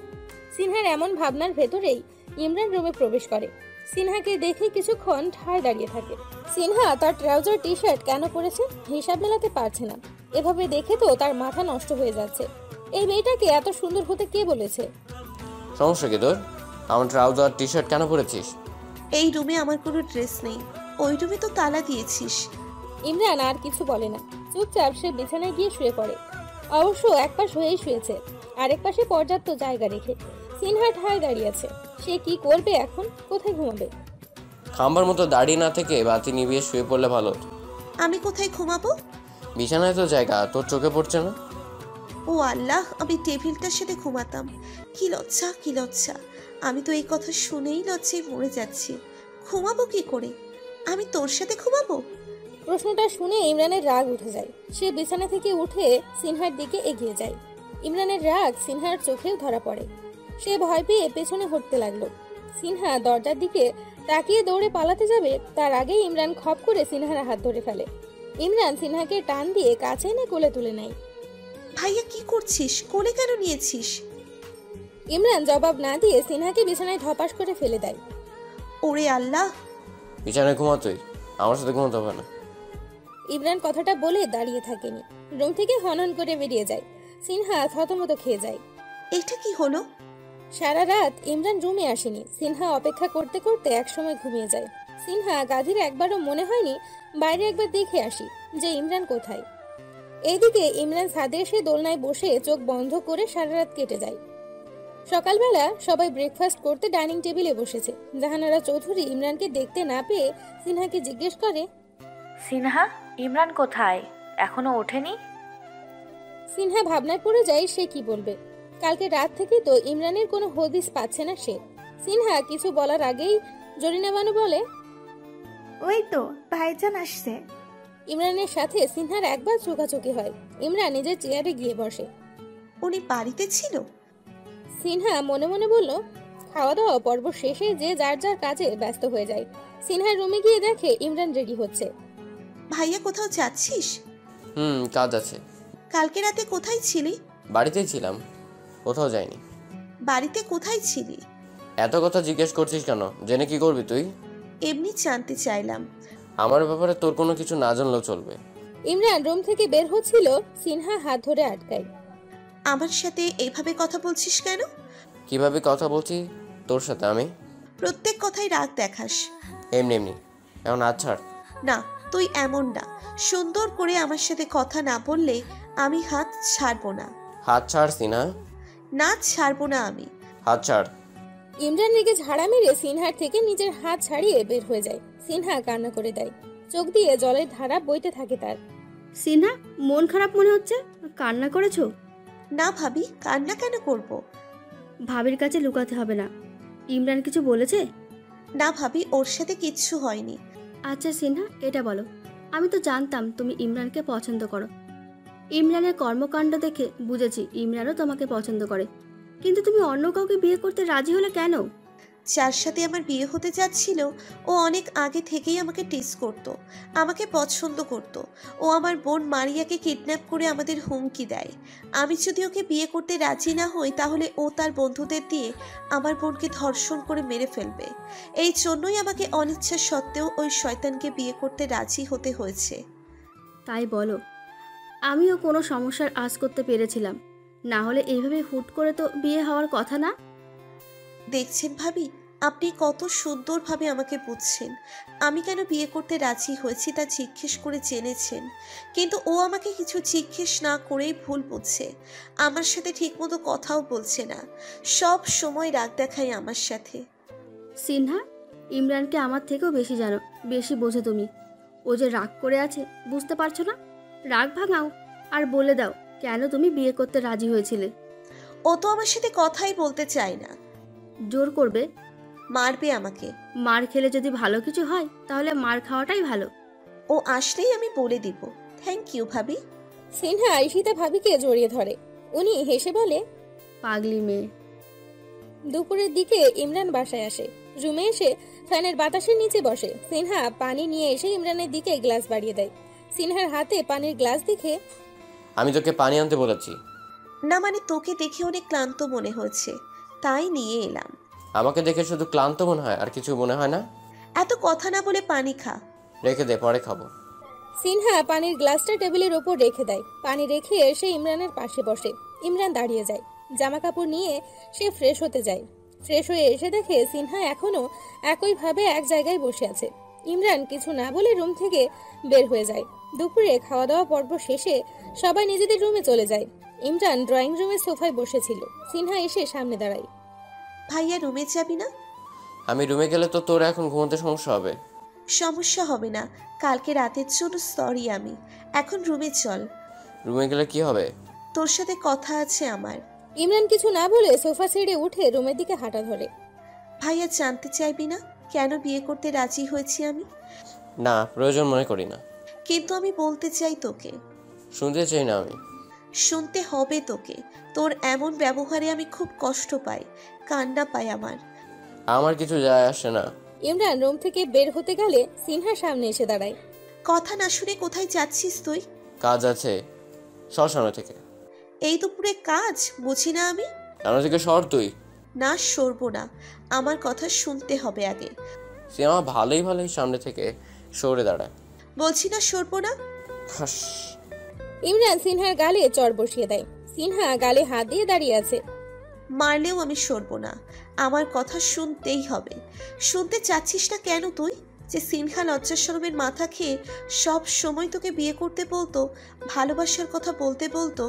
সিনহার এমন ভাবনার ভেতরেই ইমরান রুমে প্রবেশ করে। সিনহাকে দেখে কিছুক্ষণ ঠায় দাঁড়িয়ে থাকে। সিনহা তার ট্রাউজার টি শার্ট কেন পরেছে হিসাব মেলাতে পারছে না। এভাবে দেখে তো তার মাথা নষ্ট হয়ে যাচ্ছে। এই মেয়েটাকে এত সুন্দর হতে কে বলেছে? সমস্যা কি তোর? আমার ট্রাউজার টি শার্ট কেন পরেছিস? এই রুমে আমার কোনো ড্রেস নেই, ওই রুমে তো তালা দিয়েছিস। ইমরান আর কিছু বলে না, চুপচাপ সে বিছানায় গিয়ে শুয়ে পড়ে। অবশ্য এক পাশ হয়েই শুয়েছে, আরেক পাশে পর্যাপ্ত জায়গা রেখে। সিনহা ঠায় দাঁড়িয়ে আছে। সে কি করবে এখন? কোথায় ঘুমাবে? খাম্বার মতো দাঁড়িয়ে না থেকে বাতি নিভিয়ে শুয়ে পড়লে ভালো হতো। আমি কোথায় ঘুমাবো? বিছানায় তো জায়গা, তোর চোখে পড়ছে না? ও আল্লাহ, আমি টেবিলটার সাথে ঘুমাতাম। কি লজ্জা, কি লজ্জা! আমি তো এই কথা শুনেই লজ্জায় মরে যাচ্ছি। ঘুমাবো কি করে? আমি তোর সাথে ঘুমাবো? প্রশ্নটা শুনে ইমরানের রাগ উঠে যায়। সে বিছানা থেকে উঠে সিনহার দিকে এগিয়ে যায়। ইমরানের রাগ সিনহার চোখেও ধরা পড়ে। সে ভয় পেয়ে পেছনে হটতে লাগলো। সিনহা দরজার দিকে তাকিয়ে দৌড়ে পালাতে যাবে, তার আগেই ইমরান খপ করে সিনহার হাত ধরে ফেলে। ইমরান সিনহাকে টান দিয়ে কাছে এনে কোলে তুলে নেয়। ভাইয়া কি করছিস? কোলে কেন নিয়েছিস? ইমরান জবাব না দিয়ে সিনহাকে বিছানায় ধপাস করে ফেলে দেয়। ওরে আল্লাহ! বিছানায় ঘুমা তুই, আমার সাথে ঘুমাতে হবে না। ইমরান কথাটা বলে দাঁড়িয়ে থাকেনি, রুম থেকে হনন করে বেরিয়ে যায়। সিনহা থতমত খেয়ে যায়। এটা কি হলো? সারা রাত ইমরান রুমে আসেনি। সিনহা অপেক্ষা করতে করতে একসময় ঘুমিয়ে যায়। সিনহা গাধীর একবারও মনে হয়নি বাইরে একবার দেখে আসি যে ইমরান কোথায়। এইদিকে ইমরান ছাদে এসে দোলনায় বসে চোখ বন্ধ করে সারা রাত কেটে যায়। সকালবেলা সবাই ব্রেকফাস্ট করতে ডাইনিং টেবিলে বসেছে। জাহানারা চৌধুরী ইমরানকে দেখতে না পেয়ে সিনহাকে জিজ্ঞেস করে, সিনহা, ইমরান কোথায়? এখনো ওঠেনি? সিনহা ভাবনায় পড়ে যায় সে কি বলবে। কালকে রাত থেকে তো ইমরানের কোনো হদিস পাচ্ছে না সে। সিনহা কিছু বলার আগেই জরিনা বানু বলে, ওই তো ভাইজান আসছে। ইমরানের সাথে সিনহার একবার চোখাচোখি হয়। ইমরান নিজের চেয়ারে গিয়ে বসে। উনি বাড়িতে ছিল? সিনহা মনে মনে বলল। খাওয়া দাওয়া পর্ব শেষে যে যার যার কাজে ব্যস্ত হয়ে যায়। সিনহার রুমে গিয়ে দেখে ইমরান রেডি হচ্ছে। ভাইয়া কোথাও যাচ্ছিস? কাজ আছে। কালকে রাতে কোথায় ছিলি? বাড়িতেই ছিলাম, কোথাও যাইনি। বাড়িতে কোথায় ছিলি? এত কথা জিজ্ঞেস করছিস কেন? জেনে কি করবি তুই? এমনি জানতে চাইলাম। আমার ব্যাপারে তোর কোনো কিছু না জানলেও চলবে। ইমরান রুম থেকে বের হচ্ছিল, সিনহা হাত ধরে আটকায়। আমার সাথে এইভাবে কথা বলছিস কেন? কিভাবে কথা বলছি তোর সাথে আমি? প্রত্যেক কথাই রাগ দেখাস। এমনি এমনি। এখন আচ্ছা না, তুই এমন না, সুন্দর করে আমার সাথে কথা না বললে আমি হাত ছাড়বো না। হাত ছাড় সিনহা। না, ছাড়বো না আমি। হাত ছাড়। ইমরান রেগে ঝাড়া মেরে সিনহার থেকে নিজের হাত ছাড়িয়ে বের হয়ে যায়। সিনহা কান্না করে দেয়, চোখ দিয়ে জলের ধারা বইতে থাকে তার। সিনহা, মন খারাপ মনে হচ্ছে, কান্না করেছো? না ভাবি, কান্না কেন করব? ভাবির কাছে লুকাতে হবে না। ইমরান কিছু বলেছে? না ভাবি, ওর সাথে কিচ্ছু হয়নি। আচ্ছা সিনহা, এটা বলো, আমি তো জানতাম তুমি ইমরানকে পছন্দ করো। ইমরানের কর্মকাণ্ড দেখে বুঝেছি ইমরানও তোমাকে পছন্দ করে, কিন্তু তুমি অন্য কাউকে বিয়ে করতে রাজি হলে কেন? যার সাথে আমার বিয়ে হতে যাচ্ছিল ও অনেক আগে থেকেই আমাকে টিস করত, আমাকে পছন্দ করত। ও আমার বোন মারিয়াকে কিডন্যাপ করে আমাদের হুমকি দেয়। আমি যদি ওকে বিয়ে করতে রাজি না হই তাহলে ও তার বন্ধুদের দিয়ে আমার বোনকে ধর্ষণ করে মেরে ফেলবে। এই জন্যই আমাকে অনিচ্ছা সত্ত্বেও ওই শয়তানকে বিয়ে করতে রাজি হতে হয়েছে। তাই বলো? আমিও কোনো সমস্যার আঁচ করতে পেরেছিলাম, না হলে এইভাবে হুট করে তো বিয়ে হওয়ার কথা না। দেখছেন ভাবি, আপনি কত সুন্দরভাবে আমাকে বুঝছেন। আমি কেন বিয়ে করতে রাজি হয়েছি তা জিজ্ঞেস করে জেনেছেন, কিন্তু ও আমাকে কিছু জিজ্ঞেস না করেই ভুল বুঝছে। আমার সাথে ঠিকমতো কথাও বলছে না, সব সময় রাগ দেখায় আমার সাথে। সিনহা, ইমরানকে আমার থেকেও বেশি জানো, বেশি বোঝো তুমি। ও যে রাগ করে আছে বুঝতে পারছো না? রাগ ভাঙাও আর বলে দাও কেন তুমি বিয়ে করতে রাজি হয়েছিলে। ও তো আমার সাথে কথাই বলতে চায় না। জোর করবে? মারবে আমাকে। মার খেলে যদি ভালো কিছু হয় তাহলে মার খাওয়াটাই ভালো। ও আসলেই আমি বলে দিব। থ্যাংক ইউ ভাবি। সিনহা ঈশিতা ভাবিকে জড়িয়ে ধরে। উনি হেসে বলে, পাগলি মেয়ে। দুপুরের দিকে ইমরান বাসায় আসে। রুমে এসে ফ্যানের বাতাসের নিচে বসে। সিনহা পানি নিয়ে এসে ইমরানের দিকে গ্লাস বাড়িয়ে দেয়। সিনহার হাতে পানির গ্লাস দেখে, আমি তোকে পানি আনতে বলেছি। না মানে তোকে দেখে অনেক ক্লান্ত মনে হচ্ছে, তাই নিয়ে এলাম। আমাকে দেখে শুধু ক্লান্ত মনে হয়, আর কিছু মনে হয় না? এত কথা না বলে পানি খা। রেখে দে, পরে খাবো। সিনহা পানির গ্লাসটা টেবিলের ওপর রেখে দেয়। পানি রেখে এসে ইমরানের পাশে বসে। ইমরান দাঁড়িয়ে যায়। জামা কাপড় নিয়ে সে ফ্রেশ হতে যায়। ফ্রেশ হয়ে এসে দেখে সিনহা এখনো একইভাবে এক জায়গায় বসে আছে। ইমরান কিছু না বলে রুম থেকে বের হয়ে যায়। দুপুরে খাওয়া দাওয়া পর্ব শেষে সবাই নিজেদের রুমে চলে যায়। ইমরান ড্রয়িং রুমের সোফায় বসেছিল। সিনহা এসে সামনে দাঁড়ায়। ভাইয়া রুমে যাবি না? আমি রুমে গেলে তো তোর এখন ঘুমোতে সমস্যা হবে। সমস্যা হবে না, কালকে রাতের জন্য সরি। আমি এখন রুমে চল। রুমে গেলে কি হবে? তোর সাথে কথা আছে আমার। ইমরান কিছু না বলে সোফা ছেড়ে উঠে রুমের দিকে হাঁটা ধরে। ভাইয়া জানতে চাইবি না কেন বিয়ে করতে রাজি হয়েছি আমি? না, প্রয়োজন মনে করি না। কিন্তু আমি বলতে চাই তোকে। শুনতে চাই না আমি। শুনতে হবে তোকে। তোর এমন ব্যবহারে আমি খুব কষ্ট পাই, কান্না পাই আমার। আমার কিছু যায় আসে না। ইমরান রুম থেকে বের হতে গেলে সিনহার সামনে এসে দাঁড়ায়। কথা না শুনে কোথায় যাচ্ছিস তুই? কাজ আছে, সর সামনে থেকে। এই দুপুরে কাজ বুঝি না আমি? সামনে থেকে সর তুই। না, সরবো না, আমার কথা শুনতে হবে আগে। সে আমার ভালোই সামনে থেকে সরে দাঁড়ায়। বলছি না সরবো না। ইমরান সিনহার গালে চড় বসিয়ে দেয়। সিনহা গালে হাত দিয়ে দাঁড়িয়ে আছে। মারলেও আমি সরবো না, আমার কথা শুনতেই হবে। শুনতে চাচ্ছিস না কেন তুই? যে সিনহা লজ্জা শরমের মাথা খেয়ে সব সময় তোকে বিয়ে করতে বলতো, ভালোবাসার কথা বলতে বলতো,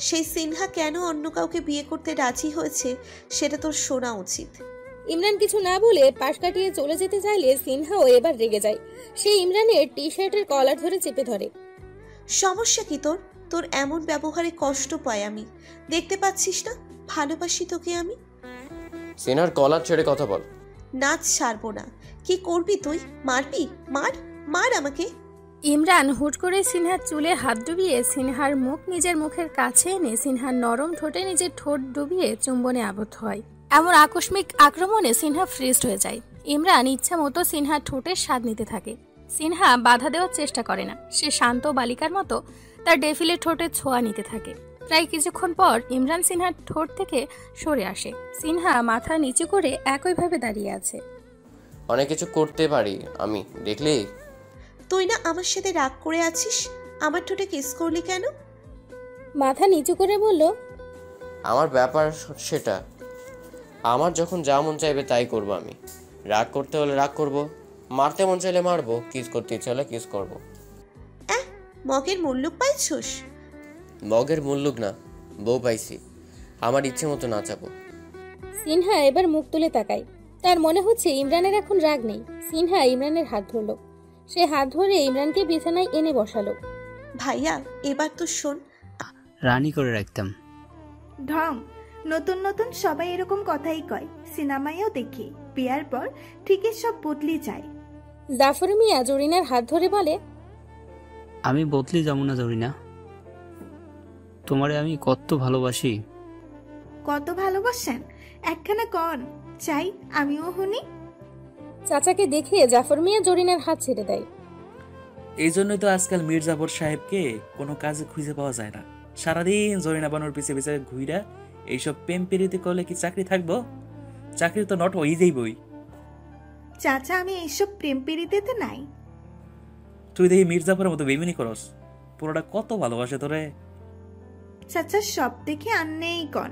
সেই সিনহা কেন অন্য কাউকে বিয়ে করতে রাজি হয়েছে সেটা তোর শোনা উচিত। ইমরান কিছু না বলে পাশ কাটিয়ে চলে যেতে চাইলে সিনহাও এবার রেগে যায়। সে ইমরানের টি শার্টের কলার ধরে চেপে ধরে। সমস্যা কি তোর? তোর এমন ব্যবহারে কষ্ট পাই আমি, দেখতে পাচ্ছিস না ভালোবাসি তোকে আমি। সিনহার কলার ছেড়ে কথা বল। নাচ ছাড়বো না। কি করবি তুই? মারবি? মার, মার আমাকে। ইমরান হুট করে সিনহার চুলে হাত ডুবিয়ে সিনহার মুখ নিজের মুখের কাছে এনে সিনহার নরম ঠোঁটে নিজের ঠোঁট ডুবিয়ে চুম্বনে আবদ্ধ হয়। এমন আকস্মিক আক্রমণে সিনহা ফ্রিজড হয়ে যায়। ইমরান ইচ্ছা মতো সিনহার ঠোঁটের স্বাদ নিতে থাকে। সিনহা বাধা দেওয়ার চেষ্টা করে না। সে শান্ত বালিকার মতো তার ডেফিলে ঠোঁটের ছোঁয়া নিতে থাকে। প্রায় কিছুক্ষণ পর ইমরান সিনহার ঠোঁট থেকে সরে আসে। সিনহা মাথা নিচু করে একইভাবে দাঁড়িয়ে আছে। অনেক কিছু করতে পারি আমি, দেখলি? তুই না আমার সাথে রাগ করে আছিস, আমার ঠোঁটে কিস করলি কেন? মাথা নিচু করে বলল, আমার ব্যাপার সেটা। আমার যখন যা মন চাইবে তাই করব আমি। রাগ করতে হলে রাগ করব, মারতে মন চাইলে মারবো, কিস করতে ইচ্ছে হলে কিস করব। মগের মুল্লুক পাইছস? মগের মুল্লুক না, বউ পাইছি। আমার ইচ্ছে মতো নাচাবো। সিনহা এবার মুখ তুলে তাকায়। তার মনে হচ্ছে ইমরানের এখন রাগ নেই। সিনহা ইমরানের হাত ধরল। সে হাত ধরে ইমরানকে বিছানায় এনে বসালো। ভাইয়া এবার তো শোন। রানী করে রাখতাম। ঢং, নতুন নতুন সবাই এরকম কথাই কয়, সিনেমায়ও দেখি। বিয়ার পর ঠিকই সব বদলি যায়। জাফর মিয়া জরিনার হাত ধরে বলে, আমি বদলি যাবো না জরিনা, তোমারে আমি কত ভালোবাসি। কত ভালোবাসেন একখানা কন, চাই আমিও শুনি। চাচাকে দেখে জাফর মিয়া জরিনার হাত ছেড়ে দেয়। এই জন্যই তো আজকাল মীর জাফর সাহেবকে কোনো কাজে খুঁজে পাওয়া যায় না। সারাদিন জরিনা বানুর পিছে পিছে ঘুইরা এইসব প্রেম পেরিতে করলে কি চাকরি থাকবো? চাকরি তো নট হয়ে যাইবই। চাচা আমি এইসব প্রেম পেরিতে নাই। তুই দেখি মীর জাফরের মতো বেইমানি করস। পুরোটা কত ভালোবাসে তোরে। চাচা সব দেখে আন্নেই কন।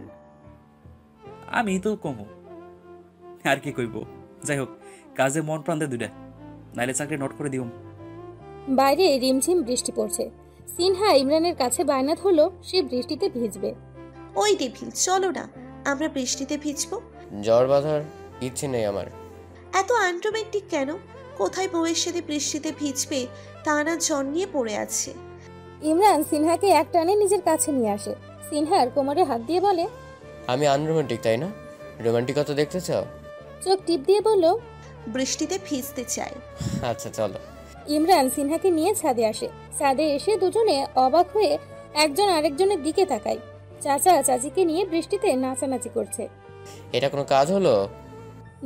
আমি তো কমো, আর কি কইব। যাই হোক, কাজে মন প্রাণ দে দুইটা, নাইলে চাকরি নোট করে দিও। বাইরে রিমঝিম বৃষ্টি পড়ছে। সিনহা ইমরানের কাছে বায়না ধরলো সে বৃষ্টিতে ভিজবে। ওই ডেভিল, চলো না আমরা বৃষ্টিতে ভিজবো। জ্বর বাঁধার ইচ্ছে নেই আমার। এত আনরোম্যান্টিক কেন? কোথায় বউয়ের সাথে বৃষ্টিতে ভিজবে তা না জ্বর নিয়ে পড়ে আছে। ইমরান সিনহাকে এক টানে নিজের কাছে নিয়ে আসে। সিনহার কোমরে হাত দিয়ে বলে, আমি আনরোমান্টিক তাই না? রোমান্টিকতা দেখতে চাও? চোখ টিপ দিয়ে বলল, বৃষ্টিতে ভিজতে চাই। আচ্ছা চলো। ইমরান সিনহাকে নিয়ে ছাদে আসে। ছাদে এসে দুজনে অবাক হয়ে একজন আরেকজনের দিকে তাকায়। চাচা চাচিকে নিয়ে বৃষ্টিতে নাচানাচি করছে। এটা কোনো কাজ হলো?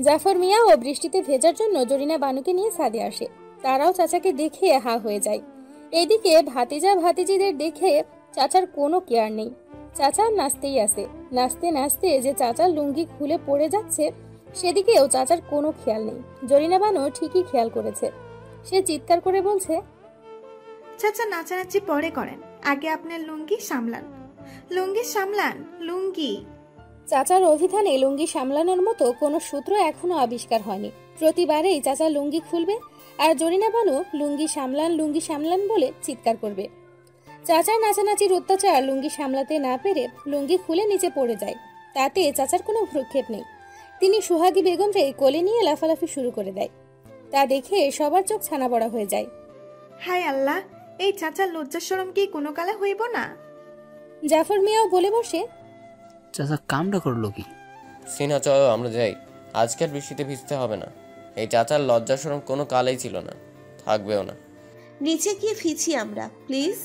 জাফর মিয়া ও বৃষ্টিতে ভেজার জন্য জরিনা বানুকে নিয়ে ছাদে আসে। তারাও চাচাকে দেখে হা হয়ে যায়। এদিকে ভাতিজা ভাতিজিদের দেখে চাচার কোনো কেয়ার নেই। চাচা নাচতেই আসে। নাচতে নাচতে যে চাচার লুঙ্গি খুলে পড়ে যাচ্ছে সেদিকেও চাচার কোনো খেয়াল নেই। জরিনা বানু ঠিকই খেয়াল করেছে। সে চিৎকার করে বলছে, চাচা নাচানাচি পরে করেন, আগে আপনার লুঙ্গি সামলান। লুঙ্গি সামলান, লুঙ্গি। চাচার অভিধানে লুঙ্গি সামলানোর মতো কোনো সূত্র এখনো আবিষ্কার হয়নি। প্রতিবারেই চাচা লুঙ্গি খুলবে আর জরিনা বানু লুঙ্গি সামলান বলে চিৎকার করবে। চাচার নাচানাচির অত্যাচার লুঙ্গি সামলাতে না পেরে লুঙ্গি খুলে নিচে পড়ে যায়। তাতে চাচার কোনো ভ্রুক্ষেপ নেই। তিনি সোহাগী বেগমকে কোলে নিয়ে লাফালাফি শুরু করে দেয়। তা দেখে সবার চোখ ছানা বড়া হয়ে যায়। হায় আল্লাহ, এই চাচার লজ্জা শরম কি কোনো কালে হইব না? জাফর মিয়াও বলে বসে, চাচা কামটা করলো কি? সিনহা চলো আমরা যাই, আজকের বৃষ্টিতে ভিজতে হবে না। এই চাচার লজ্জা শরম কোনো কালেই ছিল না, থাকবেও না। নিচে গিয়ে ভিজি আমরা প্লিজ।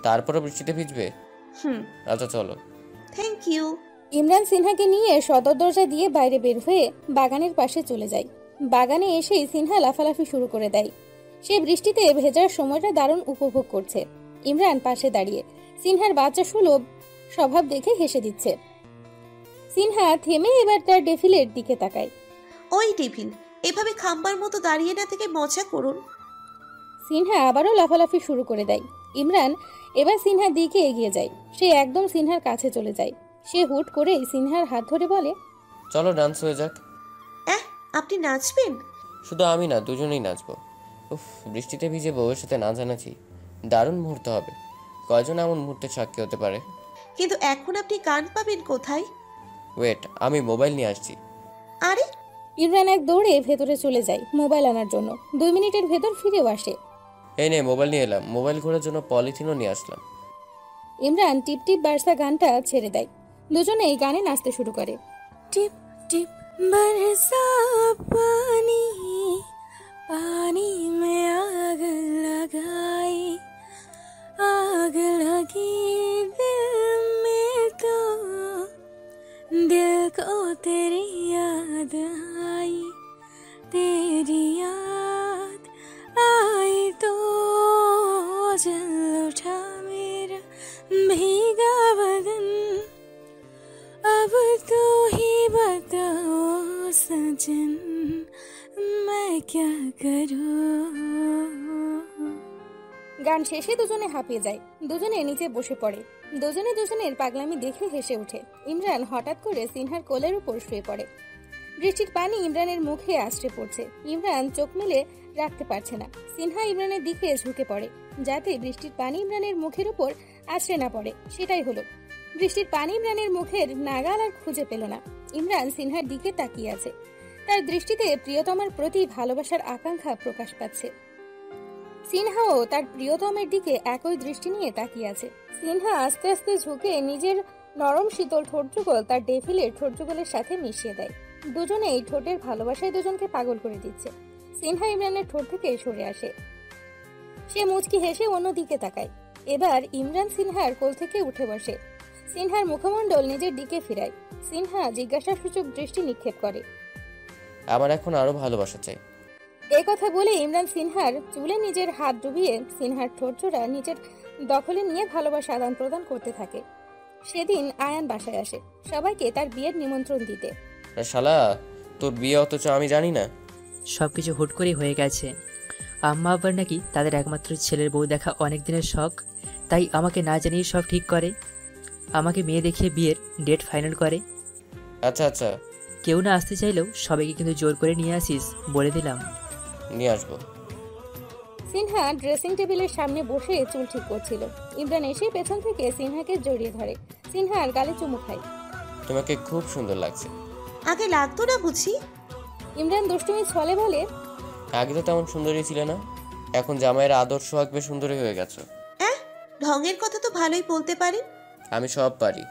তারপরে বৃষ্টিতে ভিজবে? আচ্ছা চলো। Thank you. ইমরান সিনহাকে নিয়ে সদর দরজা দিয়ে বাইরে বের হয়ে বাগানের পাশে চলে যায়। বাগানে এসেই সিনহা লাফালাফি শুরু করে দেয়। সে বৃষ্টিতে ভেজার সময়টা দারুণ উপভোগ করছে। ইমরান পাশে দাঁড়িয়ে সিনহার বাচ্চা সুলভ স্বভাব দেখে হেসে দিচ্ছে। সিনহা থেমে এবার তার ডেভিলের দিকে তাকায়। ওই ডেভিল, এভাবে খাম্বার মতো দাঁড়িয়ে না থেকে মজা করুন। সিনহা আবারও লাফালাফি শুরু করে দেয়। ইমরান এবার সিনহার দিকে এগিয়ে যায়। সে একদম সিনহার কাছে চলে যায়। সে হুট করে সিনহার হাত ধরে বলে, চলো ডান্স হয়ে যাক। আপনি নাচবেন? শুধু আমি না, দুজনেই নাচবো। উফ, বৃষ্টিতে ভিজে বউয়ের সাথে নাচানাচি দারুণ মুহূর্ত হবে। কয়জন এমন মুহূর্তে সাক্ষী হতে পারে? কিন্তু এখন আপনি গান পাবেন কোথায়? ওয়েট, আমি মোবাইল নিয়ে আসছি। আরে! ইমরান এক দৌড়ে ভেতরে চলে যায় মোবাইল আনার জন্য। 2 মিনিটের ভেতর ফিরেও আসে। এই নে মোবাইল নিয়ে এলাম। মোবাইল ঘোরার জন্য পলিথিনও নিয়ে আসলাম। ইমরান টিপ টিপ বারসা গানটা ছেড়ে দেয়। দুজনে এই গানে নাচতে শুরু করে। টিপ টিপ बरसा पानी, पानी में आग लगाई, आग लगी दिल में तो दिल को तेरी याद आई, तेरी याद आई तो जल उठा मेरा भीगा बदन, अब तो ही बताओ सजन मैं क्या करूं। গান শেষে দুজনে হাঁপিয়ে যায়। দুজনে নিচে বসে পড়ে। দুজনের পাগলামি দেখে হেসে ওঠে। ইমরান হঠাৎ করে সিনহার কোলের উপর শুয়ে পড়ে। বৃষ্টির পানি ইমরানের মুখে আছড়ে পড়ছে। ইমরান চোখ মেলে রাখতে পারছে না। সিনহা ইমরানের দিকে ঝুঁকে পড়ে যাতে বৃষ্টির পানি ইমরানের মুখের উপর আছড়ে না পড়ে। সেটাই হলো। বৃষ্টির পানি ইমরানের মুখের নাগাল আর খুঁজে পেল না। ইমরান সিনহার দিকে তাকিয়ে আছে। তার দৃষ্টিতে প্রিয়তমার প্রতি ভালোবাসার আকাঙ্ক্ষা প্রকাশ পাচ্ছে। সিনহাও তার প্রিয়তমের দিকে একই দৃষ্টি নিয়ে তাকিয়ে আছে। সিনহা আস্তে আস্তে ঝুঁকে নিজের নরম শীতল ঠোঁটযুগল তার ডেভিলের ঠোঁটযুগলের সাথে মিশিয়ে দেয়। দুজনেই ঠোঁটের ভালোবাসায় দুজনকে পাগল করে দিচ্ছে। সিনহা ইমরানের ঠোঁট থেকে সরে আসে। সে মুচকি হেসে অন্যদিকে তাকায়। এবার ইমরান সিনহার কোল থেকে উঠে বসে। সিনহার মুখমণ্ডল নিজের দিকে ফিরায়। সিনহা জিজ্ঞাসাসূচক দৃষ্টি নিক্ষেপ করে। আমার এখন আরো ভালোবাসা চাই। এই কথা বলে ইমরান সিনহার চুলে নিজের হাত ডুবিয়ে সিনহার ঠোঁটজোড়া নিজের দখলে নিয়ে ভালোবাসা আদান প্রদান করতে থাকে। সেদিন আয়ান বাসায় আসে সবাইকে তার বিয়ের নিমন্ত্রণ দিতে। শালা, তোর বিয়ে অথচ আমি জানি না। সবকিছু হুট করে হয়ে গেছে। আম্মা আব্বার নাকি তাদের একমাত্র ছেলের বউ দেখা অনেক দিনের শখ, তাই আমাকে না জানিয়ে সব ঠিক করে। আমাকে মেয়ে দেখিয়ে বিয়ের ডেট ফাইনাল করে। আচ্ছা আচ্ছা, কেউ না আসতে চাইলেও সবাইকে কিন্তু জোর করে নিয়ে আসিস বলে দিলাম। নিয়ে আসবো। সিনহা ড্রেসিং টেবিলের সামনে বসে চুল ঠিক করছিল। ইমরান এসে পেছন থেকে সিনহাকে জড়িয়ে ধরে। সিনহার গালে চুমু খায়। তোমাকে খুব সুন্দর লাগছে। আগে লাগতো না বুঝি? ইমরান দুষ্টুমি ছলে বলে, আগে তো তেমন সুন্দরী ছিল না, এখন জামাইয়ের আদর্শ আঁকবে সুন্দরী হয়ে গেছো। ঢঙের কথা তো ভালোই বলতে পারি। আমি সব পারি,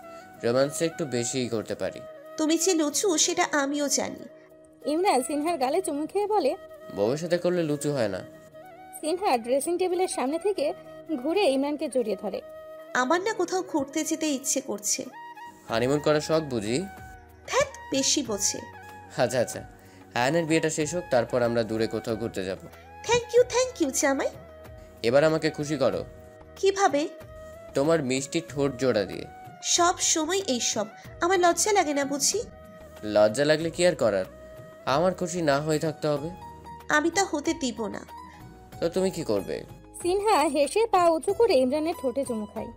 রোম্যান্সে একটু বেশিই করতে পারি। তুমি যে লুচু সেটা আমিও জানি। ইমরান সিনহার গালে চুমু খেয়ে বলে, বউয়ের সাথে করলে লুচু হয় না। সিনহা ড্রেসিং টেবিলের সামনে থেকে ঘুরে ইমরানকে জড়িয়ে ধরে। আমার না কোথাও ঘুরতে যেতে ইচ্ছে করছে। হানিমুন করার শখ বুঝি? ধ্যাত, বেশি বোঝে। আচ্ছা আচ্ছা, আয়নের বিয়েটা শেষ হোক, তারপর আমরা দূরে কোথাও ঘুরতে যাব। থ্যাংক ইউ জামাই। এবার আমাকে খুশি করো। কিভাবে? তোমার মিষ্টি ঠোঁট জোড়া দিয়ে। সব সময় এইসব আমার লজ্জা লাগে না বুঝি? লজ্জা লাগলে কি আর করার, আমার খুশি না হয়ে থাকতে হবে। আমি তা হতে দিব না। তো তুমি কি করবে? সিনহা হেসে পা উঁচু করে ইমরানের ঠোঁটে চুমু খায়।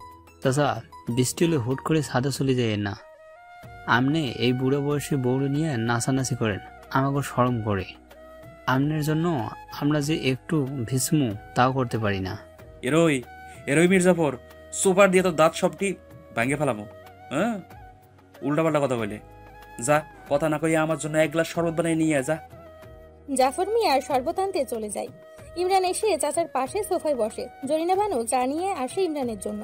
চাচা, বৃষ্টি হলে হুট করে ছাদে চলে যায় না। আপনি এই বুড়ো বয়সে বউরে নিয়ে নাচানাচি করেন, আমাকে শরম করে। আপনার জন্য আমরা যে একটু ভিসমু তাও করতে পারি না। এরই মির্জাফর, সুপার দিয়ে তো দাঁত সবটি ভাঙে ফেলামো। হ্যাঁ, উল্টাপাল্টা কথা বলে যা, কথা না কইয়া আমার জন্য এক গ্লাস শরবত বানিয়ে নিয়ে যা। জাফর মিয়া শরবত আনতে চলে যায়। ইমরান এসে চাচার পাশে সোফায় বসে। জরিনা বানু চা নিয়ে আসে ইমরানের জন্য।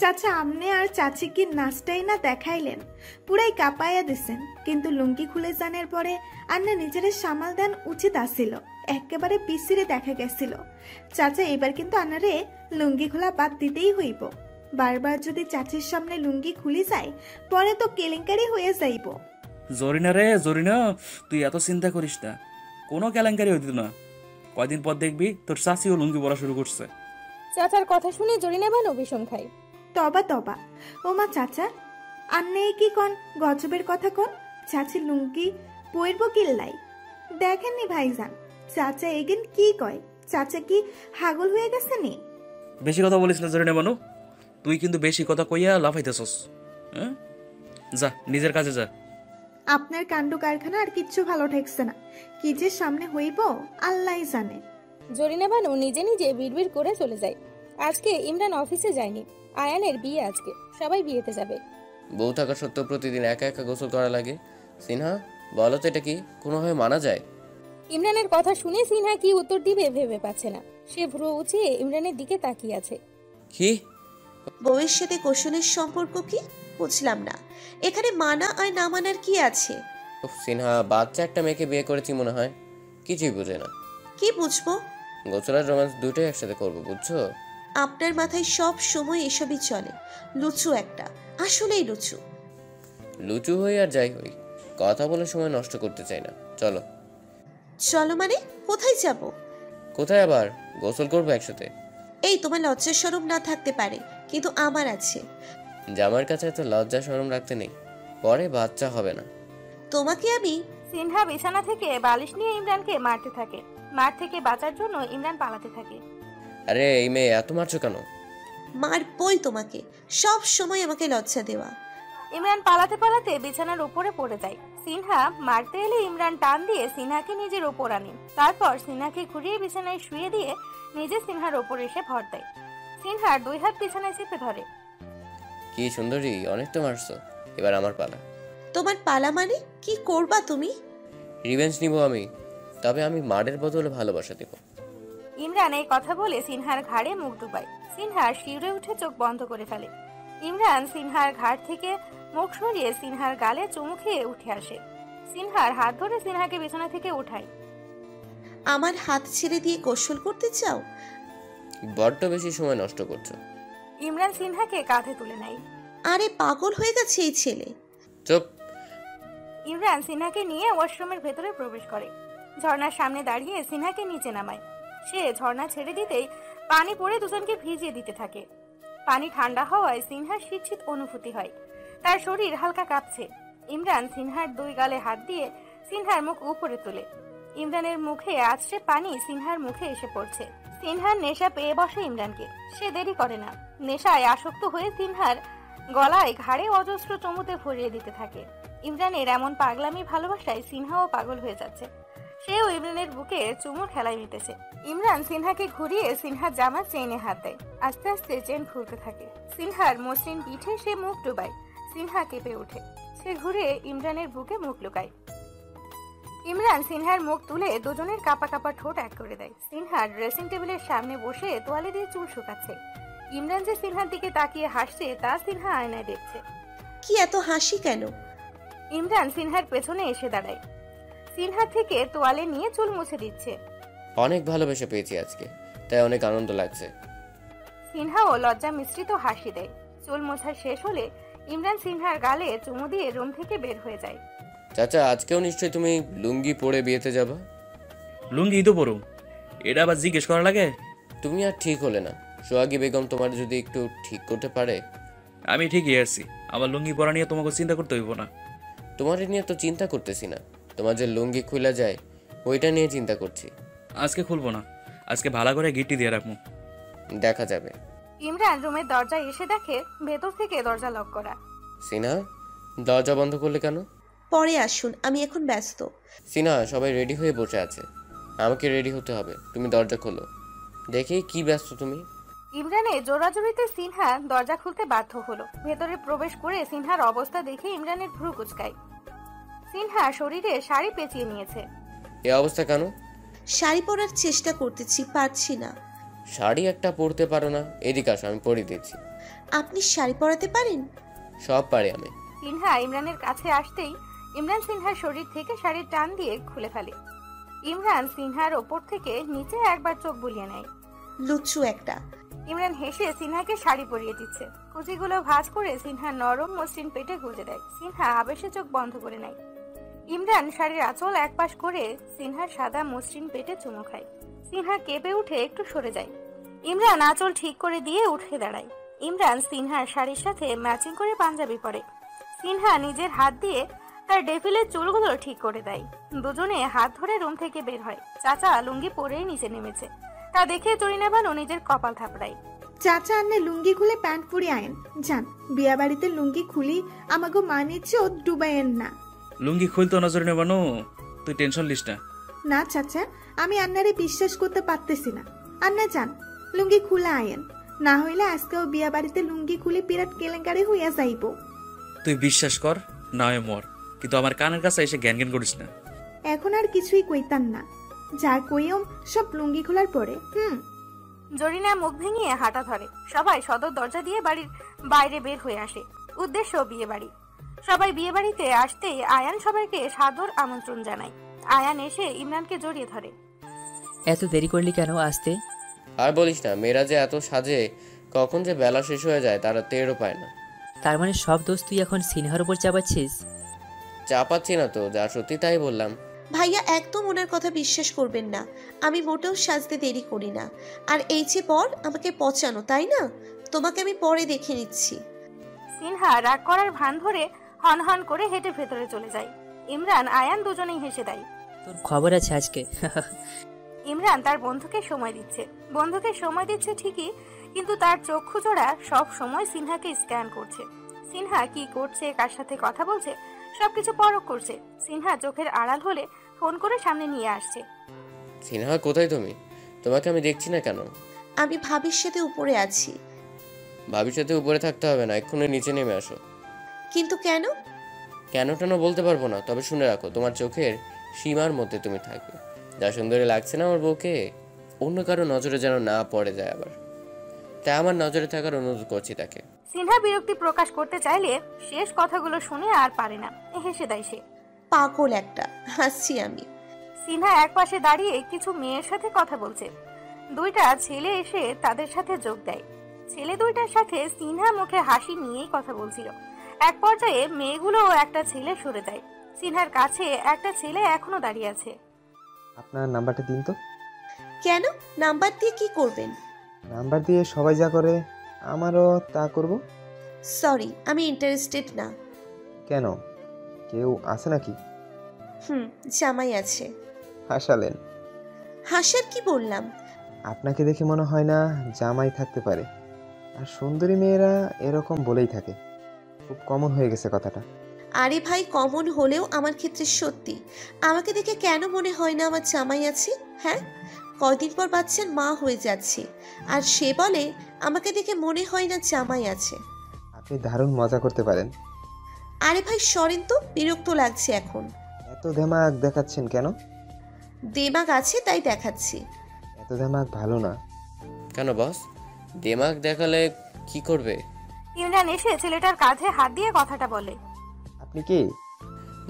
চাচা, আমনে আর চাচি কি নাচটাই না দেখাইলেন, পুরাই কাঁপাইয়া দিছেন। কিন্তু লুঙ্গি খুলে জানের পরে আন্না নিজের সামাল দেন উচিত আসিল, একেবারে পিছিয়ে দেখা গেছিল। চাচা, এবার কিন্তু আন্নারে লুঙ্গি খোলা বাদ দিতেই হইব। বারবার যদি চাচির সামনে লুঙ্গি খুলি যায় পরে তো কেলেঙ্কারি হয়ে যাইব। জরিনা রে জরিনা, তুই এত চিন্তা করিস না, কোনো কেলেঙ্কারি হইত না। কয়দিন পর দেখবি তোর চাচিও লুঙ্গি পরা শুরু করছে। চাচার কথা শুনে জরিনা বানু বিষম খায়। তবা তবা, ও মা চাচা, আন্নে কি কন গজবের কথা কন? চাচি লুঙ্গি পরব কিল্লাই? দেখেননি ভাইজান, চাচা এগেন কি কয়? চাচা কি হাগল হয়ে গেছে নি? বেশি কথা বলিস না জরিনা বানু, তুই কিন্তু বেশি কথা কইয়া লাফাইতেছস। হ্যাঁ, যা নিজের কাজে যা। আপনার কাণ্ড কারখানা আর কিচ্ছু ভালো ঠেকছে না। কি যে সামনে হইব আল্লাহই জানে। জরিনা বানু নিজে নিজে বিড়বিড় করে চলে যায়। আজকে ইমরান অফিসে যায়নি। আয়ানের বিয়ে আজকে, সবাই বিয়েতে যাবে। বউ থাকা সত্ত্বেও প্রতিদিন একা একা গোসল করা লাগে। সিনহা, বলো তো এটা কি কোনোভাবে মানা যায়? ইমরানের কথা শুনে সিনহা কি উত্তর দিবে ভেবে পাচ্ছে না। সে ভ্রু উঁচিয়ে ইমরানের দিকে তাকিয়ে আছে। কি? বউয়ের সাথে কৌশলের সম্পর্ক কি বুঝলাম না। এখানে মানা আর না মানার কি আছে? সিনহা, বাচ্চা একটা মেয়েকে বিয়ে করেছি মনে হয়, কিছুই বুঝে না। কি বুঝবো? গোসল আর রোম্যান্স দুটোই একসাথে করবো, বুঝছো? আপনার মাথায় সব সময় এসবই চলে। লুচু একটা, আসলেই লুচু। লুচু হই আর যাই হই, কথা বলে সময় নষ্ট করতে চাই না। চলো। চলো মানে? কোথায় যাব? কোথায় আবার? গোসল করবো একসাথে। এই, তোমার লজ্জা শরম না থাকতে পারে, কিন্তু আমার আছে। জামার কাছে এত লজ্জা শরম রাখতে নেই, পরে বাচ্চা হবে না। তোমাকে আমি। সিনহা বিছানা থেকে বালিশ নিয়ে ইমরানকে মারতে থাকে। মার থেকে বাঁচার জন্য ইমরান পালাতে থাকে। আরে এই মেয়ে, এত মারছো কেন? মারবই তোমাকে, সব সময় আমাকে লজ্জা দেওয়া। ইমরান পালাতে পালাতে বিছানার উপরে পড়ে যায়। সিনহা মারতে এলে ইমরান টান দিয়ে সিনহাকে নিজের ওপর আনে। তারপর সিনহাকে ঘুরিয়ে বিছানায় শুয়ে দিয়ে নিজে সিনহার ওপর এসে ভর দেয়। সিনহার 2 হাত বিছানায় চেপে ধরে। কি সুন্দরী, অনেক তো মারছো, এবার আমার পালা। তোমার পালা মানে? কি করবা তুমি? রিভেঞ্জ নিব আমি, তবে আমি মারের বদলে ভালোবাসা দেব। ইমরান এই কথা বলে সিনহার ঘাড়ে মুখ ডুবায়। সিনহা শিউরে উঠে চোখ বন্ধ করে ফেলে। ইমরান সিনহার ঘাড় থেকে মুখ সরিয়ে সিনহার গালে চুমু খেয়ে উঠে আসে। সিনহার হাত ধরে সিনহাকে বিছানা থেকে উঠায়। আমার হাত ছেড়ে দিয়ে গোসল করতে চাও? বড্ড বেশি সময় নষ্ট করছো। ইমরান সিনহাকে কাঁধে তুলে নেয়। আরে পাগল হয়ে গেছে এই ছেলে। চুপ। ইমরান সিনহাকে নিয়ে ওয়াশরুমের ভেতরে প্রবেশ করে। ঝর্ণার সামনে দাঁড়িয়ে সিনহাকে নিচে নামায়। সে ঝর্ণা ছেড়ে দিতেই পানি পড়ে দুজনকে ভিজিয়ে দিতে থাকে। পানি ঠান্ডা হওয়ায় সিনহার শীত অনুভূতি হয়। তার শরীর হালকা কাঁপছে। ইমরান সিনহার 2 গালে হাত দিয়ে সিনহার মুখ উপরে তোলে। ইমরানের মুখে আছড়ে পানি সিনহার মুখে এসে পড়ছে। সিনহার নেশা পেয়ে বসে ইমরানকে। সে দেরি করে না। নেশায় আসক্ত হয়ে সিনহার গলায় ঘাড়ে অজস্র চুমুতে ভরিয়ে দিতে থাকে। ইমরানের এমন পাগলামি ভালোবাসায় সিনহাও পাগল হয়ে যাচ্ছে। সেও ইমরানের বুকে চুমুর খেলায় মেতেছে। ইমরান সিনহাকে ঘুরিয়ে সিনহার জামার চেইনে হাত দেয়। আস্তে আস্তে চেন খুলতে থাকে। সিনহার মসৃণ পিঠে সে মুখ ডুবায়। সিনহা কেঁপে ওঠে। সে ঘুরে ইমরানের বুকে মুখ লুকায়। ইমরান সিনহার মুখ তুলে দুজনের কাপা কাপা ঠোঁট এক করে দেয়। সিনহা ড্রেসিং টেবিলের সামনে বসে তোয়ালে দিয়ে চুল শুকাচ্ছে। ইমরান যে সিনহার দিকে তাকিয়ে হাসছে তা সিনহা আয়নায় দেখছে। কি এত হাসি কেন? ইমরান সিনহার পেছনে এসে দাঁড়ায়। সিনহা থেকে তোয়ালে নিয়ে চুল মুছে দিচ্ছে। অনেক ভালোবেসে পেয়েছি আজকে, তাই অনেক আনন্দ লাগছে। সিনহাও লজ্জা মিশ্রিত হাসি দেয়। চুল মোছা শেষ হলে ইমরান সিনহার গালে চুমু দিয়ে রুম থেকে বের হয়ে যায়। চাচা, আজকেও নিশ্চয়ই তুমি লুঙ্গি পরে বিয়েতে যাবা? লুঙ্গি তো পরো, এটা আবার জিজ্ঞেস করা লাগে? তুমি আর ঠিক হলে না। সোহাগী বেগম তোমার যদি একটু ঠিক করতে পারে। আমি ঠিকই আছি, আমার লুঙ্গি পরা নিয়ে তোমাকে চিন্তা করতে হইব না। তোমার নিয়ে তো চিন্তা করতেছি না, তোমার যে লুঙ্গি খুলে যায় ওইটা নিয়ে চিন্তা করছি। আজকে খুলবো না, আজকে ভালো করে গিট্টি দিয়ে রাখবো, দেখা যাবে। ইমরান রুমের দরজায় এসে দেখে ভেতর থেকে দরজা লক করা। সিনহা, দরজা বন্ধ করলে কেন? পরে আসুন, আমি এখন ব্যস্ত। সিনহা, সবাই রেডি হয়ে বসে আছে, আমাকে রেডি হতে হবে। তুমি দরজা খোলো। দেখি কি ব্যস্ত তুমি। ইমরানের জোরাজোরিতে সিনহা দরজা খুলতে বাধ্য হলো। ভেতরে প্রবেশ করে সিনহার অবস্থা দেখে ইমরানের ভ্রু কুঁচকায়। সিনহা শরীরে শাড়ি পেঁচিয়ে নিয়েছে। এই অবস্থা কেন? শাড়ি পরার চেষ্টা করতেছি, পারছি না। শাড়ি একটা পরতে পারো না? এদিকে আসো, আমি পরিয়ে দিচ্ছি। আপনি শাড়ি পরাতে পারেন? সব পারি আমি। সিনহা ইমরানের কাছে আসতেই ইমরান সিনহার শরীর থেকে শাড়ির টান দিয়ে খুলে ফেলে। ইমরান সিনহার ওপর থেকে নিচে একবার চোখ বুলিয়ে নেয়। লুচ্চু একটা। ইমরান হেসে সিনহাকে শাড়ি পরিয়ে দিচ্ছে। কুচিগুলো ভাঁজ করে সিনহার নরম মসৃণ পেটে গুঁজে দেয়। সিনহা আবেশে চোখ বন্ধ করে নেয়। ইমরান শাড়ির আঁচল একপাশ করে সিনহার সাদা মসৃণ পেটে চুমু খায়। সিনহা কেঁপে উঠে একটু সরে যায়। ইমরান আঁচল ঠিক করে দিয়ে উঠে দাঁড়ায়। ইমরান সিনহার শাড়ির সাথে ম্যাচিং করে পাঞ্জাবি পরে। সিনহা নিজের হাত দিয়ে তার ডেফিলের চুলগুলো ঠিক করে দেয়। দুজনে হাত ধরে রুম থেকে বের হয়। চাচা লুঙ্গি পরেই নিচে নেমেছে। তা দেখে জরিনা বানু নিজের কপাল থাপড়ায়। চাচা আন্নে লুঙ্গি খুলে প্যান্ট পরে আয়েন যান। বিয়া বাড়িতে লুঙ্গি খুলি আমাকে মানিচ্ছে ও ডুবাইয়েন না। লুঙ্গি খুলতো নজরে নেবানো, তুই টেনশন লিস না। না চাচা, আমি আন্নারে বিশ্বাস করতে পারতেছি না। আন্না যান, লুঙ্গি খুলে আয়েন, না হইলে আজকেও বিয়া বাড়িতে লুঙ্গি খুলে বিরাট কেলেঙ্কারি হইয়া যাইব। তুই বিশ্বাস কর, না হয় মর, কিন্তু আমার কানের কাছে এসে জ্ঞান জ্ঞান করিস না। এখন আর কিছুই কইতাম না, যা কইম সব লুঙ্গি খোলার পরে। জরিনা মুখ ভেঙিয়ে হাঁটা ধরে। সবাই সদর দরজা দিয়ে বাড়ির বাইরে বের হয়ে আসে। উদ্দেশ্য বিয়ে বাড়ি। সবাই বিয়ে বাড়িতে আসতেই আয়ান সবাইকে সাদর আমন্ত্রণ জানায়। আয়ান এসে ইমরানকে জড়িয়ে ধরে। এত দেরি করলি কেন আসতে? আর বলিস না, মেয়েরা যে এত সাজে, কখন যে বেলা শেষ হয়ে যায় তারা টেরও পায় না। তার মানে সব দোষ তুই এখন সিনহার উপর চাপাচ্ছিস? চাপাচ্ছি না তো, যা সত্যি তাই বললাম। ভাইয়া একদম ওনার কথা বিশ্বাস করবেন না। আমি মোটেও সাজতে দেরি করি না। আর এই যে পর আমাকে পচানো, তাই না? তোমাকে আমি পরে দেখে নিচ্ছি। সিনহা রাগ করার ভান ধরে হন হন করে হেঁটে ভেতরে চলে যায়। ইমরান আয়ান দুজনেই হেসে দেয়। তোর খবর আছে আজকে। ইমরান তার বন্ধুকে সময় দিচ্ছে ঠিকই, কিন্তু তার চক্ষু জোড়া সব সময় সিনহাকে স্ক্যান করছে। সিনহা কি করছে, কার সাথে কথা বলছে সবকিছু পরখ করছে। সিনহা চোখের আড়াল হলে ফোন করে সামনে নিয়ে আসছে। সিনহা কোথায় তুমি? তোমাকে আমি দেখছি না কেন? আমি ভাবির সাথে উপরে আছি। ভাবির সাথে উপরে থাকতে হবে না, এক্ষুনি নিচে নেমে আসো। কিন্তু কেন? কেন টেন বলতে পারবো না, তবে শুনে রাখো তোমার চোখের সীমার মধ্যে তুমি থাকবে। যা সুন্দরী লাগছে না আমার বউকে, অন্য কারো নজরে যেন না পড়ে যায় আবার, তাই আমার নজরে থাকার অনুরোধ করছি তাকে। সিনহা বিরক্তি প্রকাশ করতে চাইলে শেষ কথাগুলো শুনে আর পারে না, হেসে দেয় সে। পাগল একটা, হাসছি আমি। সিনহা একপাশে দাঁড়িয়ে কিছু মেয়ের সাথে কথা বলছে। দুইটা ছেলে এসে তাদের সাথে যোগ দেয়। ছেলে দুইটার সাথে সিনহা মুখে হাসি নিয়েই কথা বলছিল। এক পর্যায়ে মেয়েগুলো একটা ছেলে সরে যায়। সিনহার কাছে একটা ছেলে এখনো দাঁড়িয়ে আছে। আপনার নাম্বারটা দিন তো। কেন? নাম্বার দিয়ে কি করবেন? নাম্বার দিয়ে সবাই যা করে আমারও তা করব। সরি, আমি ইন্টারেস্টেড না। কেন, কেউ আছে নাকি? জামাই আছে। হাসালেন। হাসার কি বললাম? আপনাকে দেখে মনে হয় না জামাই থাকতে পারে, আর সুন্দরী মেয়েরা এরকম বলেই থাকে, খুব কমন হয়ে গেছে কথাটা। আরে ভাই, কমন হলেও আমার ক্ষেত্রে সত্যি। আমাকে দেখে কেন মনে হয় না আমার জামাই আছে? হ্যাঁ, কয়দিন পর বাচ্চার মা হয়ে যাচ্ছে, আর সে বলে আমাকে দেখে মনে হয় না জামাই আছে। আপনি দারুণ মজা করতে পারেন। আরে ভাই সরেন তো, বিরক্ত লাগছে এখন। এত দেমাগ দেখাচ্ছেন কেন? দেমাগ আছে তাই দেখাচ্ছি। এত দেমাগ ভালো না। কেন বস, দেমাগ দেখালে কি করবে? ইমরান এসে ছেলেটার কাঁধে হাত দিয়ে কথাটা বলে। আপনি কি?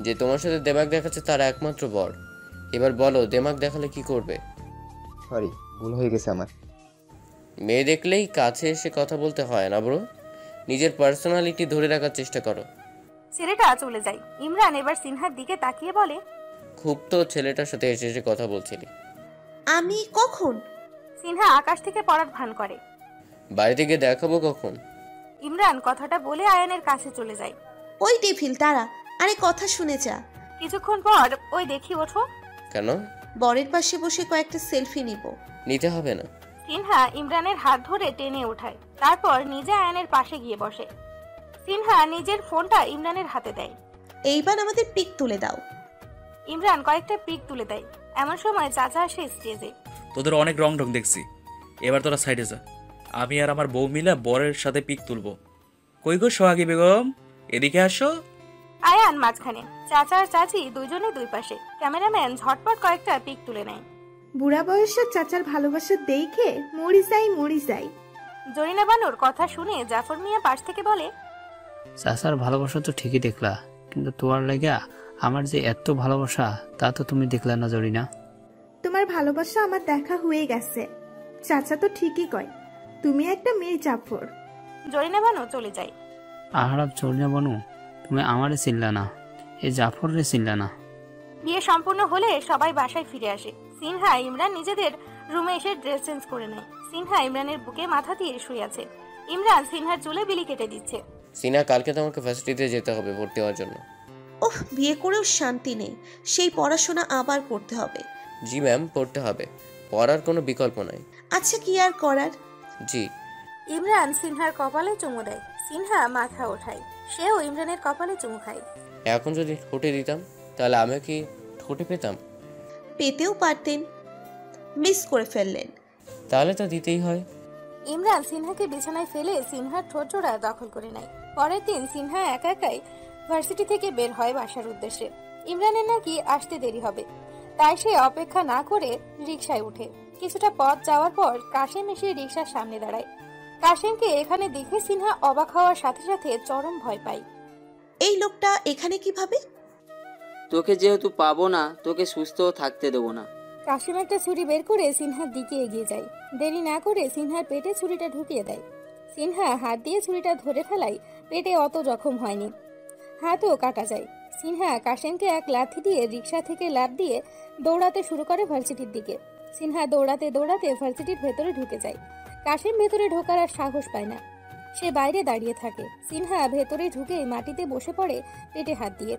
যে তোমার সাথে দেমাগ দেখাচ্ছে তার একমাত্র বর। এবার বলো দেমাগ দেখালে কি করবে? সরি, ভুল হয়ে গেছে আমার। মেয়ে দেখলেই কাছে এসে কথা বলতে হয় না ব্রো, নিজের পার্সোনালিটি ধরে রাখার চেষ্টা করো। ছেলেটা চলে যায়। ইমরান এবার সিনহার দিকে তাকিয়ে বলে, খুব তো ছেলেটার সাথে এসে এসে কথা বলছিলি। আমি কখন? সিনহা আকাশ থেকে পড়ার ভান করে। বাড়িতে গিয়ে দেখাবো কখন? ইমরান কথাটা বলে আয়ানের কাছে চলে যায়। ওই ডেভিল তারা, আরে কথা শুনে যা। কিছুক্ষণ পর ওই দেখি ওঠো। কেন? বরের পাশে বসে কয়েকটা সেলফি নিব। নিতে হবে না। সিনহা ইমরানের হাত ধরে টেনে ওঠায়, তারপর নিজে আয়ানের পাশে গিয়ে বসে। সিনহা নিজের ফোনটা ইমরানের হাতে দেয়। এইবার আমাদের পিক তুলে দাও। ইমরান কয়েকটা পিক তুলে দেয়। এমন সময় চাচা আসে স্টেজে। তোদের অনেক রং ঢং দেখছি, এবার তোরা সাইডে যা, আমি আর আমার বউ মিলে বরের সাথে পিক তুলবো। কই গো সোহাগী বেগম, এদিকে আসো। আয়ান মাঝখানে, চাচা আর চাচি দুইজনে দুই পাশে। ক্যামেরাম্যান ঝটপট কয়েকটা পিক তুলে নেয়। বুড়া বয়সের চাচার ভালোবাসা দেখে মরি যাই। জরিনা বানুর কথা শুনে জাফর মিয়া পাশ থেকে বলে, চাচার ভালোবাসা তো ঠিকই দেখলা, কিন্তু তোমার লাগা আমার যে এত ভালোবাসা তা তো তুমি দেখলা না জরিনা। তোমার ভালোবাসা আমার দেখা হয়ে গেছে। চাচা তো ঠিকই কয়, তুমি একটা মেয়ে জাফর। জরিনা বানু চলে যায়। আহারাব জরিনা বানু, তুমি আমারে চিনলা না, এই জাফরে চিনলা না। বিয়ে সম্পূর্ণ হলে সবাই বাসায় ফিরে আসে। সিনহা ইমরান নিজেদের রুমে এসে ড্রেস চেঞ্জ করে নেয়। সিনহা ইমরানের বুকে মাথা দিয়ে শুয়ে আছে। ইমরান সিনহার চুলে বিলি কেটে দিচ্ছে। সিনহা, কালকে তোমাকে ভার্সিটিতে যেতে হবে ভর্তি হওয়ার জন্য। ওহ, বিয়ে করেও শান্তি নেই, সেই পড়াশোনা আবার করতে হবে। জি ম্যাম, পড়তে হবে, পড়ার কোনো বিকল্প নাই। আচ্ছা, কি আর করার। জি। ইমরান সিনহার কপালে চুমু দেয়। সিনহা মাথা ওঠায়, সেও ইমরানের কপালে চুমু খায়। এখন যদি ঠোঁটে দিতাম তাহলে আমি কি ঠোঁটে পেতাম? পেতেও পারতেন, মিস করে ফেললেন। তাহলে তো দিতেই হয়। ইমরান সিনহাকে বিছানায় ফেলে সিনহার ঠোঁটজোড়া দখল করে নেয়। পরের দিন সিনহা একা একাই ভার্সিটি থেকে বের হয় বাসার উদ্দেশ্যে। ইমরানের নাকি আসতে দেরি হবে, তাই সে অপেক্ষা না করে রিকশায় উঠে। কিছুটা পথ যাওয়ার পর কাশেম এসে রিকশার সামনে দাঁড়ায়। কাশেমকে এখানে দেখে সিনহা অবাক হওয়ার সাথে সাথে চরম ভয় পায়। এই লোকটা এখানে কিভাবে? তোকে যেহেতু পাবো না, তোকে সুস্থ থাকতে দেবো না। কাশেম একটা ছুরি বের করে সিনহার দিকে এগিয়ে যায়। দেরি না করে সিনহার পেটে ছুরিটা ঢুকিয়ে দেয়। সিনহা হাত দিয়ে ছুরিটা ধরে ফেলায় পেটে অত জখম হয়নি, হাতও কাটা যায়। সিনহা কাশেমকে এক লাথি দিয়ে রিকশা থেকে লাফ দিয়ে দৌড়াতে শুরু করে ভার্সিটির দিকে। সিনহা দৌড়াতে দৌড়াতে ভার্সিটির ভেতরে ঢুকে যায়। কাশেম ভেতরে ঢোকার আর সাহস পায় না, সে বাইরে দাঁড়িয়ে থাকে। সিনহা ভেতরে ঢুকে মাটিতে বসে পড়ে পেটে হাত দিয়ে।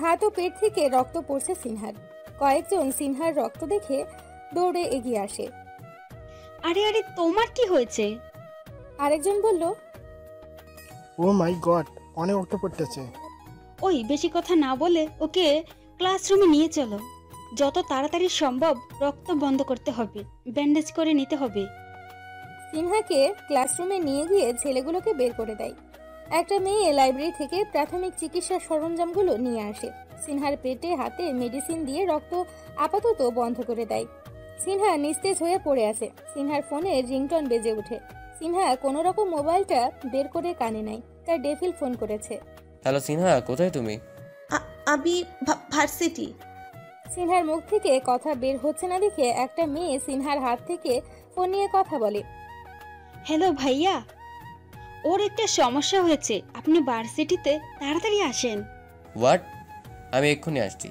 হাত ও পেট থেকে রক্ত পড়ছে সিনহার। কয়েকজন সিনহার রক্ত দেখে দৌড়ে এগিয়ে আসে। আরে আরে, তোমার কি হয়েছে? আরেকজন বলল, ও মাই গড, অনেক রক্ত পড়তেছে। ওই বেশি কথা না বলে ওকে ক্লাসরুমে নিয়ে চলো। যত তাড়াতাড়ি সম্ভব রক্ত বন্ধ করতে হবে, ব্যান্ডেজ করে নিতে হবে। সিনহাকে ক্লাসরুমে নিয়ে গিয়ে ছেলেগুলোকে বের করে দেয়। একটা মেয়ে লাইব্রেরি থেকে প্রাথমিক চিকিৎসার সরঞ্জামগুলো নিয়ে আসে। সিনহার পেটে হাতে মেডিসিন দিয়ে রক্ত আপাতত বন্ধ করে দেয়। সিনহা নিস্তেজ হয়ে পড়ে আছে। সিনহার ফোনে রিংটন বেজে ওঠে। সিনহা কোনো রকম মোবাইলটা বের করে কানে নেয়। তার ডেফিল ফোন করেছে। হ্যালো সিনহা, কোথায় তুমি? আমি ভার্সিটি। সিনহার মুখ থেকে কথা বের হচ্ছে না দেখে একটা মেয়ে সিনহার হাত থেকে ফোন নিয়ে কথা বলে। হ্যালো ভাইয়া, ওর একটা সমস্যা হয়েছে, আপনি ভার্সিটিতে তাড়াতাড়ি আসেন। হোয়াট? আমি এক্ষুনি আসছি।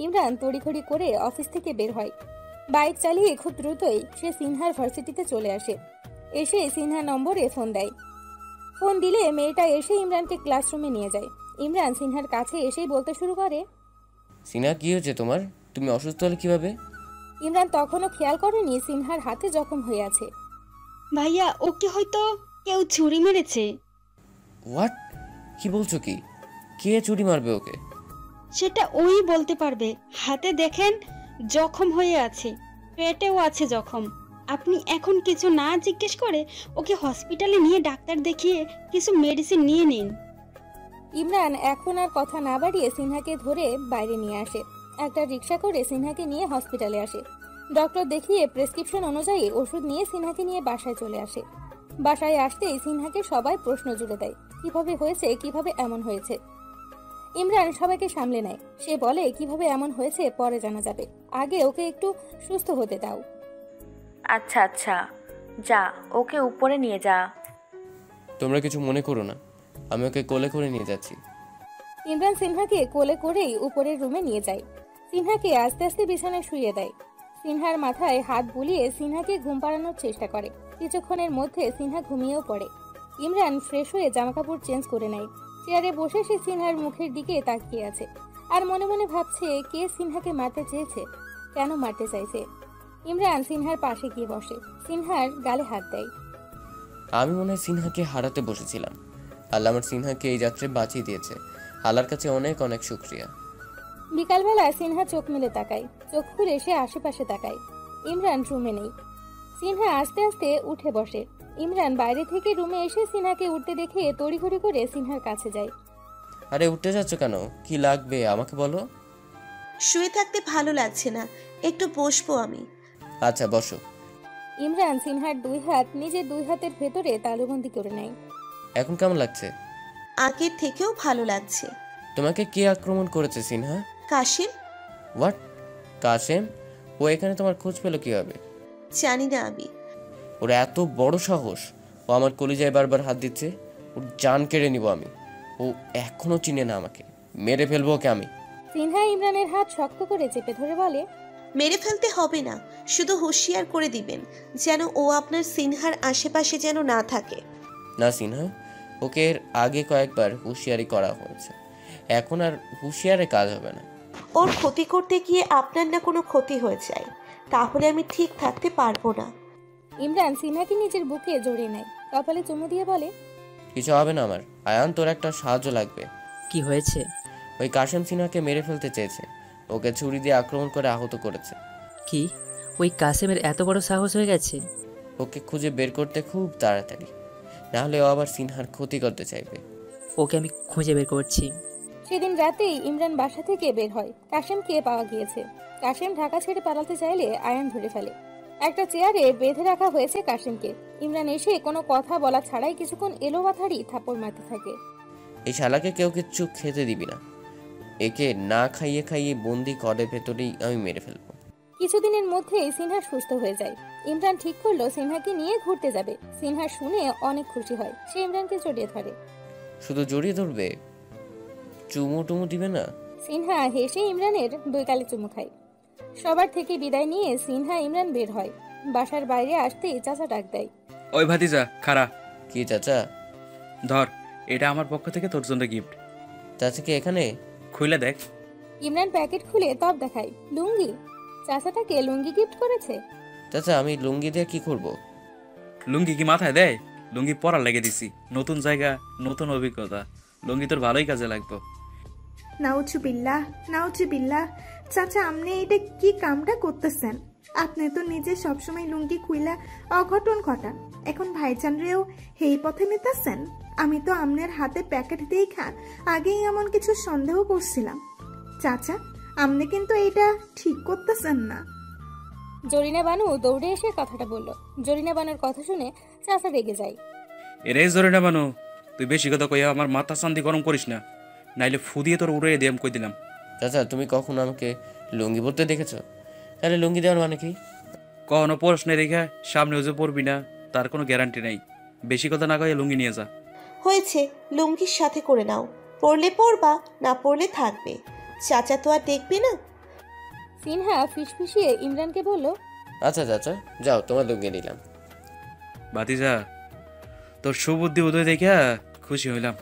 ইমরান তড়িঘড়ি করে অফিস থেকে বের হয়। বাইক চালিয়ে খুব দ্রুতই সে সিনহার ভার্সিটিতে চলে আসে। এসে সিনহা নম্বরে ফোন দেয়। ফোন দিলে মেয়েটা এসে ইমরানকে ক্লাসরুমে নিয়ে যায়। ইমরান সিনহার কাছে এসেই বলতে শুরু করে, সিনহা কি হয়েছে তোমার? তুমি অসুস্থ হলে কিভাবে? ইমরান তখনও খেয়াল করেনি সিনহার হাতে জখম হয়ে আছে। ভাইয়া, ওকে হয়তো কেউ ছুরি মেরেছে। হোয়াট? কি বলছো কি? কে চুরি মারবে ওকে? সেটা ওই বলতে পারবে। হাতে দেখেন জখম হয়ে আছে, পেটেও আছে জখম। আপনি এখন কিছু না জিজ্ঞেস করে ওকে হসপিটালে নিয়ে ডাক্তার দেখিয়ে কিছু মেডিসিন নিয়ে নিন। ইমরান এখন আর কথা না বাড়িয়ে সিনহাকে ধরে বাইরে নিয়ে আসে। একটা রিক্সা করে সিনহাকে নিয়ে হসপিটালে আসে। ডক্টর দেখিয়ে প্রেসক্রিপশন অনুযায়ী ওষুধ নিয়ে সিনহাকে নিয়ে বাসায় চলে আসে। বাসায় আসতেই সিনহাকে সবাই প্রশ্ন জুড়ে দেয়, কিভাবে হয়েছে, কিভাবে এমন হয়েছে। ইমরান সবাইকে সামলে নেয়। সে বলে কিভাবে এমন হয়েছে পরে জানা যাবে, আগে ওকে একটু সুস্থ হতে দাও। আচ্ছা আচ্ছা, যা ওকে উপরে নিয়ে যা। তোমরা কিছু মনে করো না, আমি ওকে কোলে করে নিয়ে যাচ্ছি। ইমরান সিনহাকে কোলে করেই উপরের রুমে নিয়ে যায়। সিনহাকে আস্তে আস্তে বিছানায় শুইয়ে দেয়। সিনহার মাথায় হাত বুলিয়ে সিনহাকে ঘুম পাড়ানোর চেষ্টা করে। কিছুক্ষণের মধ্যে সিনহা ঘুমিয়েও পড়ে। ইমরান ফ্রেশ হয়ে জামাকাপড় চেঞ্জ করে নেয়। চেয়ারে বসে সে সিনহার মুখের দিকে তাকিয়ে আছে আর মনে মনে ভাবছে কে সিনহাকে মারতে চেয়েছে, কেন মারতে চাইছে। ইমরান সিনহার পাশে গিয়ে বসে, সিনহার গালে হাত দেয়। আমি মনে হয় সিনহাকে হারাতে বসেছিলাম। আল্লাহ আমার সিনহাকে এই যাত্রে বাঁচিয়ে দিয়েছে। আল্লাহর কাছে অনেক অনেক শুকরিয়া। বিকালবেলা সিনহা চোখ মেলে তাকায়। চোখ খুলে সে আশেপাশে তাকায়। ইমরান রুমে নেই। সিনহা আস্তে আস্তে উঠে বসে। ইমরান বাইরে থেকে রুমে এসে সিনহাকে উঠতে দেখে তড়িঘড়ি করে সিনহার কাছে যায়। আরে উঠতে যাচ্ছ কেন? কি লাগবে আমাকে বলো। শুয়ে থাকতে ভালো লাগছে না, একটু বসবো আমি। আচ্ছা বসো। ইমরান সিনহার দুই হাত নিজের দুই হাতের ভেতরে তালুবন্দি করে নেয়। এখন কেমন লাগছে? আগের থেকেও ভালো লাগছে। তোমাকে কে আক্রমণ করেছে সিনহা? কাশিম। হোয়াট? কাশেম? ও এখানে তোমার খোঁজ পেল কিভাবে? জানি না আমি। ওর এত বড় সাহস, ও আমার কলিজায় বারবার হাত দিচ্ছে। ওর জান কেড়ে নিব আমি। ও এখনো চিনে না আমাকে, মেরে ফেলবো ওকে আমি। সিনহা ইমরানের হাত শক্ত করে চেপে ধরে বলে, মেরে ফেলতে হবে না, শুধু হুঁশিয়ার করে দিবেন যেন ও আপনার সিনহার আশেপাশে যেন না থাকে। না সিনহা, ওকে এর আগে কয়েকবার হুঁশিয়ারি করা হয়েছে, এখন আর হুঁশিয়ারে কাজ হবে না। ওর ক্ষতি করতে গিয়ে আপনার না কোনো ক্ষতি হয়ে যায়, তাহলে আমি ঠিক থাকতে পারবো না। ইমরান সিনহাকে নিজের বুকে জড়িয়ে নেয়, কপালে চুমু দিয়ে বলে, কিছু হবে না আমার। আয়ান, তোর একটা সাহায্য লাগবে। কি হয়েছে? ওই কাশেম সিনহাকে মেরে ফেলতে চেয়েছে, ওকে ছুরি দিয়ে আক্রমণ করে আহত করেছে। কি? ওই কাসেমের এত বড় সাহস হয়ে গেছে? ওকে খুঁজে বের করতে খুব তাড়াতাড়ি, নাহলে ও আবার সিনহার ক্ষতি করতে চাইবে। ওকে আমি খুঁজে বের করছি। সেদিন রাতেই ইমরান বাসা থেকে বের হয়। কাশেমকে পাওয়া গিয়েছে। কাশেম ঢাকা ছেড়ে পালাতে চাইলে আয়ান ধরে ফেলে। একটা চেয়ারে বেঁধে রাখা হয়েছে কাশেমকে। ইমরান এসে কোনো কথা বলা ছাড়াই কিছুক্ষণ এলোপাথাড়ি থাপড় মারতে থাকে। এই শালাকে কেউ কিচ্ছু খেতে দিবি না, একে না খাইয়ে খাইয়ে বন্দি করে ভেতরেই আমি মেরে ফেলবো। কিছুদিনের মধ্যেই সিনহা সুস্থ হয়ে যায়। ইমরান ঠিক করলো সিনহাকে নিয়ে ঘুরতে যাবে। সিনহা শুনে অনেক খুশি হয়। সে ইমরানকে জড়িয়ে ধরে। শুধু জড়িয়ে ধরবে, চুমু টুমু দিবে না? সিনহা হেসে ইমরানের দুই গালে চুমু খায়। সবার থেকে বিদায় নিয়ে সিনহা ইমরান বের হয়। বাসার বাইরে আসতেই চাচা ডাক দেয়, ওই ভাতিজা খারা। কি চাচা? ধর, এটা আমার পক্ষ থেকে তোর জন্য গিফট। চাচা কি এখানে? খুলে দেখ। ইমরান প্যাকেট খুলে তপ দেখায়, লুঙ্গি। চাচাটাকে লুঙ্গি গিফট করেছে। চাচা আমি লুঙ্গি দিয়ে কি করব? লুঙ্গি কি মাথায় দেয়? লুঙ্গি পরার লেগে দিছি, নতুন জায়গা নতুন অভিজ্ঞতা, লুঙ্গি তোর ভালোই কাজে লাগবে। নাউজুবিল্লাহ, নাউজুবিল্লাহ। চাচা, আপনি এটা কি কামটা করতেছেন? আপনি তো নিজে সবসময় লুঙ্গি খুইলা অঘটন ঘটান, এখন ভাইজানরেও এই পথে নিতেছেন? আমি তো আপনার হাতে প্যাকেট দেখা আগেই এমন কিছু সন্দেহ করছিলাম। চাচা, আপনি কিন্তু এটা ঠিক করতেছেন না। জরিনা বানু দৌড়ে এসে কথাটা বলল। জরিনা বানুর কথা শুনে চাচা রেগে যায়। এরে জরিনা বানু, তুই বেশি কথা কইয়া আমার মাথা শান্তি গরম করিস না, নাইলে ফুদিয়ে তোর উড়ে দিয়ে কই দিলাম। চাচা, তুমি কখনো আমাকে লুঙ্গি পরতে দেখেছো? তাহলে লুঙ্গি দেওয়ার মানে কি? কখনো প্রশ্নে রেখে সামনে যে পড়বি না তার কোনো গ্যারান্টি নেই। বেশি কথা না কয়ে লুঙ্গি নিয়ে যা। হয়েছে, লুঙ্গির সাথে করে নাও, পরলে পরবা, না পরলে থাকবে। চাচা তো আর দেখবে না। সিনহা ফিসফিসিয়ে ইমরানকে বলল, আচ্ছা চাচা, যাও, তোমার লুঙ্গি নিলাম। ভাতিজা, তোর সুবুদ্ধি উদয় দেখা খুশি হইলাম।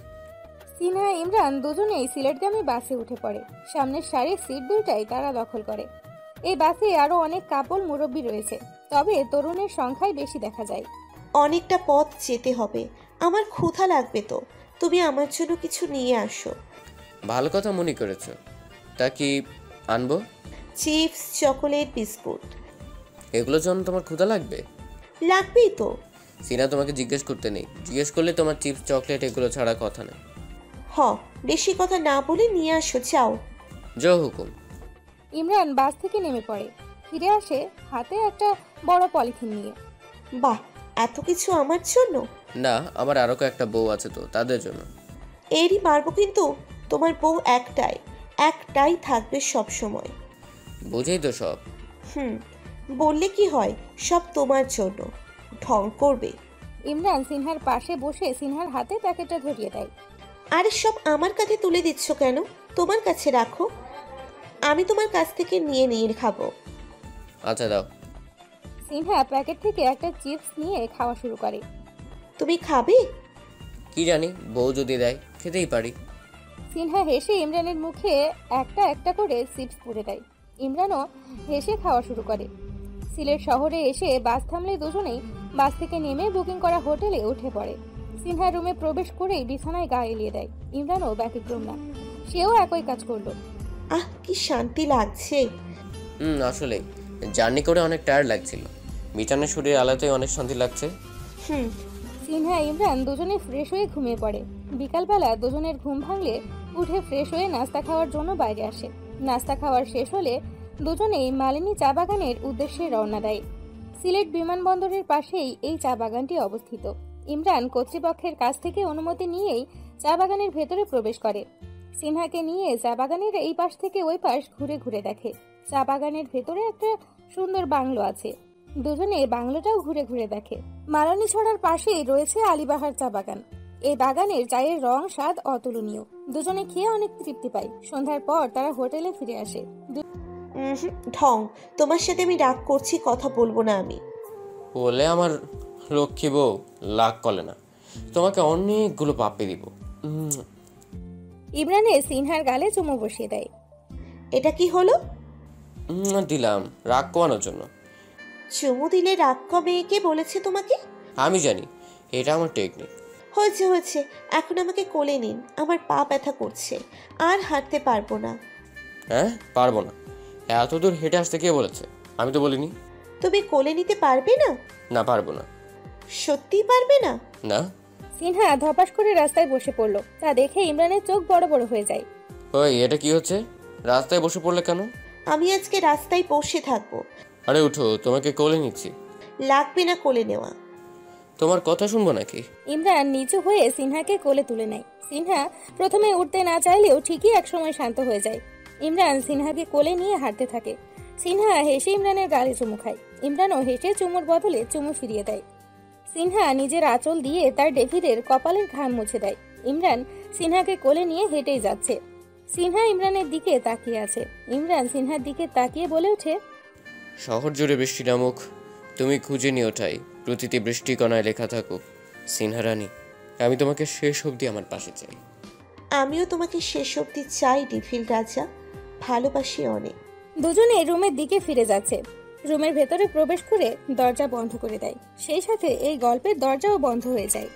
সিনহা ইমরান দুজনেই সিলেটগামী বাসে উঠে পড়ে। সামনের সারির সিট দুটাই তারা দখল করে। এই বাসে আরো অনেক কাপল মুরব্বী রয়েছে, তবে তরুণের সংখ্যাই বেশি দেখা যায়। অনেকটা পথ যেতে হবে, আমার ক্ষুধা লাগবে তো, তুমি আমার জন্য কিছু নিয়ে আসো। ভালো কথা মনে করেছো, তা কি আনবো? Chips, chocolate, biscuit. এগুলোর জন্য তোমার ক্ষুধা লাগবে? লাগবেই তো। সিনা, তোমাকে জিজ্ঞেস করতে নেই, জিজ্ঞেস করলে তোমার চিপস চকলেট এগুলো ছাড়া কথা নেই। বেশি কথা না বলে নিয়ে আসো, যাও। জয় হুকুম। ইমরান বাস থেকে নেমে পড়ে, ফিরে আসে হাতে একটা বড় পলিথিন নিয়ে। বাহ, এত কিছু আমার জন্য? না, আমার আরো কয়েকটা বউ আছে তো, তাদের জন্য। এরই মারবো কিন্তু, তোমার বউ একটাই থাকবে সব সময়। বুঝেই তো সব। বললে কি হয়, সব তোমার জন্য। ঢং করবে। ইমরান সিনহার পাশে বসে সিনহার হাতে প্যাকেটটা ধরিয়ে দেয়। আরে সব আমার কাছে তুলে দিচ্ছ কেন? তোমার কাছে রাখো, আমি তোমার কাছ থেকে নিয়ে খাবো। আচ্ছা দাও। সিনহা প্যাকেট থেকে একটা চিপস নিয়ে খাওয়া শুরু করে। তুমি খাবে? কি জানি, বউ যদি দেয় খেতেই পারি। সিনহা হেসে ইমরানের মুখে একটা একটা করে চিপস পুরে দেয়। ইমরানও হেসে খাওয়া শুরু করে। সিলেট শহরে এসে বাস থামলে দুজনেই বাস থেকে নেমে বুকিং করা হোটেলে উঠে পড়ে। সিনহা রুমে প্রবেশ করেই বিছানায় গা এলিয়ে দেয়। ইমরানও ব্যতিক্রম না, সেও একই কাজ করলো। কি শান্তি লাগছে। আসলে জার্নি করে অনেক টায়ার্ড লাগছিল, মিটানের শরীর আলাদাই অনেক শান্তি লাগছে। সিনহা ইমরান দুজনে ফ্রেশ হয়ে ঘুমিয়ে পড়ে। বিকালবেলা দুজনের ঘুম ভাঙলে উঠে ফ্রেশ হয়ে নাস্তা খাওয়ার জন্য বাইরে আসে। নাস্তা খাওয়ার শেষ হলে দুজনেই মালিনী চা বাগানের উদ্দেশ্যে রওনা দেয়। সিলেট বিমানবন্দরের পাশেই এই চা বাগানটি অবস্থিত। ইমরান কর্তৃপক্ষের কাছ থেকে অনুমতি নিয়েই চা বাগানের ভেতরে প্রবেশ করে। সিনহাকে নিয়ে চা বাগানের এই পাশ থেকে ওই পাশ ঘুরে ঘুরে দেখে। চা বাগানের ভেতরে একটা সুন্দর বাংলো আছে, দুজনে বাংলোটাও ঘুরে ঘুরে দেখে। মালানি ছড়ার পাশেই রয়েছে আলীবাহার চা বাগান। এই বাগানের চায়ের রং স্বাদ অতুলনীয়। দুজনে খেয়ে অনেক তৃপ্তি পায়। সন্ধ্যার পর তারা হোটেলে ফিরে আসে। ঢং, তোমার সাথে আমি রাগ করছি, কথা বলবো না আমি। বলে আমার লক্ষ্মী বউ লাগ করলে না, তোমাকে অনেকগুলো পাপ্পি দিব। ইমরানে সিনহার গালে চুমু বসিয়ে দেয়। এটা কি হলো? দিলাম রাগ কমানোর জন্য। চুমু দিলে রাগ কমে? কে বলেছে তোমাকে? আমি জানি, এটা আমার টেকনিক। হয়েছে, এখন আমাকে কোলে নিন, আমার পা ব্যথা করছে, আর হাঁটতে পারবো না। হ্যাঁ, পারবো না? এত দূর হেঁটে আসতে কে বলেছে? আমি তো বলিনি। তুমি কোলে নিতে পারবে না? না, পারবো না। সত্যি পারবে না? না। সিনহা ধপাস করে রাস্তায় বসে পড়লো। তা দেখে ইমরানের চোখ বড় বড় হয়ে যায়। ওই, এটা কি হচ্ছে? রাস্তায় বসে পড়লে কেন? আমি আজকে রাস্তায় বসে থাকবো। আরে উঠো, তোমাকে কোলে নিচ্ছি। লাগবে না কোলে নেওয়া। তোমার কথা শুনবো নাকি? ইমরান নিচু হয়ে সিনহাকে কোলে তুলে নেয়। সিনহা প্রথমে উঠতে না চাইলেও ঠিকই একসময় শান্ত হয়ে যায়। ইমরান সিনহাকে কোলে নিয়ে হাঁটতে থাকে। সিনহা হেসে ইমরানের গালে চুমু খায়। ইমরানও হেসে চুমুর বদলে চুমু ফিরিয়ে দেয়। সিনহা নিজের আঁচল দিয়ে তার ডেভিডের কপালের ঘাম মুছে দেয়। ইমরান সিনহাকে কোলে নিয়ে হেঁটেই যাচ্ছে। সিনহা ইমরানের দিকে তাকিয়ে আছে। ইমরান সিনহার দিকে তাকিয়ে বলে ওঠে, শহর জুড়ে বৃষ্টি নামুক, তুমি খুঁজে নিয়ে ওঠাই প্রতিটি বৃষ্টিকণায় লেখা থাকুক। সিনহা রানী, আমি তোমাকে শেষ অবধি আমার পাশে চাই। আমিও তোমাকে শেষ অবধি চাই ডিভিল রাজা, ভালোবাসি অনেক। দুজনে রুমের দিকে ফিরে যাচ্ছে। রুমের ভেতরে প্রবেশ করে দরজা বন্ধ করে দেয়। সেই সাথে এই গল্পের দরজাও বন্ধ হয়ে যায়।